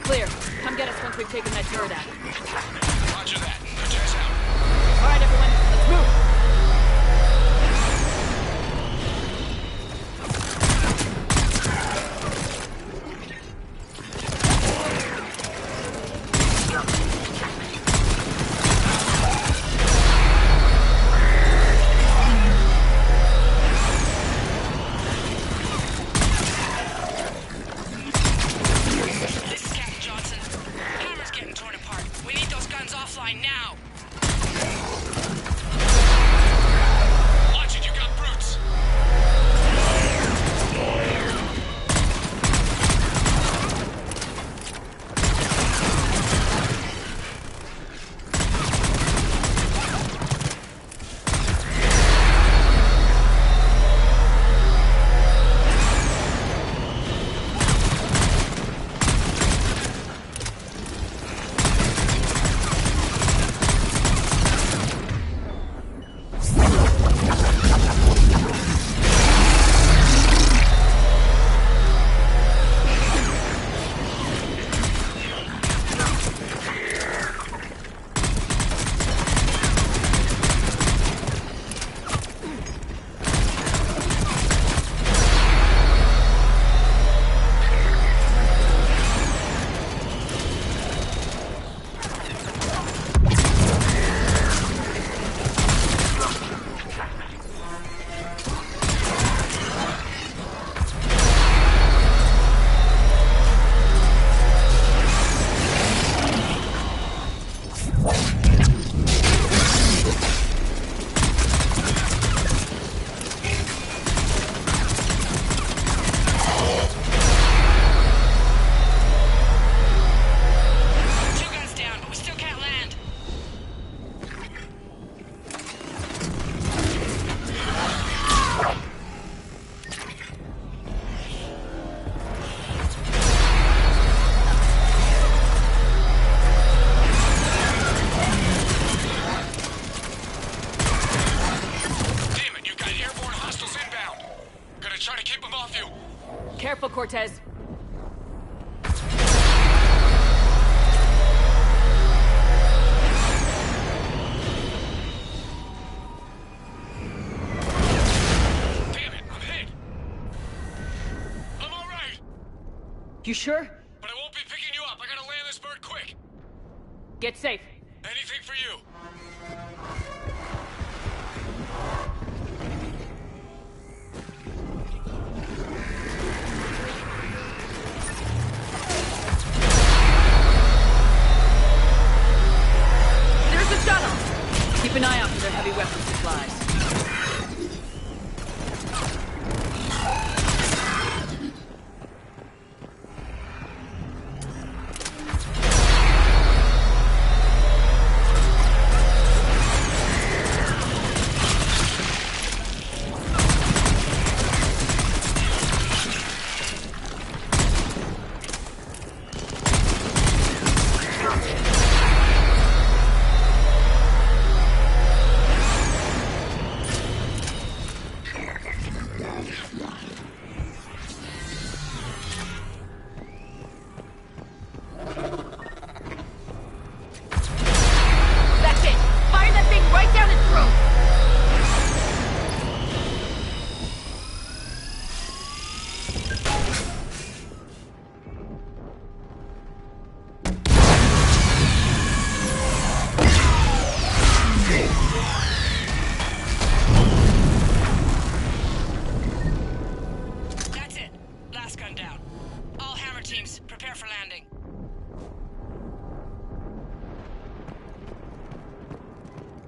clear. Come get us once we've taken that turret out. Roger that. Cortez out. All right, everyone, let's move. Careful, Cortez. Damn it, I'm hit. I'm all right. You sure? But I won't be picking you up. I gotta land this bird quick. Get safe. Anything for you. Keep an eye out for their heavy weapon supplies.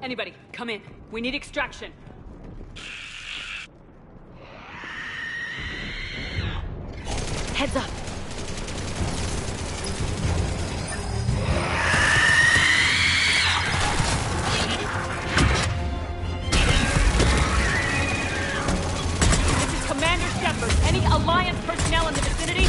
Anybody, come in. We need extraction. Heads up. This is Commander Shepard. Any Alliance personnel in the vicinity?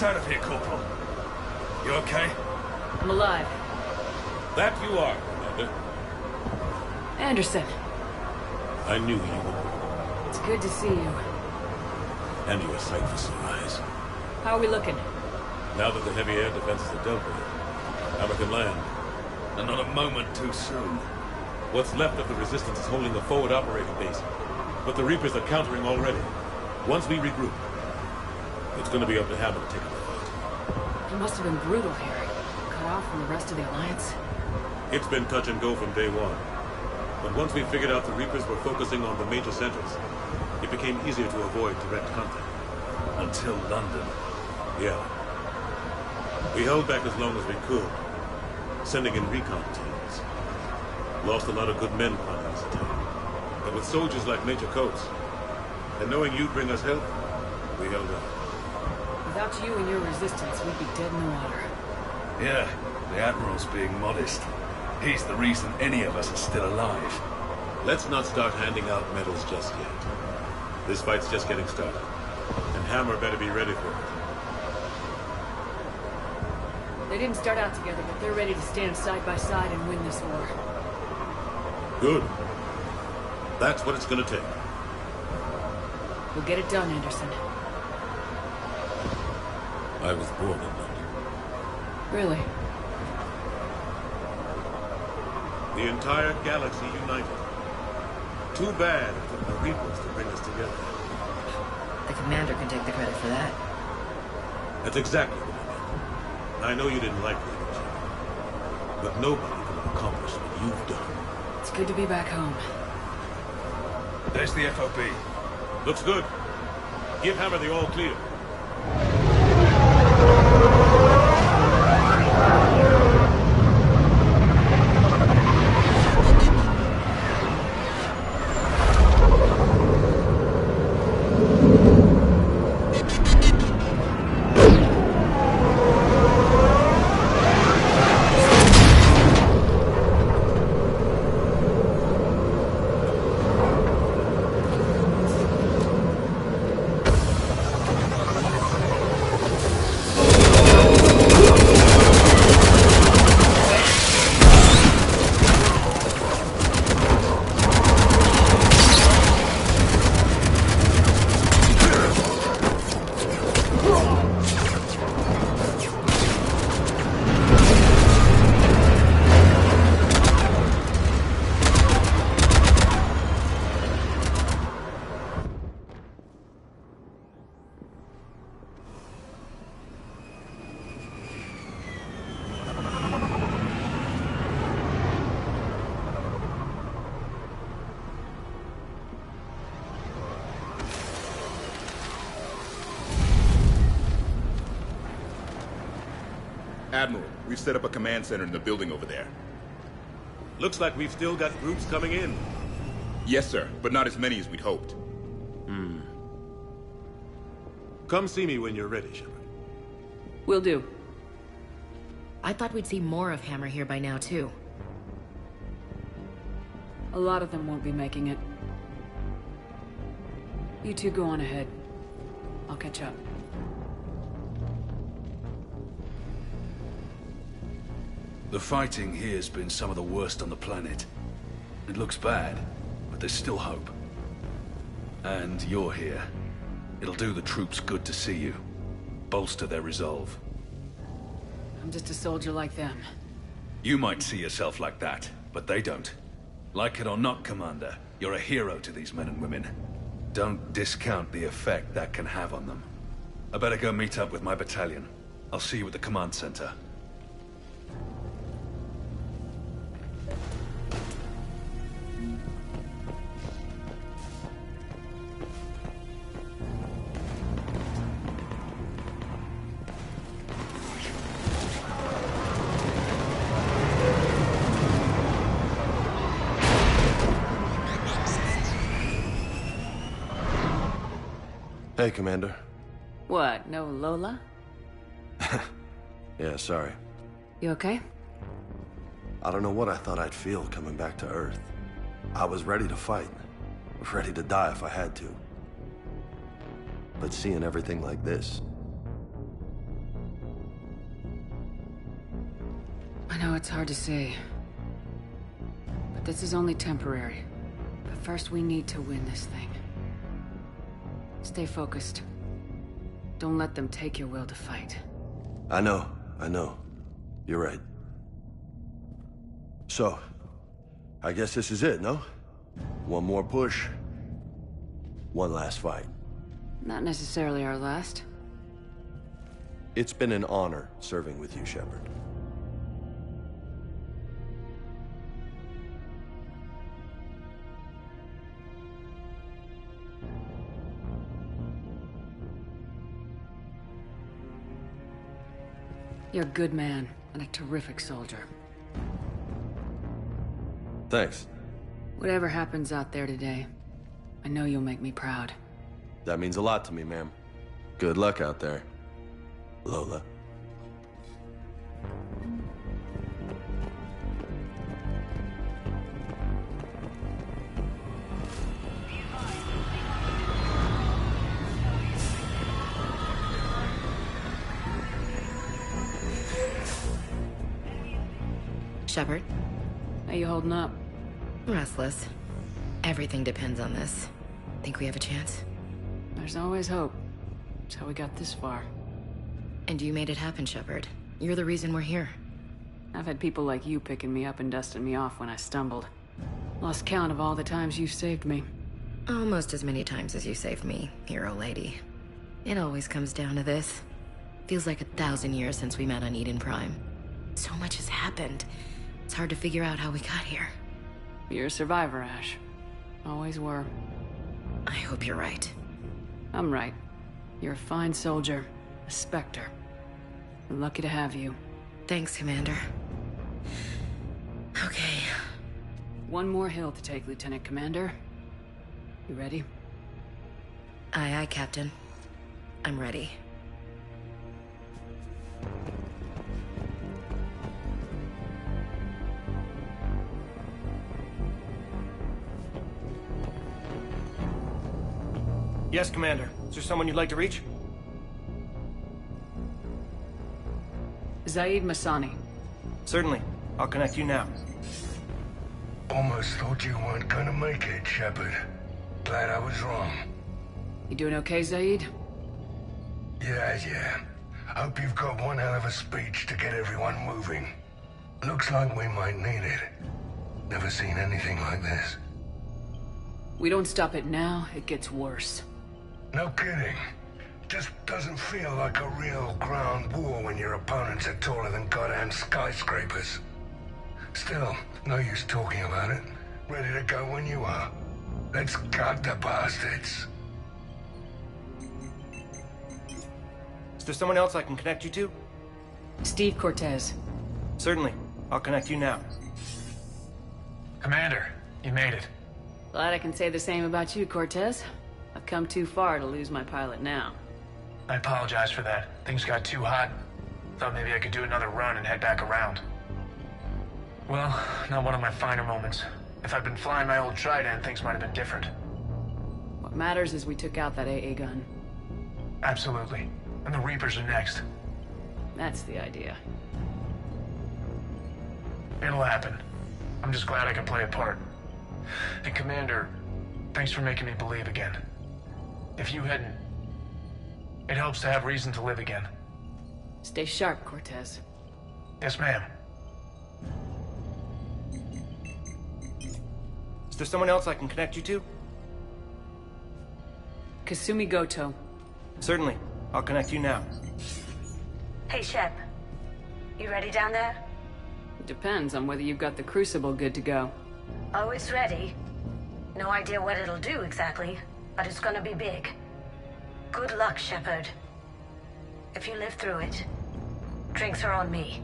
us out of here, Corporal. You okay? I'm alive. That you are, Commander. Anderson, I knew you would. it's good to see you. And you're a sight for sore eyes. How are we looking? Now that the heavy air defenses are dealt with, Hammer can land. And not a moment too soon. What's left of the Resistance is holding the forward operating base. But the Reapers are countering already. Once we regroup, it's gonna be up to Hammer to take up the fight. It must have been brutal here. Cut off from the rest of the Alliance. It's been touch and go from day one. But once we figured out the Reapers were focusing on the major centers, it became easier to avoid direct contact. Until London. Yeah. We held back as long as we could, sending in recon teams. Lost a lot of good men planning this attack. But with soldiers like Major Coates, and knowing you'd bring us help, we held out. Without you and your resistance, we'd be dead in the water. Yeah, the Admiral's being modest. He's the reason any of us are still alive. Let's not start handing out medals just yet. This fight's just getting started. And Hammer better be ready for it. They didn't start out together, but they're ready to stand side by side and win this war. Good. That's what it's gonna take. We'll get it done, Anderson. I was born in London. Really? The entire galaxy united. Too bad it took the Reapers to bring us together. The commander can take the credit for that. That's exactly what I meant. I know you didn't like the energy, but nobody could have accomplished what you've done. It's good to be back home. There's the FOB. Looks good. Give Hammer the all clear. Admiral, we've set up a command center in the building over there. Looks like we've still got groups coming in. Yes, sir, but not as many as we'd hoped. Come see me when you're ready, Shepard. Will do. I thought we'd see more of Hammer here by now, too. A lot of them won't be making it. You two go on ahead. I'll catch up. The fighting here's been some of the worst on the planet. It looks bad, but there's still hope. And you're here. It'll do the troops good to see you. Bolster their resolve. I'm just a soldier like them. You might see yourself like that, but they don't. Like it or not, Commander, you're a hero to these men and women. Don't discount the effect that can have on them. I better go meet up with my battalion. I'll see you at the command center. Hey, Commander. What, no Lola? Yeah, sorry. You okay? I don't know what I thought I'd feel coming back to Earth. I was ready to fight. Ready to die if I had to. But seeing everything like this, it's hard to say. But this is only temporary. But first we need to win this thing. Stay focused. Don't let them take your will to fight. I know. You're right. So, I guess this is it, no? One more push. One last fight. Not necessarily our last. It's been an honor serving with you, Shepard. You're a good man, and a terrific soldier. Thanks. Whatever happens out there today, I know you'll make me proud. That means a lot to me, ma'am. Good luck out there, Lola. Shepard? How you holding up? Restless. Everything depends on this. Think we have a chance? There's always hope. That's how we got this far. And you made it happen, Shepard. You're the reason we're here. I've had people like you picking me up and dusting me off when I stumbled. Lost count of all the times you saved me. Almost as many times as you saved me, hero lady. It always comes down to this. Feels like 1,000 years since we met on Eden Prime. So much has happened. It's hard to figure out how we got here. You're a survivor, Ash. Always were. I hope you're right. I'm right. You're a fine soldier. A Spectre. We're lucky to have you. Thanks, Commander. Okay. One more hill to take, Lieutenant Commander. You ready? Aye, aye, Captain. I'm ready. Yes, Commander. Is there someone you'd like to reach? Zaid Masani. Certainly. I'll connect you now. Almost thought you weren't gonna make it, Shepard. Glad I was wrong. You doing okay, Zaid? Yeah. Hope you've got one hell of a speech to get everyone moving. Looks like we might need it. Never seen anything like this. We don't stop it now, it gets worse. No kidding. Just doesn't feel like a real ground war when your opponents are taller than goddamn skyscrapers. Still, no use talking about it. Ready to go when you are. Let's gut the bastards. Is there someone else I can connect you to? Steve Cortez. Certainly. I'll connect you now. Commander, you made it. Glad I can say the same about you, Cortez. I've come too far to lose my pilot now. I apologize for that. Things got too hot. Thought maybe I could do another run and head back around. Well, not one of my finer moments. If I'd been flying my old Trident, things might have been different. What matters is we took out that AA gun. Absolutely. And the Reapers are next. That's the idea. It'll happen. I'm just glad I can play a part. And Commander, thanks for making me believe again. If you hadn't... It helps to have reason to live again. Stay sharp, Cortez. Yes, ma'am. Is there someone else I can connect you to? Kasumi Goto. Certainly. I'll connect you now. Hey, Shep. You ready down there? Depends on whether you've got the Crucible good to go. Always ready. No idea what it'll do exactly, but it's gonna be big. Good luck, Shepard. If you live through it, drinks are on me.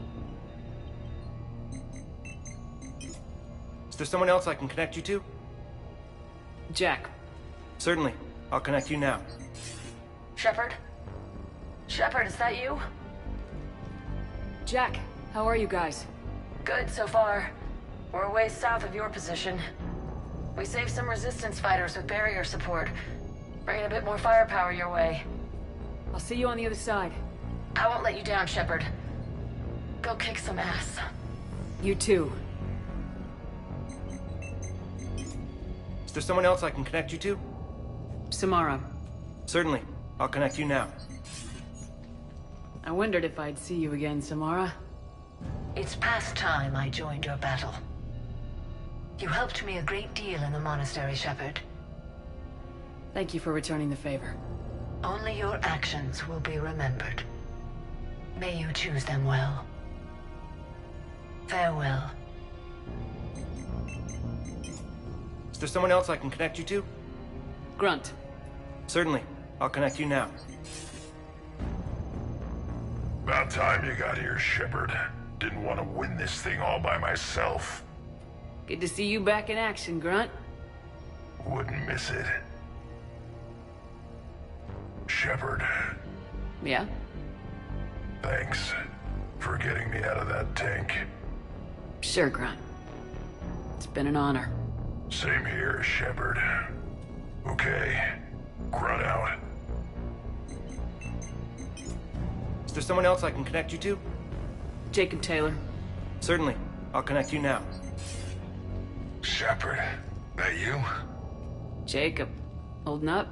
Is there someone else I can connect you to? Jack. Certainly. I'll connect you now. Shepard? Shepard, is that you? Jack, how are you guys? Good so far. We're a ways south of your position. We saved some resistance fighters with barrier support. Bringing a bit more firepower your way. I'll see you on the other side. I won't let you down, Shepard. Go kick some ass. You too. Is there someone else I can connect you to? Samara. Certainly. I'll connect you now. I wondered if I'd see you again, Samara. It's past time I joined your battle. You helped me a great deal in the monastery, Shepard. Thank you for returning the favor. Only your actions will be remembered. May you choose them well. Farewell. Is there someone else I can connect you to? Grunt. Certainly. I'll connect you now. About time you got here, Shepard. Didn't want to win this thing all by myself. Good to see you back in action, Grunt. Wouldn't miss it. Shepard. Yeah? Thanks for getting me out of that tank. Sure, Grunt. It's been an honor. Same here, Shepard. Okay. Grunt out. Is there someone else I can connect you to? Jacob Taylor. Certainly. I'll connect you now. Shepard, that you? Jacob. Holding up?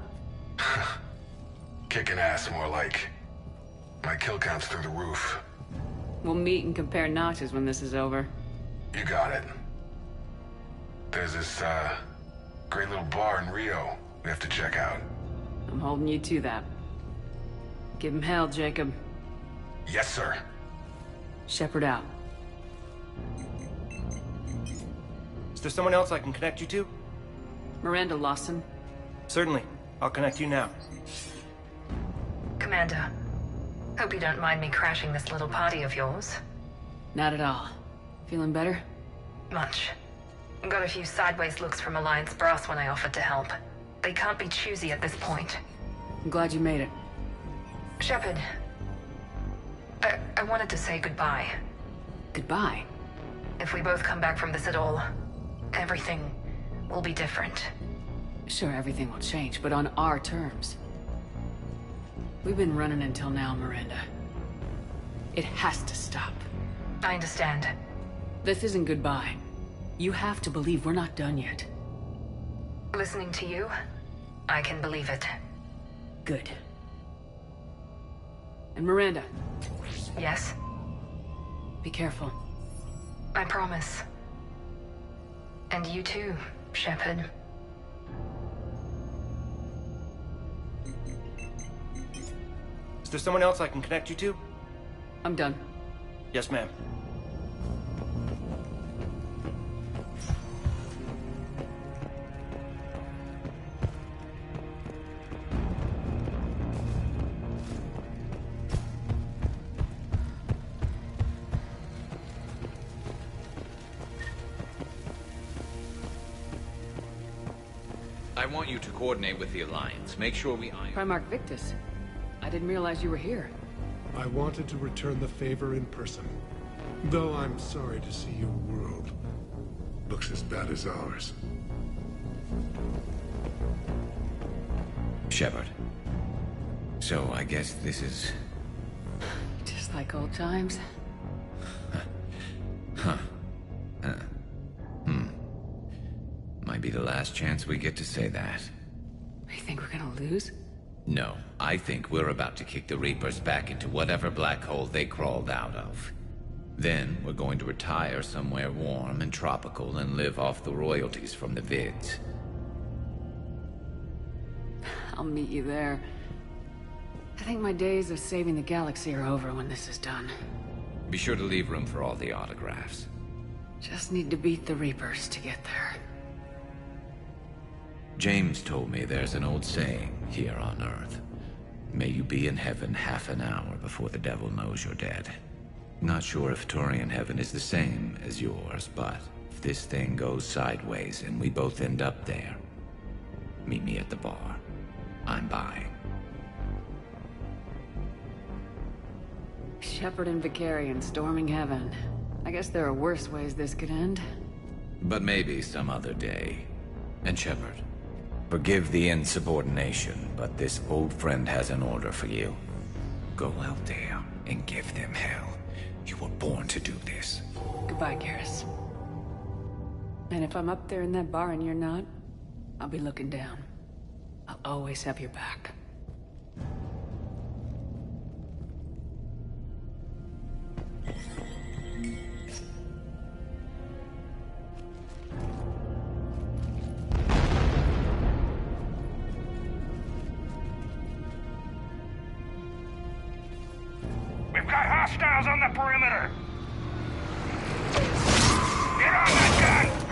Kicking ass, more like. My kill count's through the roof. We'll meet and compare notches when this is over. You got it. There's this, great little bar in Rio we have to check out. I'm holding you to that. Give him hell, Jacob. Yes, sir. Shepard out. Is there someone else I can connect you to? Miranda Lawson. Certainly. I'll connect you now. Commander, hope you don't mind me crashing this little party of yours. Not at all. Feeling better? Much. Got a few sideways looks from Alliance brass when I offered to help. They can't be choosy at this point. I'm glad you made it. Shepard, I wanted to say goodbye. Goodbye? If we both come back from this at all, everything will be different. Sure, everything will change, but on our terms. We've been running until now, Miranda. It has to stop. I understand. This isn't goodbye. You have to believe we're not done yet. Listening to you, I can believe it. Good. And Miranda. Yes? Be careful. I promise. And you too, Shepard. Is there someone else I can connect you to? I'm done. Yes, ma'am. I want you to coordinate with the Alliance. Make sure we iron... Primarch Victus. I didn't realize you were here. I wanted to return the favor in person. Though I'm sorry to see your world looks as bad as ours. Shepard. So I guess this is... Just like old times. Huh. Might be the last chance we get to say that. You think we're gonna lose? No, I think we're about to kick the Reapers back into whatever black hole they crawled out of. Then we're going to retire somewhere warm and tropical and live off the royalties from the vids. I'll meet you there. I think my days of saving the galaxy are over when this is done. Be sure to leave room for all the autographs. Just need to beat the Reapers to get there. James told me there's an old saying here on Earth. May you be in heaven half an hour before the devil knows you're dead. Not sure if Turian heaven is the same as yours, but if this thing goes sideways and we both end up there, meet me at the bar. I'm buying. Shepard and Vicarian storming heaven. I guess there are worse ways this could end. But maybe some other day. And Shepard, forgive the insubordination, but this old friend has an order for you. Go out there and give them hell. You were born to do this. Goodbye, Garrus. And if I'm up there in that bar and you're not, I'll be looking down. I'll always have your back. We've got hostiles on the perimeter! Get on that gun!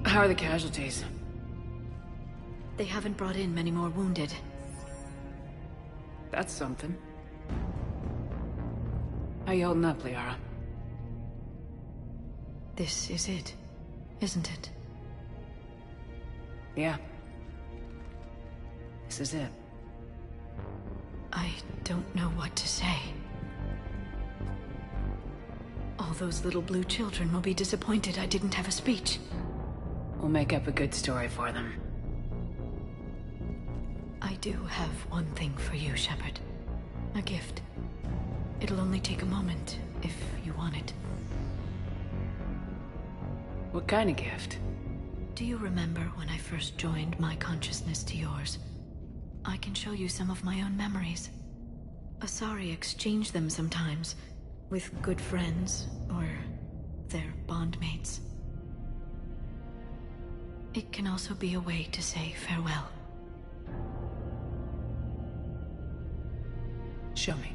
How are the casualties? They haven't brought in many more wounded. That's something. How you holding up, Liara? This is it, isn't it? Yeah. This is it. I don't know what to say. All those little blue children will be disappointed I didn't have a speech. We'll make up a good story for them. I do have one thing for you, Shepard. A gift. It'll only take a moment, if you want it. What kind of gift? Do you remember when I first joined my consciousness to yours? I can show you some of my own memories. Asari exchange them sometimes, with good friends, or their bondmates. It can also be a way to say farewell. Show me.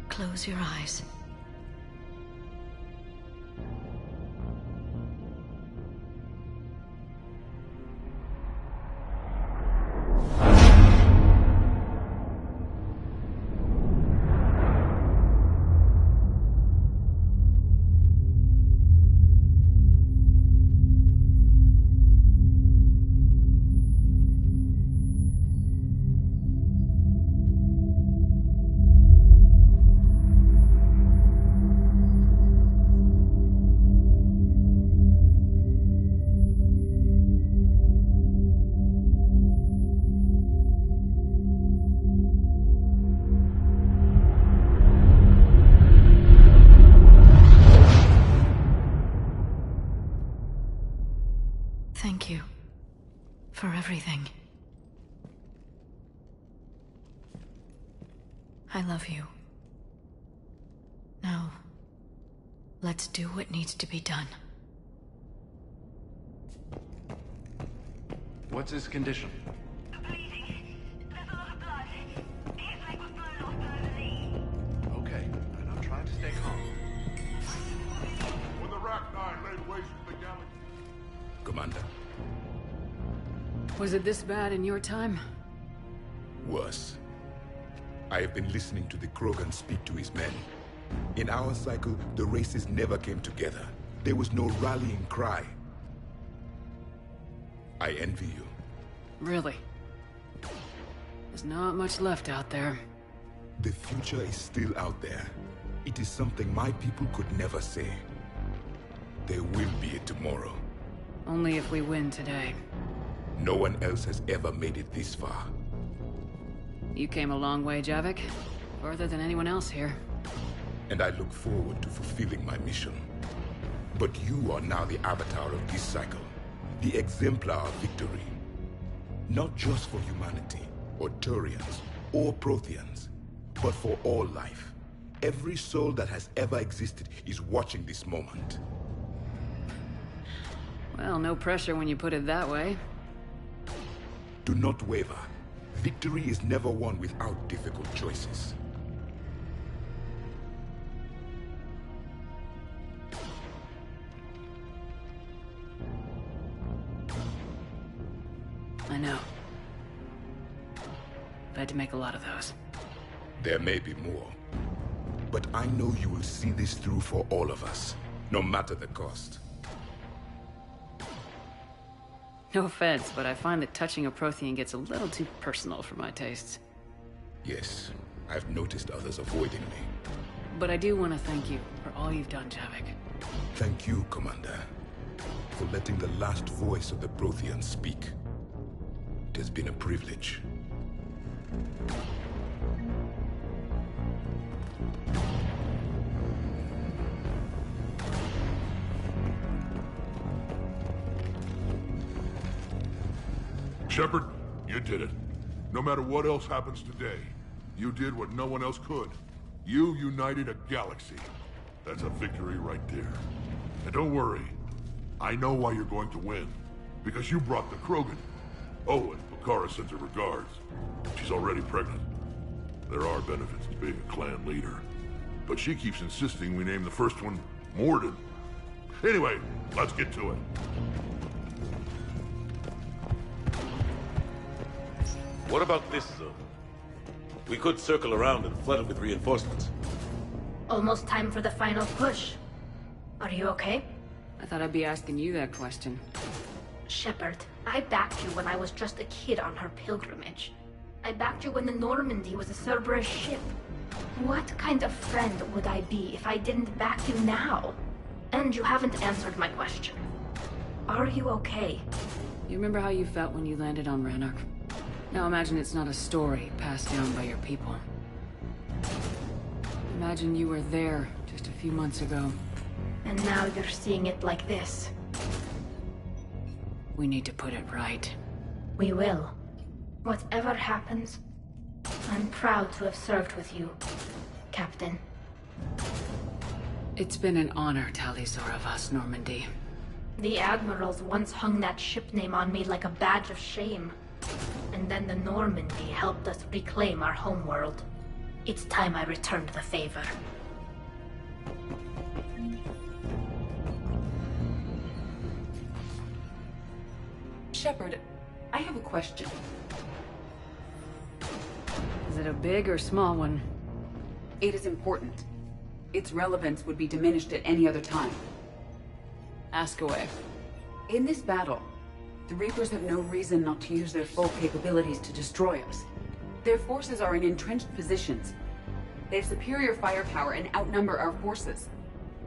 Close your eyes. Thank you for everything. I love you. Now, let's do what needs to be done. What's his condition? Okay, and I'm trying to stay calm. When the Rachni laid waste to the galaxy. Commander. Was it this bad in your time? Worse. I have been listening to the Krogan speak to his men. In our cycle, the races never came together. There was no rallying cry. I envy you. Really? There's not much left out there. The future is still out there. It is something my people could never say. There will be a tomorrow. Only if we win today. No one else has ever made it this far. You came a long way, Javik. Further than anyone else here. And I look forward to fulfilling my mission. But you are now the avatar of this cycle. The exemplar of victory. Not just for humanity, or Turians, or Protheans, but for all life. Every soul that has ever existed is watching this moment. Well, no pressure when you put it that way. Do not waver. Victory is never won without difficult choices. I know. I had to make a lot of those. There may be more. But I know you will see this through for all of us, no matter the cost. No offense, but I find that touching a Prothean gets a little too personal for my tastes. Yes, I've noticed others avoiding me. But I do want to thank you for all you've done, Javik. Thank you, Commander, for letting the last voice of the Protheans speak. It has been a privilege. Shepard, you did it. No matter what else happens today, you did what no one else could. You united a galaxy. That's a victory right there. And don't worry, I know why you're going to win. Because you brought the Krogan. Oh, and Bakara sends her regards. She's already pregnant. There are benefits to being a clan leader. But she keeps insisting we name the first one Mordin. Anyway, let's get to it. What about this zone? We could circle around and flood it with reinforcements. Almost time for the final push. Are you okay? I thought I'd be asking you that question. Shepard, I backed you when I was just a kid on her pilgrimage. I backed you when the Normandy was a Cerberus ship. What kind of friend would I be if I didn't back you now? And you haven't answered my question. Are you okay? You remember how you felt when you landed on Ranark? Now imagine it's not a story passed down by your people. Imagine you were there just a few months ago. And now you're seeing it like this. We need to put it right. We will. Whatever happens, I'm proud to have served with you, Captain. It's been an honor, Tali'Zor of us, Normandy. The Admirals once hung that ship name on me like a badge of shame. And then the Normandy helped us reclaim our homeworld. It's time I returned the favor. Shepard, I have a question. Is it a big or small one? It is important. Its relevance would be diminished at any other time. Ask away. In this battle, the Reapers have no reason not to use their full capabilities to destroy us. Their forces are in entrenched positions. They have superior firepower and outnumber our forces.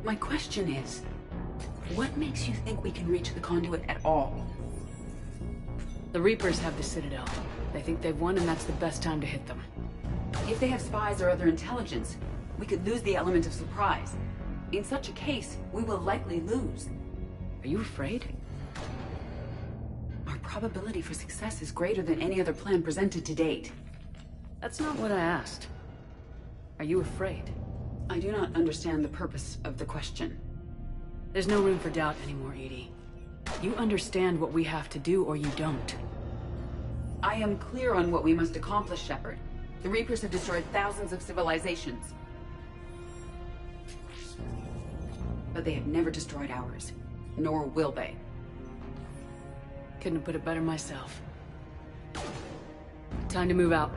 My question is, what makes you think we can reach the conduit at all? The Reapers have the Citadel. They think they've won, and that's the best time to hit them. If they have spies or other intelligence, we could lose the element of surprise. In such a case, we will likely lose. Are you afraid? Our probability for success is greater than any other plan presented to date. That's not what I asked. Are you afraid? I do not understand the purpose of the question. There's no room for doubt anymore, EDI. You understand what we have to do, or you don't. I am clear on what we must accomplish, Shepard. The Reapers have destroyed thousands of civilizations. But they have never destroyed ours. Nor will they. Couldn't have put it better myself. Time to move out.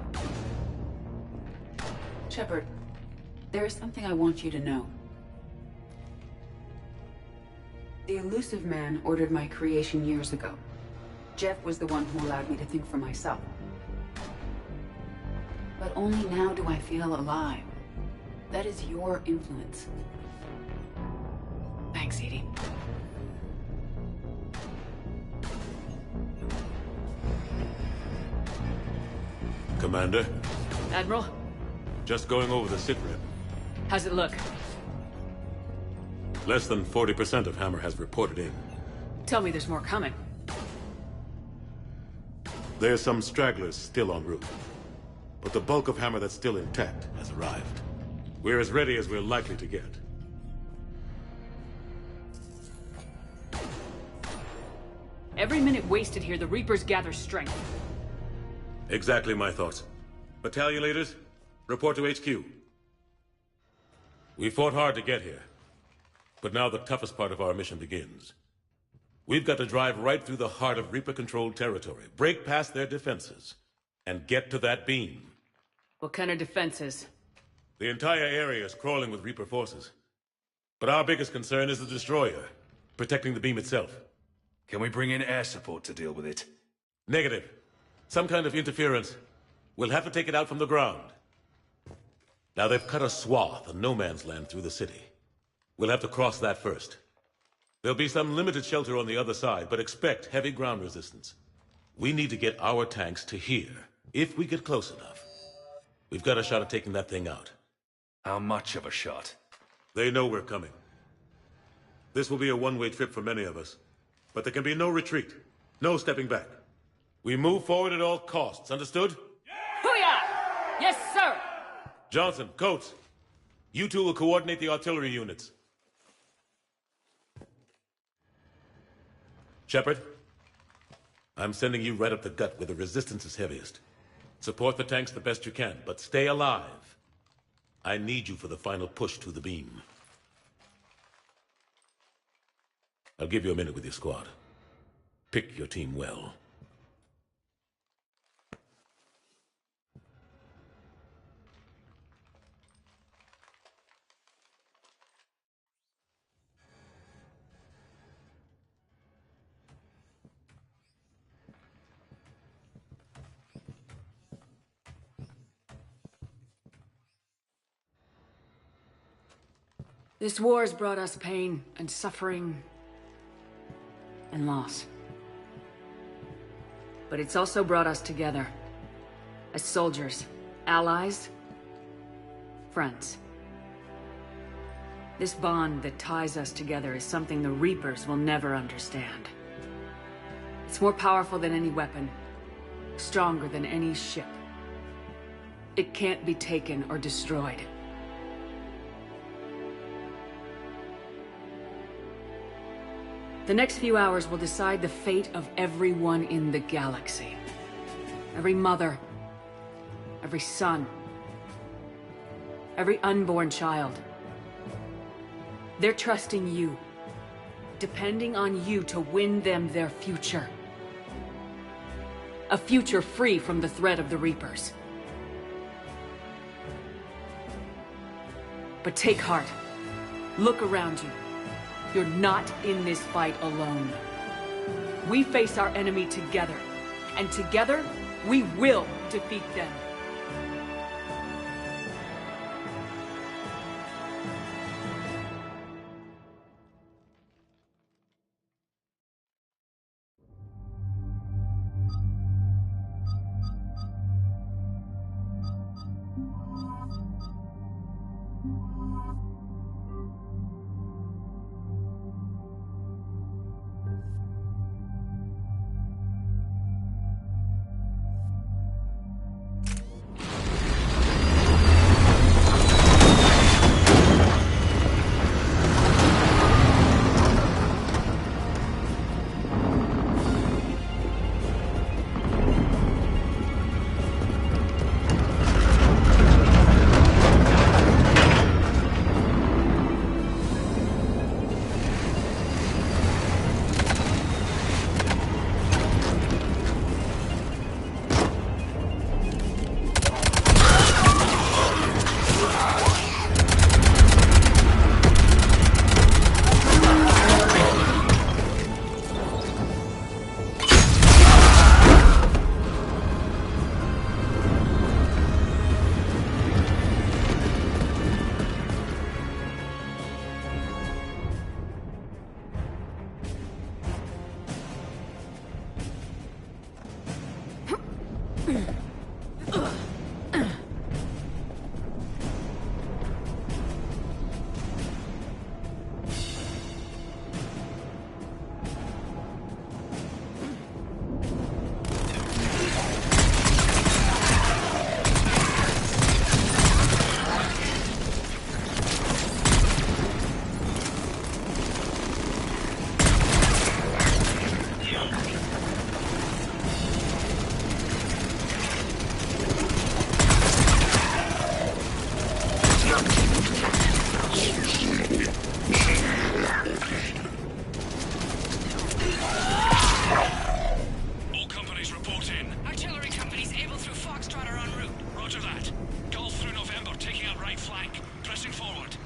Shepard, there is something I want you to know. The Illusive Man ordered my creation years ago. Jeff was the one who allowed me to think for myself. But only now do I feel alive. That is your influence. Thanks, EDI. Commander? Admiral? Just going over the sitrep. How's it look? Less than 40% of Hammer has reported in. Tell me there's more coming. There's some stragglers still en route. But the bulk of Hammer that's still intact has arrived. We're as ready as we're likely to get. Every minute wasted here, the Reapers gather strength. Exactly my thoughts. Battalion leaders, report to HQ. We fought hard to get here. But now the toughest part of our mission begins. We've got to drive right through the heart of Reaper-controlled territory, break past their defenses, and get to that beam. What kind of defenses? The entire area is crawling with Reaper forces. But our biggest concern is the destroyer, protecting the beam itself. Can we bring in air support to deal with it? Negative. Some kind of interference. We'll have to take it out from the ground. Now they've cut a swath of no man's land through the city. We'll have to cross that first. There'll be some limited shelter on the other side, but expect heavy ground resistance. We need to get our tanks to here, if we get close enough. We've got a shot at taking that thing out. How much of a shot? They know we're coming. This will be a one-way trip for many of us. But there can be no retreat. No stepping back. We move forward at all costs, understood? Hoo-yah! Yes, sir! Johnson, Coates, you two will coordinate the artillery units. Shepard, I'm sending you right up the gut where the resistance is heaviest. Support the tanks the best you can, but stay alive. I need you for the final push to the beam. I'll give you a minute with your squad. Pick your team well. This war has brought us pain and suffering and loss. But it's also brought us together. As soldiers, allies, friends. This bond that ties us together is something the Reapers will never understand. It's more powerful than any weapon, stronger than any ship. It can't be taken or destroyed. The next few hours will decide the fate of everyone in the galaxy. Every mother, every son, every unborn child. They're trusting you, depending on you to win them their future. A future free from the threat of the Reapers. But take heart. Look around you. You're not in this fight alone. We face our enemy together, and together, we will defeat them. Roger that. Golf through November, taking out right flank. Pressing forward.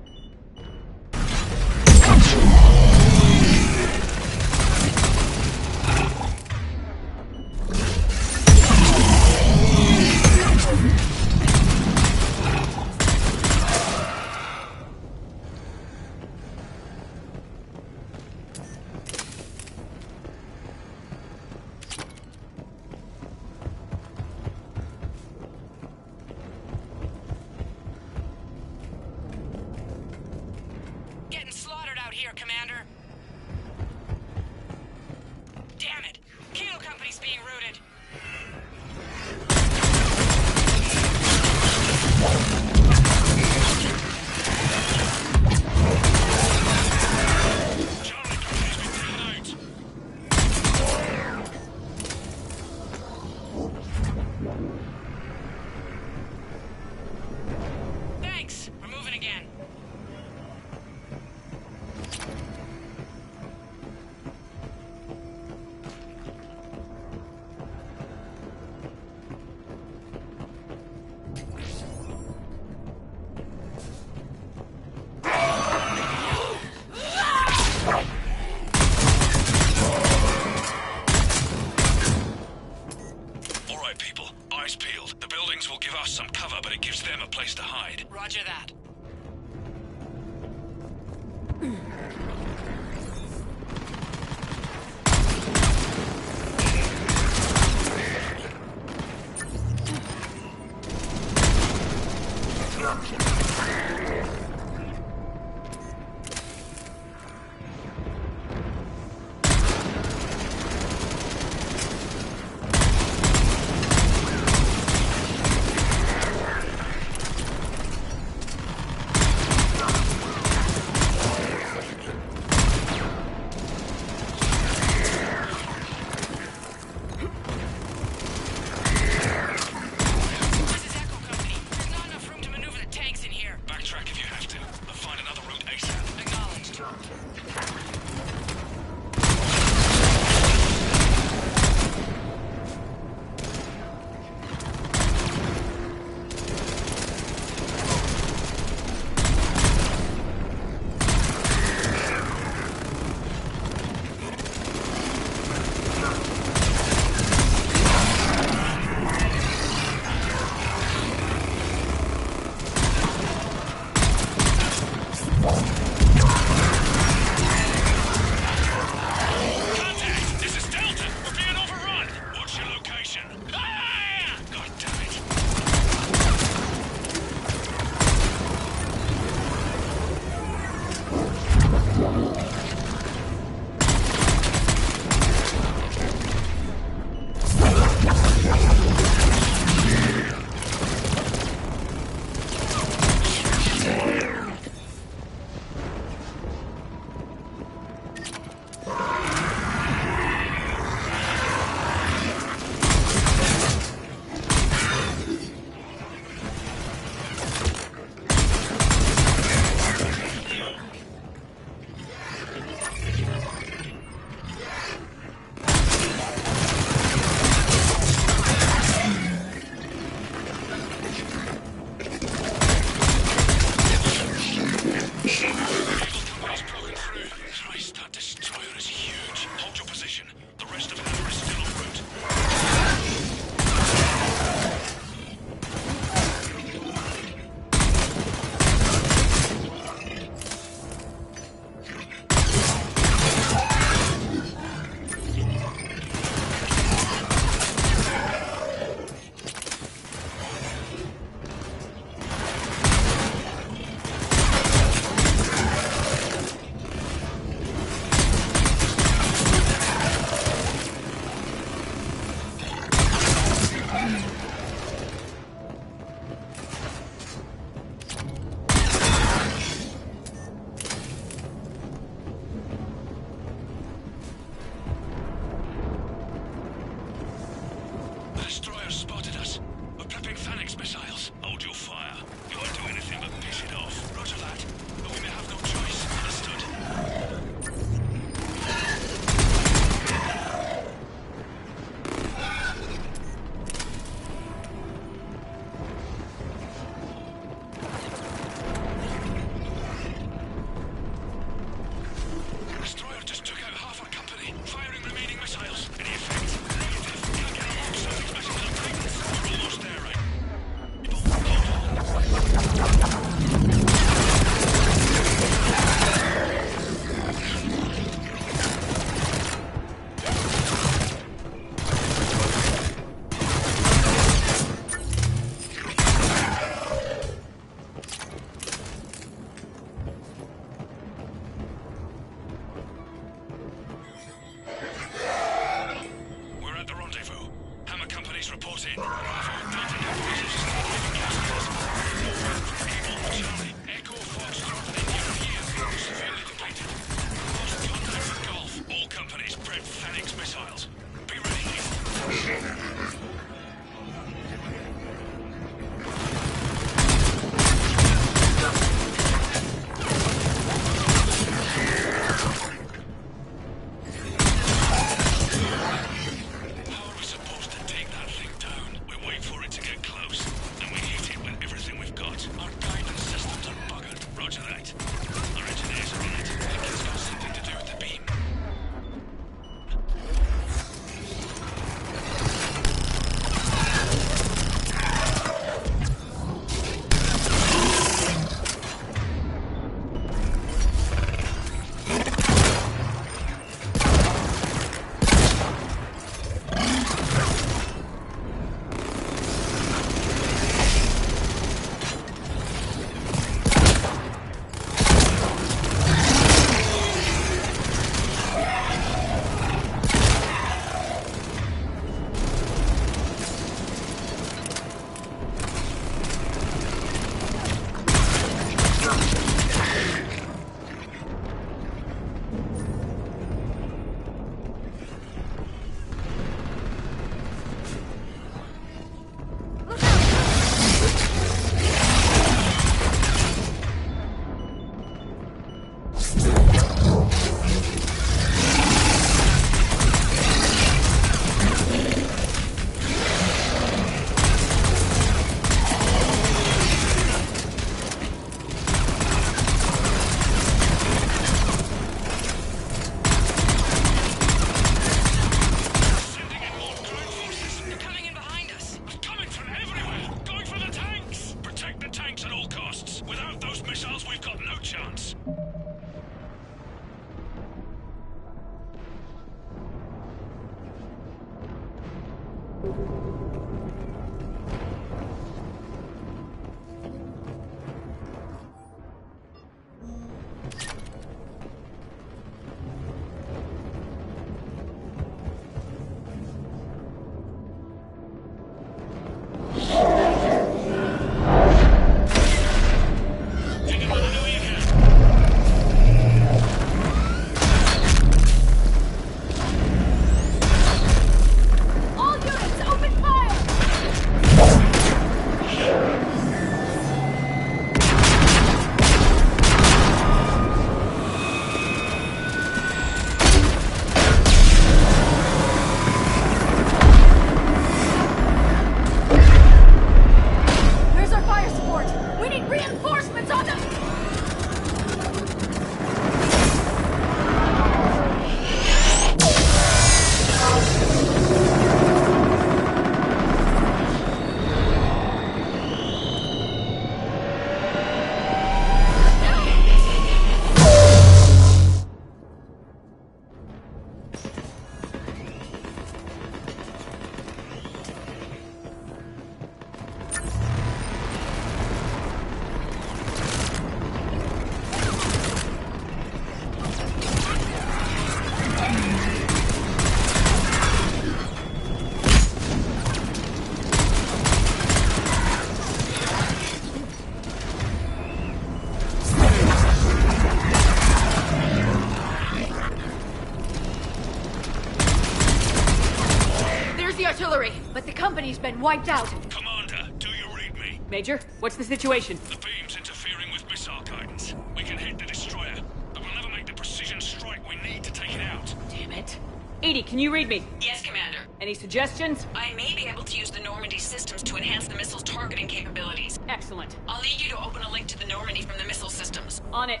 Company's been wiped out. Commander, do you read me? Major, what's the situation? The beam's interfering with missile guidance. We can hit the destroyer, but we'll never make the precision strike we need to take it out. Damn it. Edie, can you read me? Yes, Commander. Any suggestions? I may be able to use the Normandy systems to enhance the missile's targeting capabilities. Excellent. I'll need you to open a link to the Normandy from the missile systems. On it.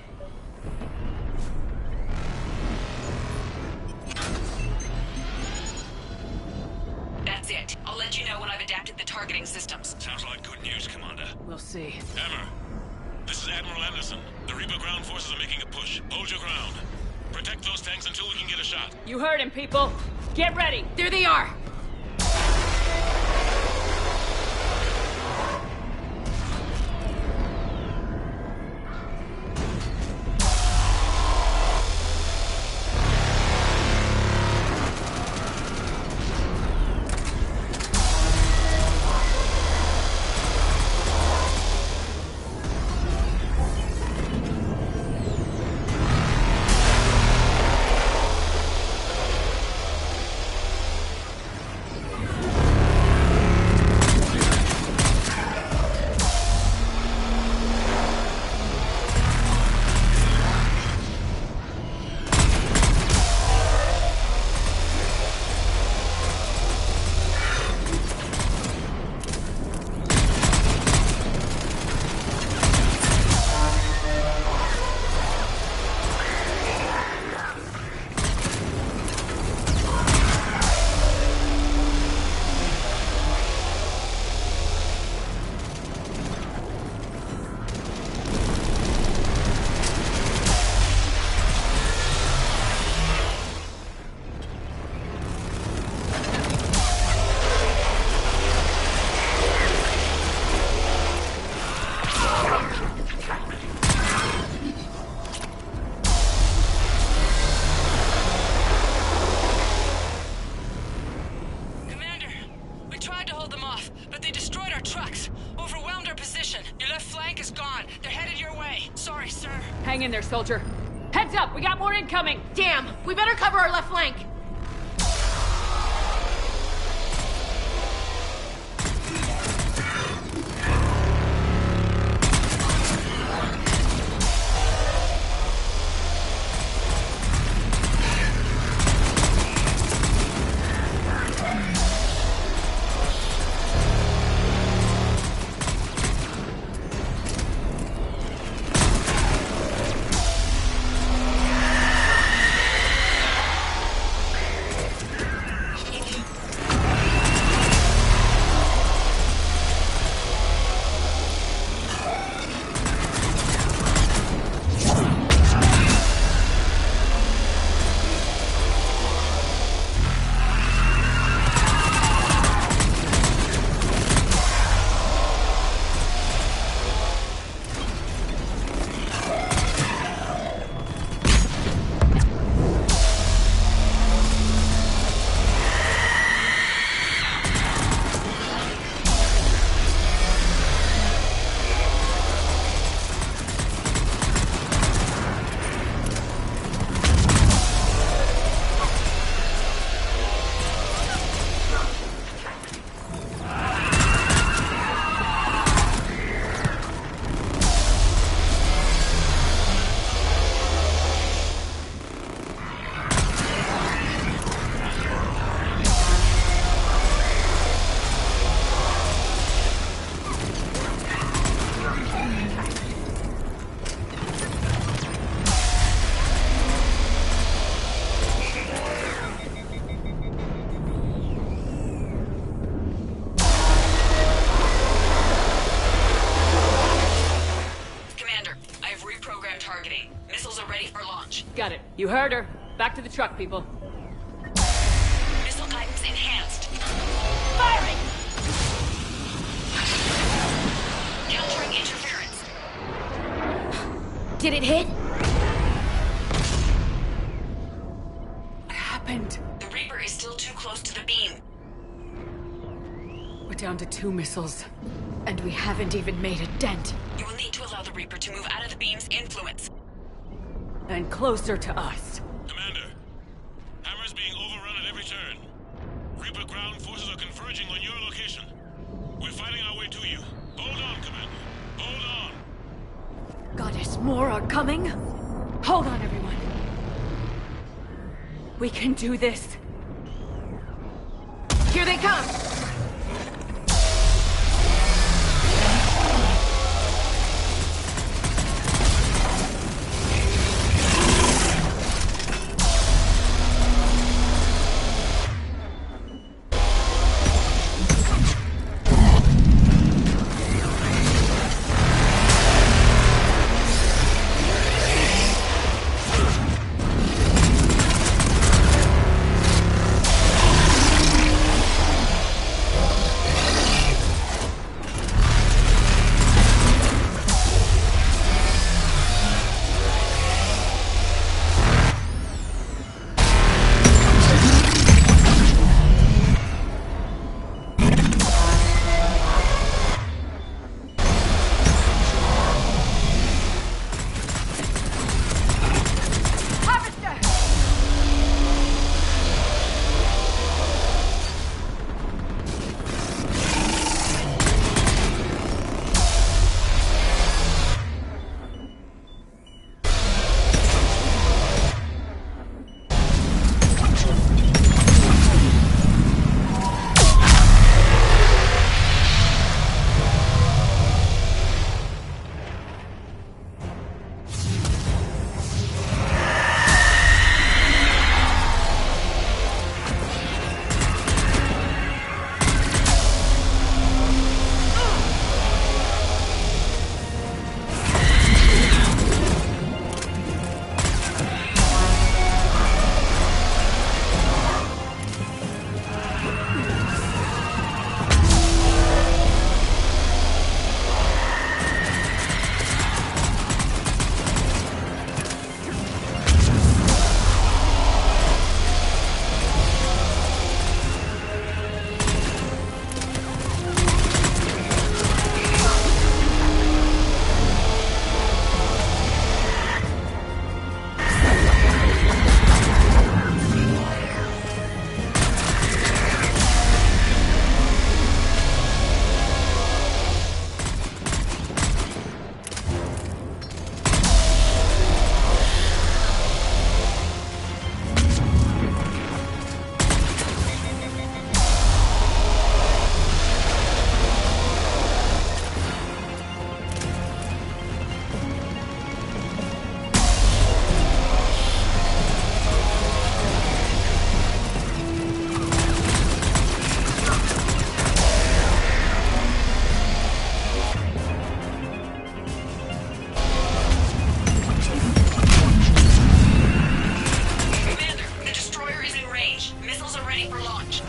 That's it. I'll let you know when I've adapted the targeting systems. Sounds like good news, Commander. We'll see. Hammer, this is Admiral Anderson. The Reaper ground forces are making a push. Hold your ground. Protect those tanks until we can get a shot. You heard him, people. Get ready. There they are. Hang in there, soldier. Heads up, we got more incoming! Damn, we better cover our left flank. You heard her. Back to the truck, people. Missile guidance enhanced. Firing! Countering interference. Did it hit? What happened? The Reaper is still too close to the beam. We're down to 2 missiles. And we haven't even made a dent. You will need to allow the Reaper to move out of the beam's influence. And closer to us. Commander, Hammer's being overrun at every turn. Reaper ground forces are converging on your location. We're fighting our way to you. Hold on, Commander. Hold on. Goddess, more are coming? Hold on, everyone. We can do this. Here they come!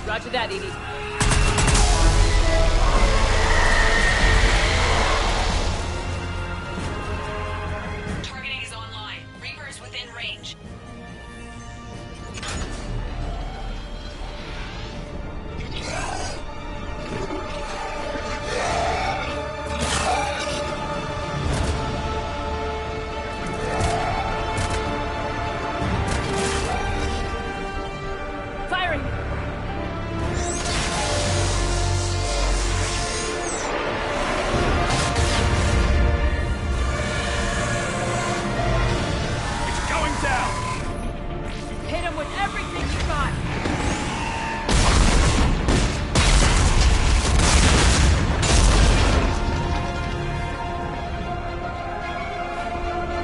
Roger that, Edie. Targeting is online. Reaper is within range. Firing! It's going down! Hit him with everything you got!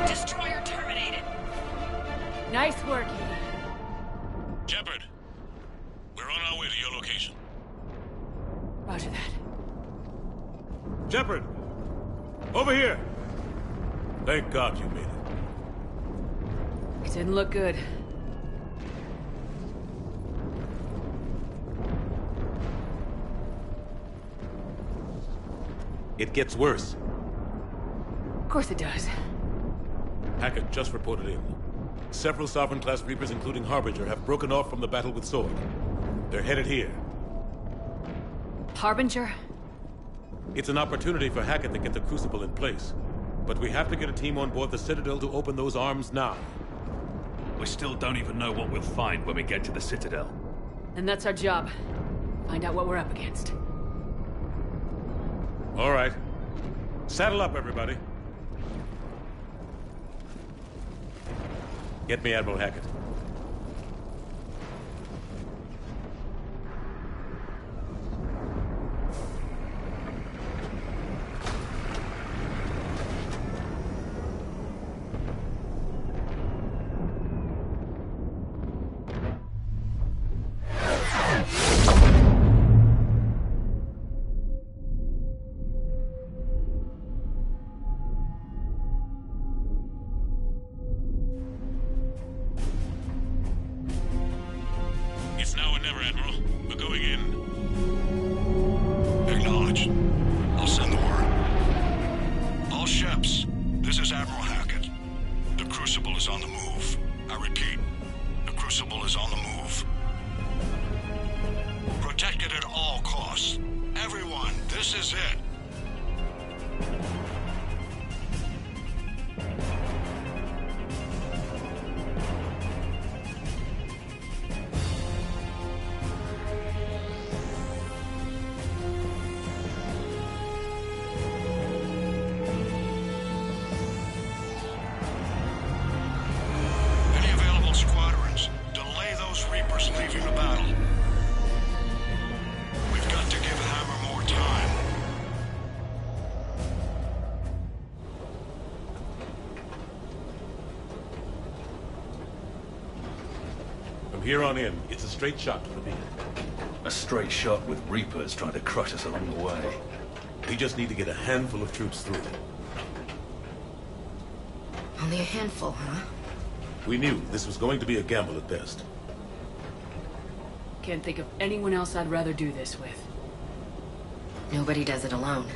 Destroyer terminated. Nice work, Edie. Shepard, we're on our way to your location. Roger that. Shepard! Over here! Thank God you made it. Didn't look good. It gets worse. Of course it does. Hackett just reported in. Several Sovereign-class Reapers, including Harbinger, have broken off from the battle with Sword. They're headed here. Harbinger? It's an opportunity for Hackett to get the Crucible in place. But we have to get a team on board the Citadel to open those arms now. We still don't even know what we'll find when we get to the Citadel. And that's our job. Find out what we're up against. All right. Saddle up, everybody. Get me Admiral Hackett. It's now or never, Admiral. We're going in. Acknowledged. I'll send the word. All ships, this is Admiral Hackett. The Crucible is on the move. I repeat, the Crucible is on the move. Protect it at all costs. Everyone, this is it. Any available squadrons, delay those Reapers leaving the battle. We've got to give Hammer more time. From here on in, it's a straight shot to the beat. A straight shot with Reapers trying to crush us along the way. We just need to get a handful of troops through. Only a handful, huh? We knew this was going to be a gamble at best. Can't think of anyone else I'd rather do this with. Nobody does it alone.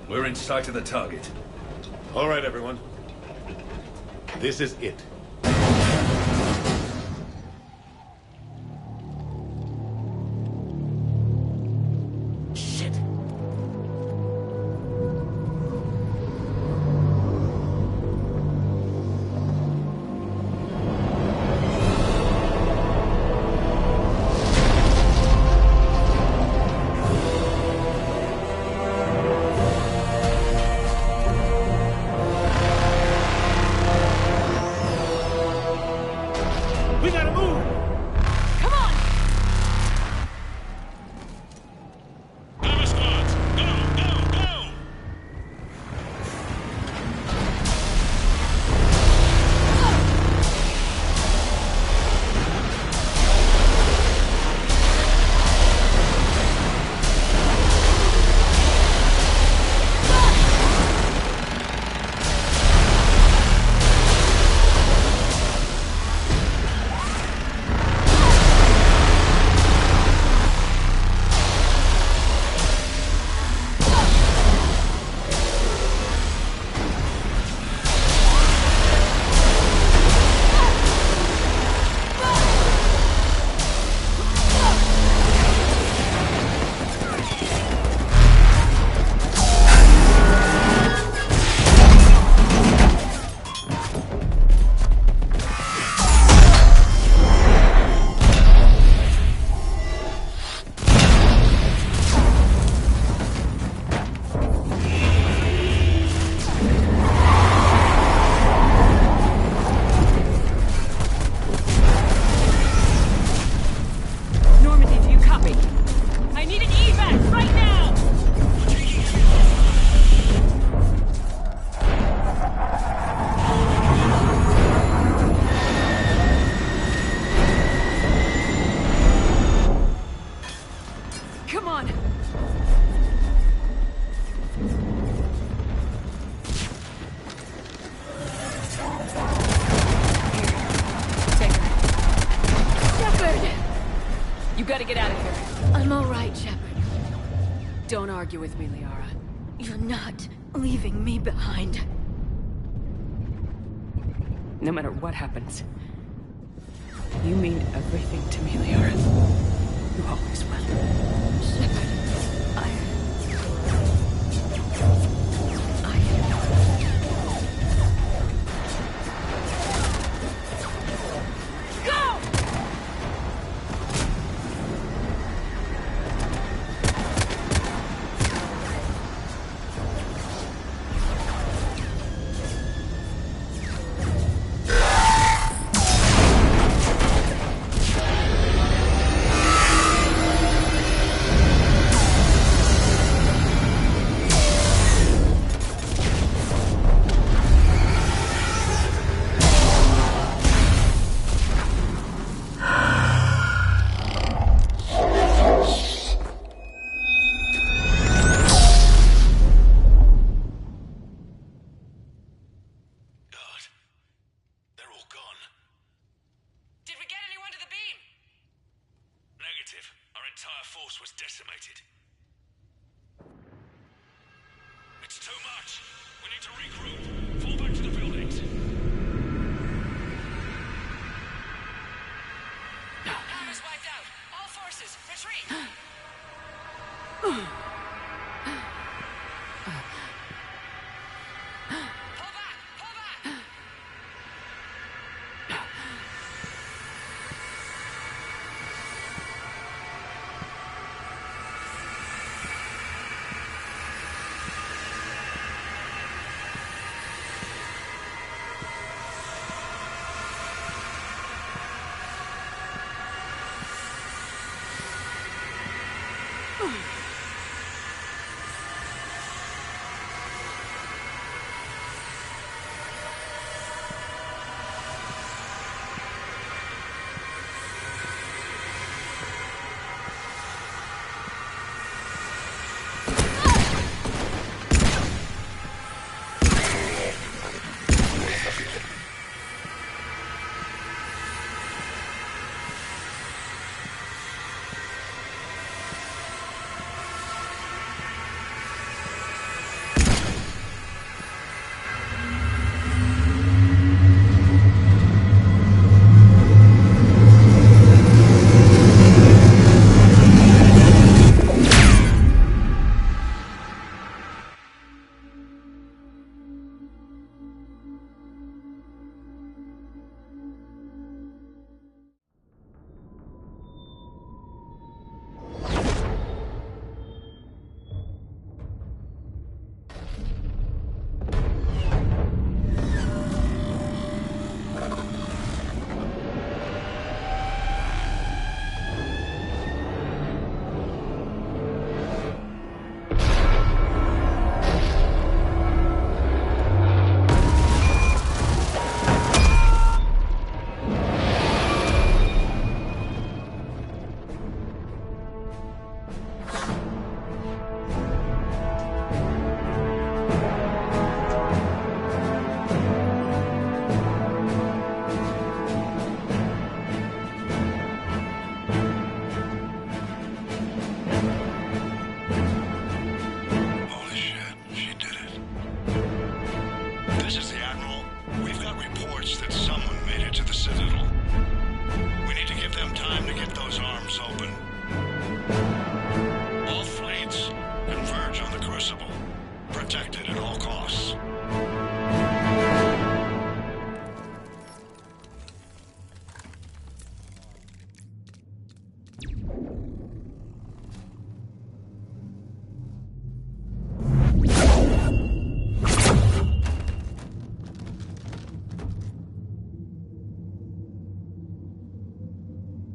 We're in sight of the target. All right, everyone. This is it. Shit. gotta get out of here. I'm all right, Shepard. Don't argue with me, Liara. You're not leaving me behind. No matter what happens, you mean everything to me, Liara. You always will.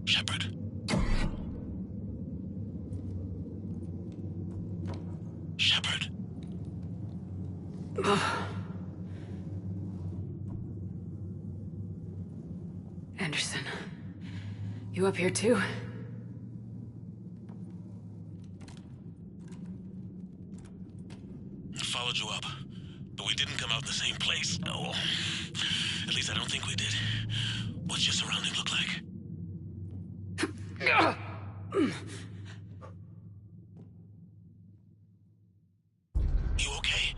Shepard, Anderson, you up here too? I followed you up, but we didn't come out in the same place. No. At least I don't think we did. What's your surroundings look like? You okay?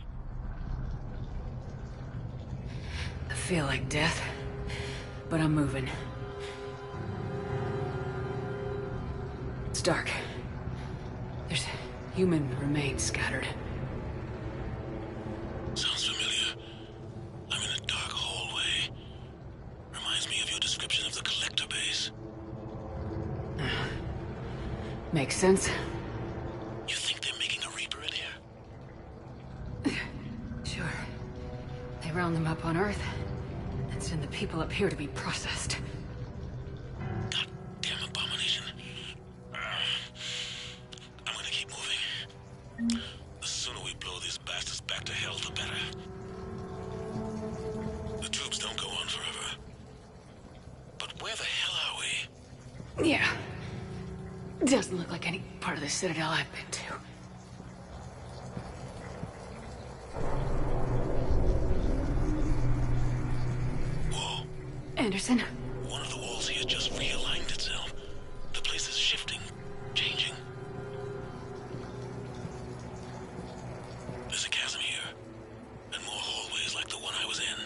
I feel like death, but I'm moving. It's dark. There's human remains scattered. Sounds familiar. I'm in a dark hallway. Reminds me of your description of the collector base. Makes sense. You think they're making a Reaper in here? Sure. They round them up on Earth, and send the people up here to be processed. Goddamn abomination. I'm gonna keep moving. The sooner we blow these bastards back to hell, the better. The troops don't go on forever. But where the hell are we? Yeah. Doesn't look like any part of the Citadel I've been to. Whoa. Anderson? One of the walls here just realigned itself. The place is shifting, changing. There's a chasm here, and more hallways like the one I was in.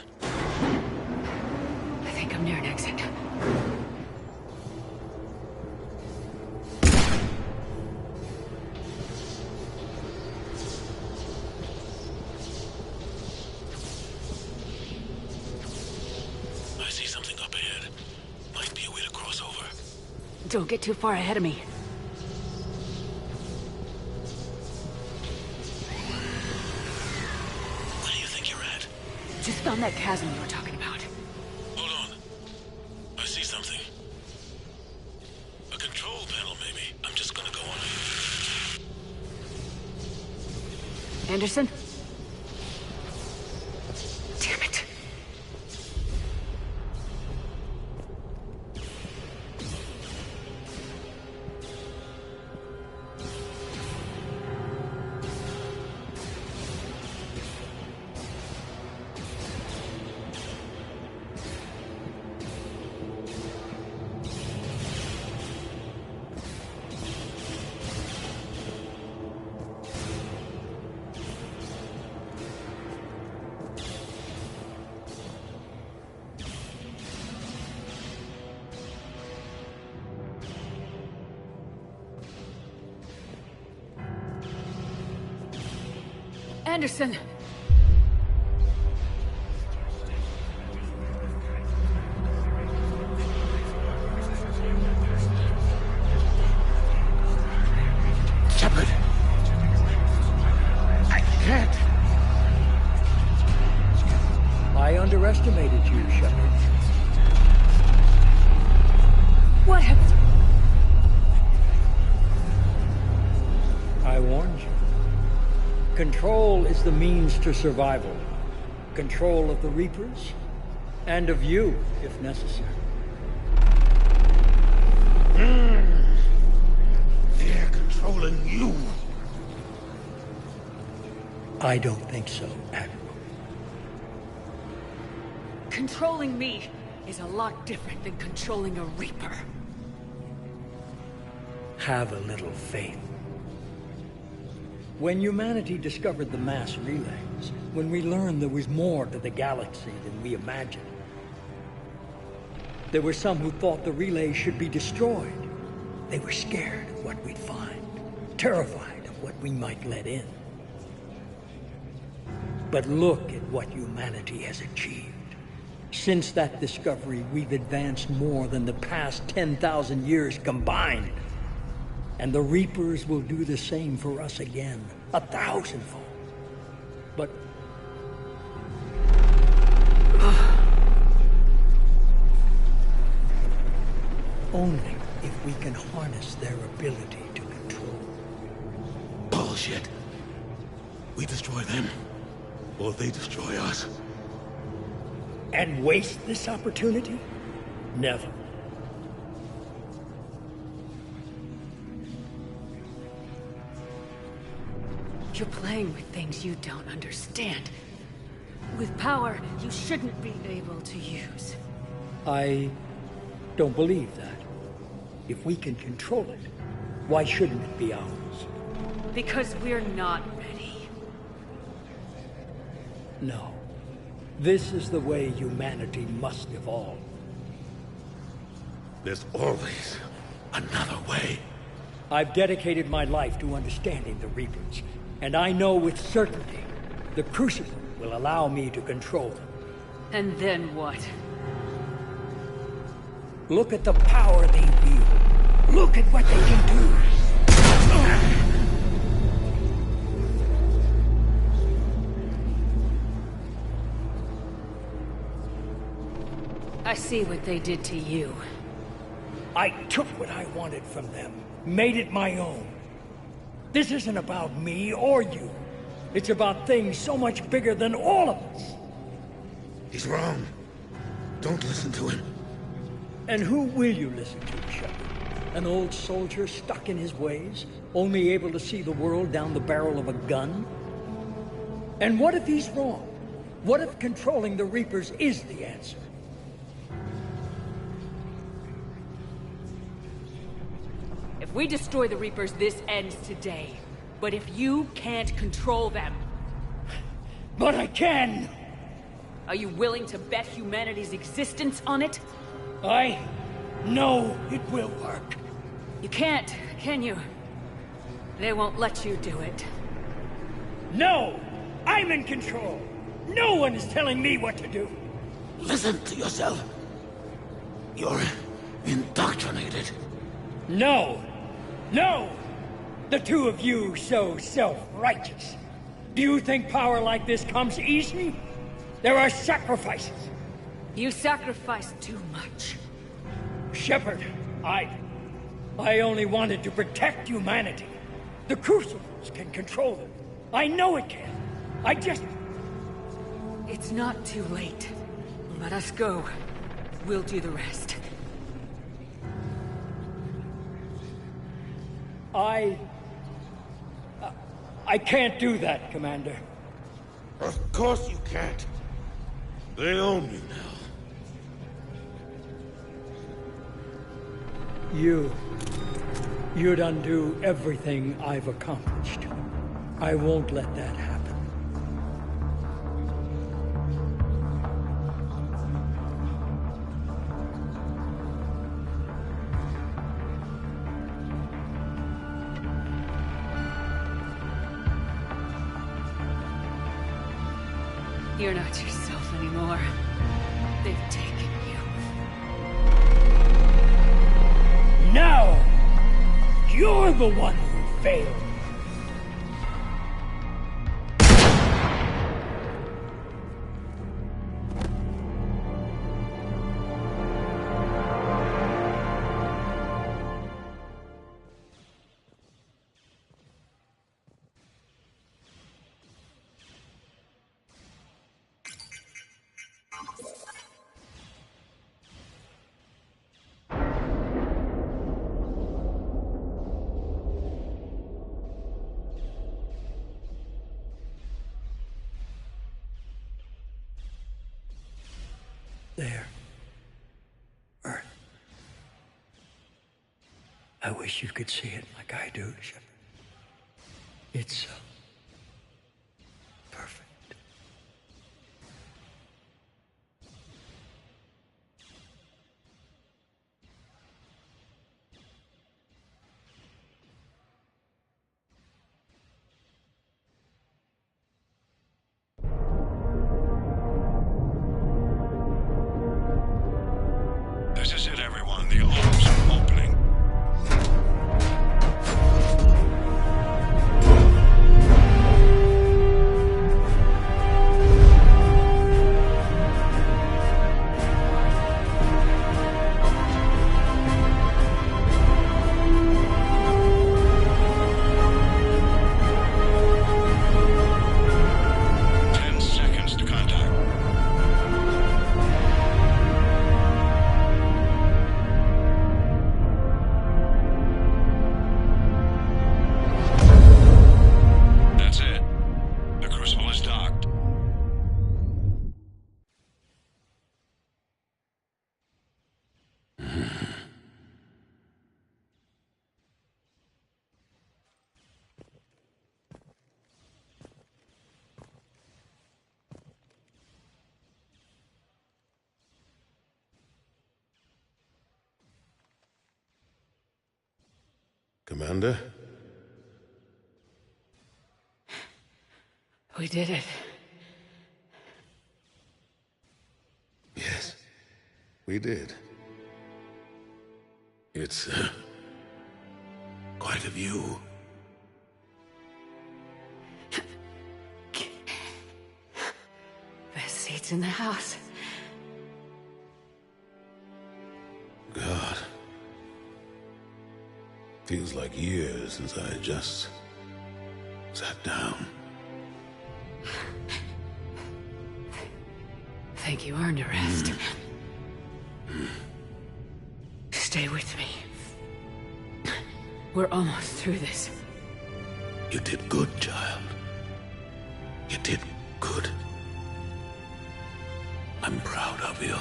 I think I'm near an exit. I see something up ahead. Might be a way to cross over. Don't get too far ahead of me. Where do you think you're at? Just found that chasm you were talking about. Hold on. I see something. A control panel, maybe. I'm just gonna go on in. Anderson? Damn it. Anderson! Shepard! I can't! I underestimated you, Shepard. What happened? I warned you. Control is the means to survival. Control of the Reapers, and of you, if necessary. They're controlling you. I don't think so, Admiral. Controlling me is a lot different than controlling a Reaper. Have a little faith. When humanity discovered the mass relays, when we learned there was more to the galaxy than we imagined, there were some who thought the relays should be destroyed. They were scared of what we'd find, terrified of what we might let in. But look at what humanity has achieved. Since that discovery, we've advanced more than the past 10,000 years combined. And the Reapers will do the same for us again, 1,000-fold. But only if we can harness their ability to control. Bullshit. We destroy them, or they destroy us. And waste this opportunity? Never. You're playing with things you don't understand. With power you shouldn't be able to use. I don't believe that. If we can control it, Why shouldn't it be ours? Because we're not ready. No. This is the way humanity must evolve. There's always another way. I've dedicated my life to understanding the Reapers, and I know with certainty the Crucible will allow me to control them. And then what? Look at the power they wield. Look at what they can do. I see what they did to you. I took what I wanted from them, made it my own. This isn't about me or you. It's about things so much bigger than all of us. He's wrong. Don't listen to him. And who will you listen to, Shepard? An old soldier stuck in his ways, only able to see the world down the barrel of a gun? And what if he's wrong? What if controlling the Reapers is the answer? If we destroy the Reapers, this ends today. But if you can't control them... But I can! Are you willing to bet humanity's existence on it? I know it will work. You can't, can you? They won't let you do it. No! I'm in control! No one is telling me what to do! Listen to yourself. You're indoctrinated. No! No! The two of you so self-righteous. Do you think power like this comes easy? There are sacrifices. You sacrifice too much. Shepard, I only wanted to protect humanity. The Crucibles can control them. I know it can. I just... It's not too late. Let us go. We'll do the rest. I can't do that, Commander. Of course you can't. They own you now. You'd undo everything I've accomplished. I won't let that happen. You're not yourself anymore. They've taken you. Now, you're the one who failed. There. Earth. I wish you could see it like I do, Shepard. It's so perfect. This is it, everyone. The alarms are opening. Commander? We did it. Yes, we did. It's, quite a view. Best seats in the house. God. Feels like years since I just sat down. Think you earned a rest. Stay with me. We're almost through this. You did good, child. You did good. I'm proud of you.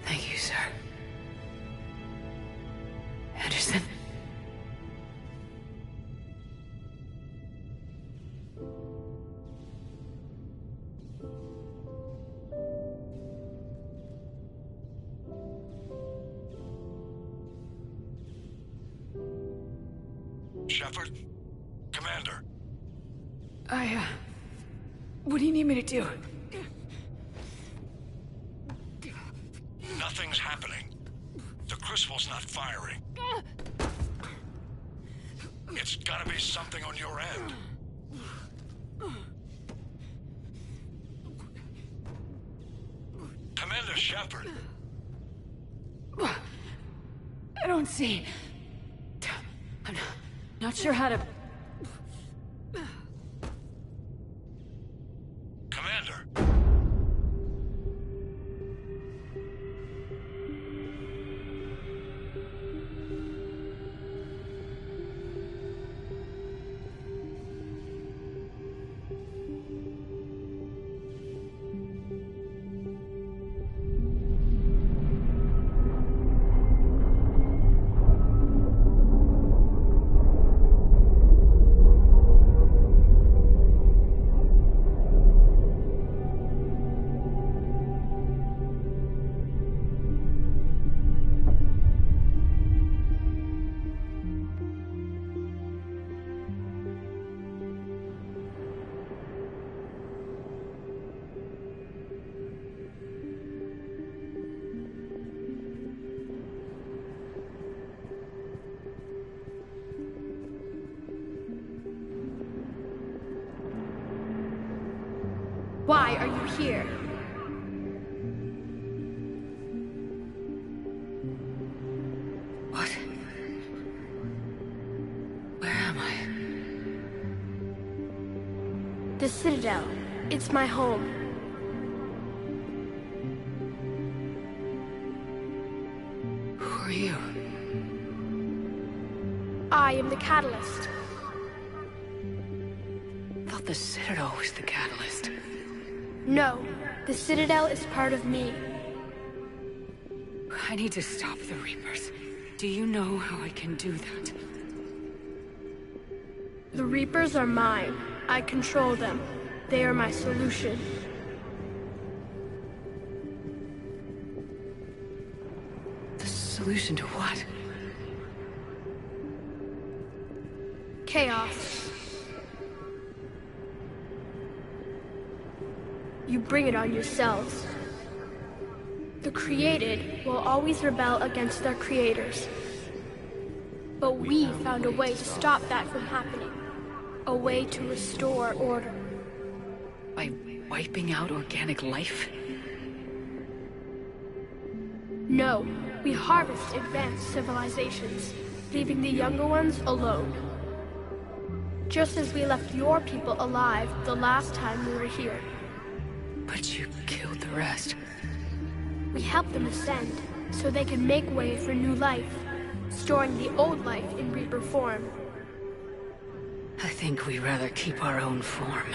Thank you, sir. Anderson? Shepard? Commander. What do you need me to do? Nothing's happening. The Crucible's not firing. It's gotta be something on your end. Commander Shepard. I don't see. I'm not sure how to... Commander. Why are you here? What? Where am I? The Citadel. It's my home. Who are you? I am the Catalyst. I thought the Citadel was the catalyst. No, the Citadel is part of me. I need to stop the Reapers. Do you know how I can do that? The Reapers are mine. I control them. They are my solution. The solution to what? Chaos. You bring it on yourselves. The created will always rebel against their creators. But we found a way to stop that from happening. A way to restore order. By wiping out organic life? No, we harvest advanced civilizations, leaving the younger ones alone. Just as we left your people alive the last time we were here. But you killed the rest. We helped them ascend, so they can make way for new life, storing the old life in Reaper form. I think we'd rather keep our own form.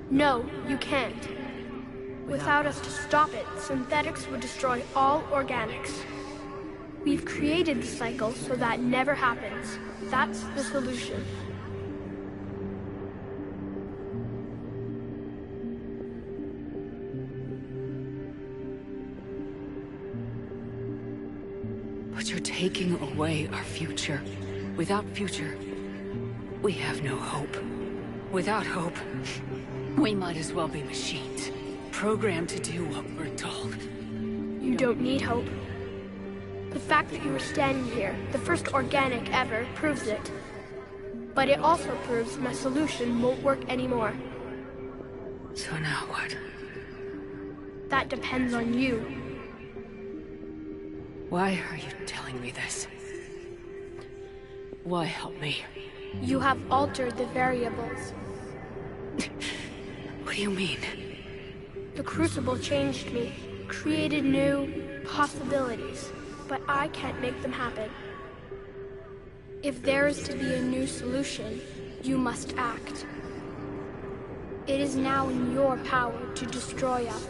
No, you can't. Without us to stop it, synthetics would destroy all organics. We've created the cycle so that never happens. That's the solution. You're taking away our future. Without future, we have no hope. Without hope, we might as well be machines, programmed to do what we're told. You don't need hope. The fact that you are standing here, the first organic ever, proves it. But it also proves my solution won't work anymore. So now what? That depends on you. Why are you telling me this? Why help me? You have altered the variables. What do you mean? The Crucible changed me, created new possibilities, but I can't make them happen. If there is to be a new solution, you must act. It is now in your power to destroy us.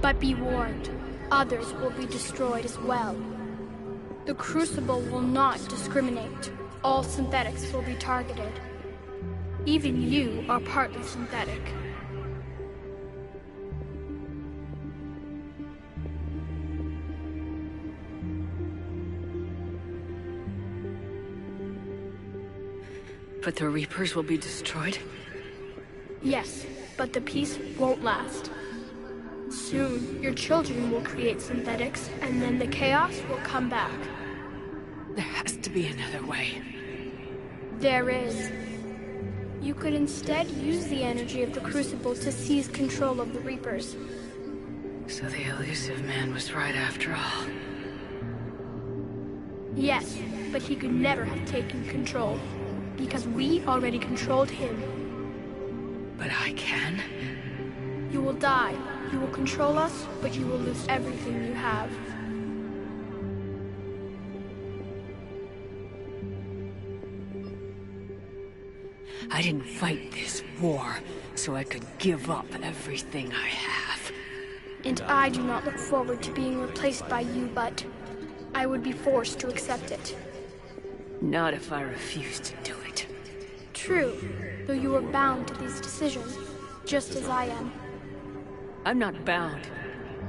But be warned, others will be destroyed as well. The Crucible will not discriminate. All synthetics will be targeted. Even you are partly synthetic. But the Reapers will be destroyed? Yes, but the peace won't last. Soon, your children will create synthetics, and then the chaos will come back. There has to be another way. There is. You could instead use the energy of the Crucible to seize control of the Reapers. So the elusive man was right after all. Yes, but he could never have taken control, because we already controlled him. But I can? You will die. You will control us, but you will lose everything you have. I didn't fight this war so I could give up everything I have. And I do not look forward to being replaced by you, but I would be forced to accept it. Not if I refuse to do it. True, though you are bound to these decisions, just as I am. I'm not bound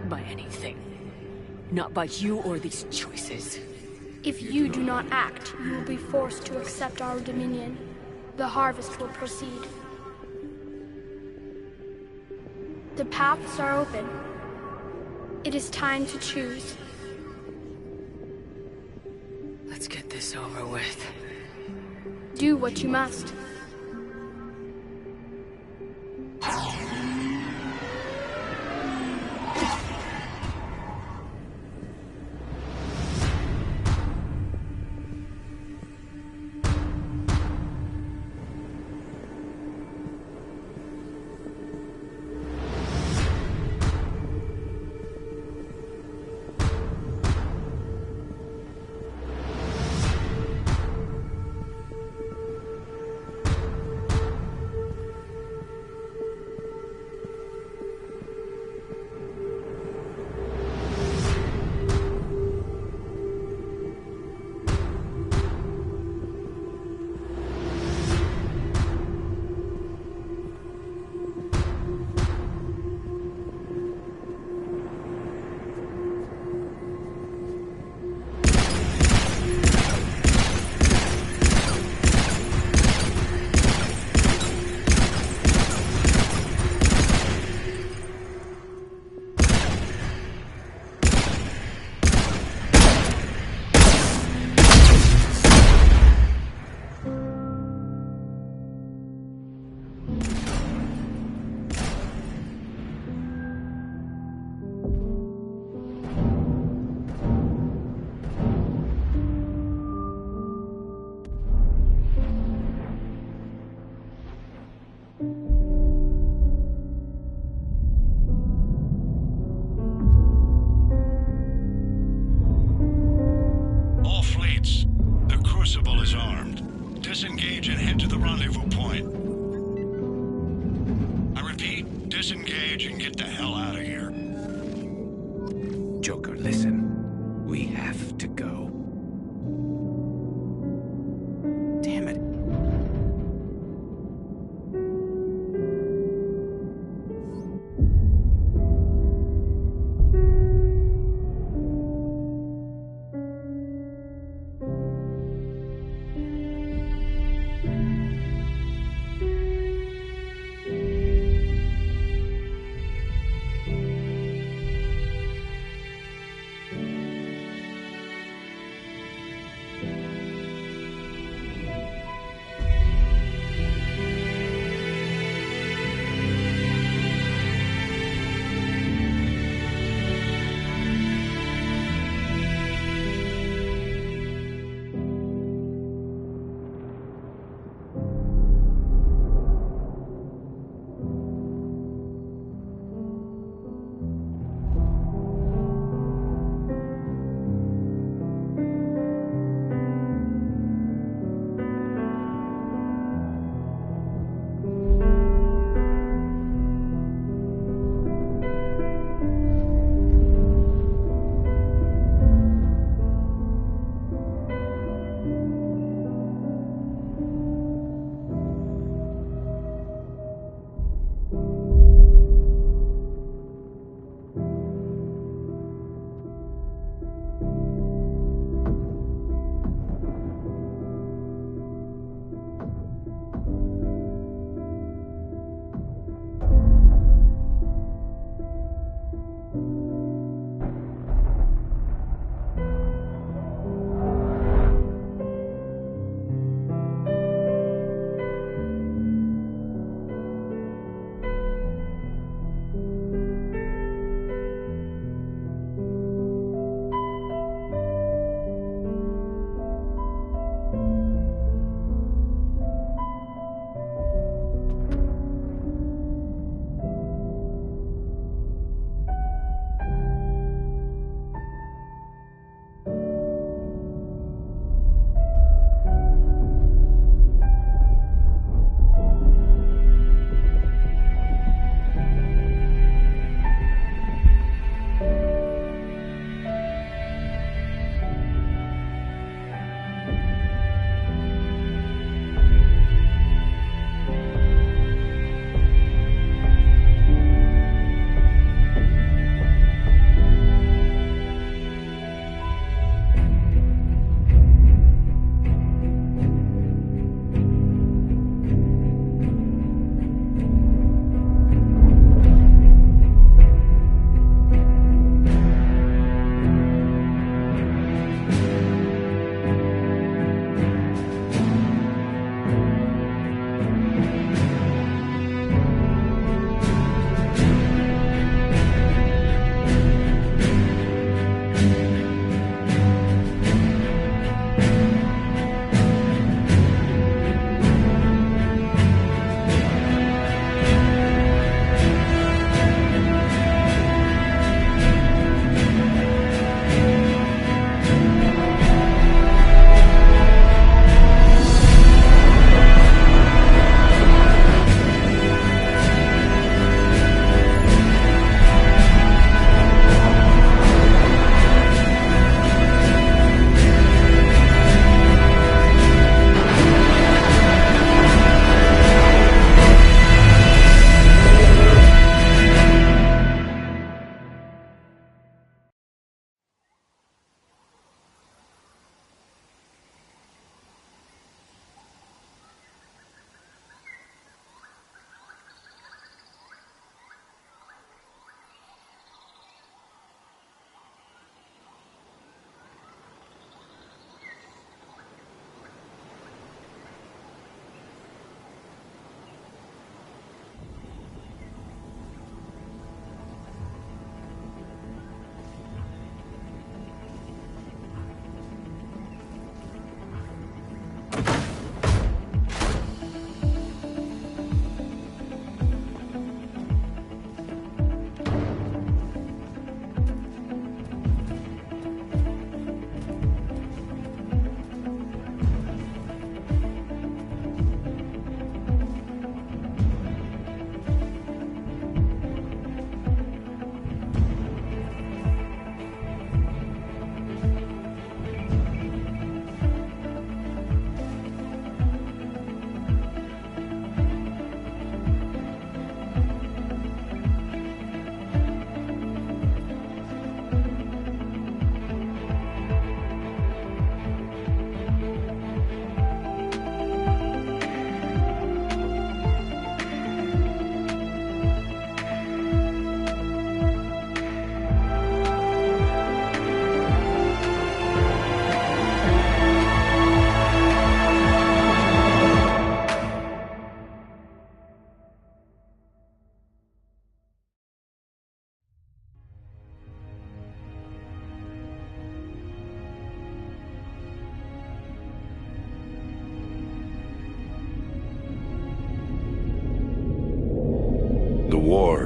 by anything. Not by you or these choices. If you do not act, you will be forced to accept our dominion. The harvest will proceed. The paths are open. It is time to choose. Let's get this over with. Do what you must. Disengage and head to the rendezvous point. I repeat, disengage and get the hell out of here. Joker, listen. We have to go. Damn it.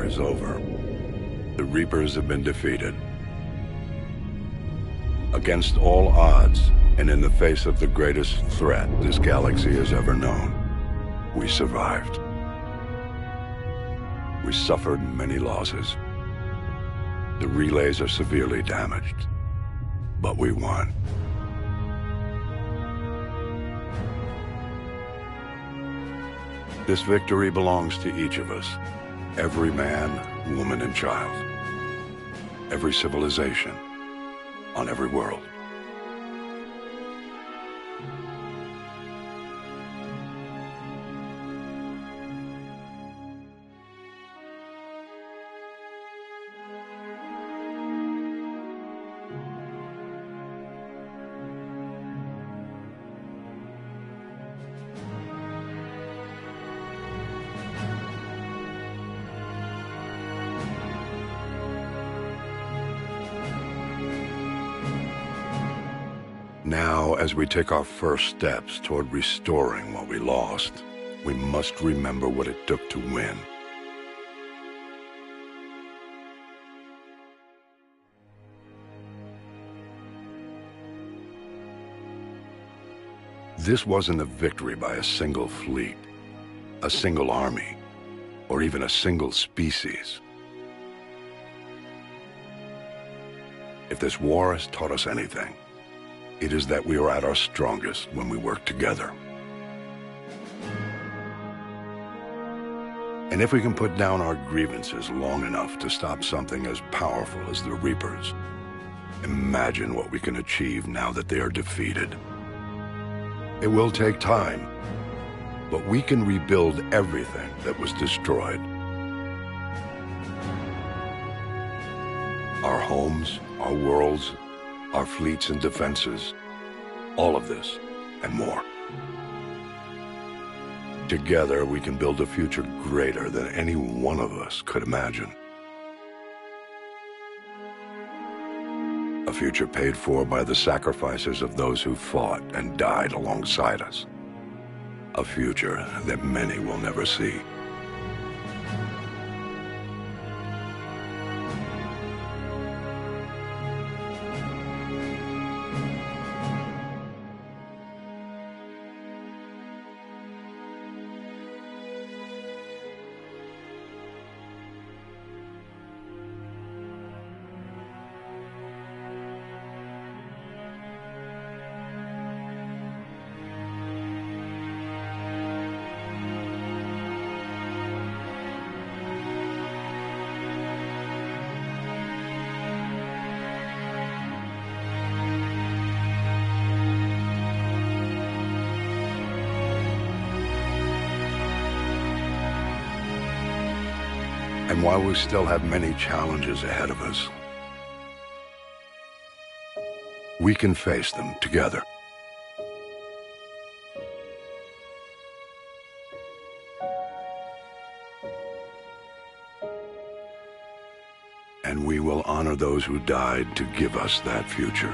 war is over. The Reapers have been defeated. Against all odds, and in the face of the greatest threat this galaxy has ever known, we survived. We suffered many losses. The relays are severely damaged, but we won. This victory belongs to each of us. Every man, woman, and child. Every civilization. On every world. Now, as we take our first steps toward restoring what we lost, we must remember what it took to win. This wasn't a victory by a single fleet, a single army, or even a single species. If this war has taught us anything, it is that we are at our strongest when we work together. And if we can put down our grievances long enough to stop something as powerful as the Reapers, imagine what we can achieve now that they are defeated. It will take time, but we can rebuild everything that was destroyed. Our homes, our worlds, our fleets and defenses, all of this and more. Together, we can build a future greater than any one of us could imagine. A future paid for by the sacrifices of those who fought and died alongside us. A future that many will never see. And while we still have many challenges ahead of us, we can face them together. And we will honor those who died to give us that future.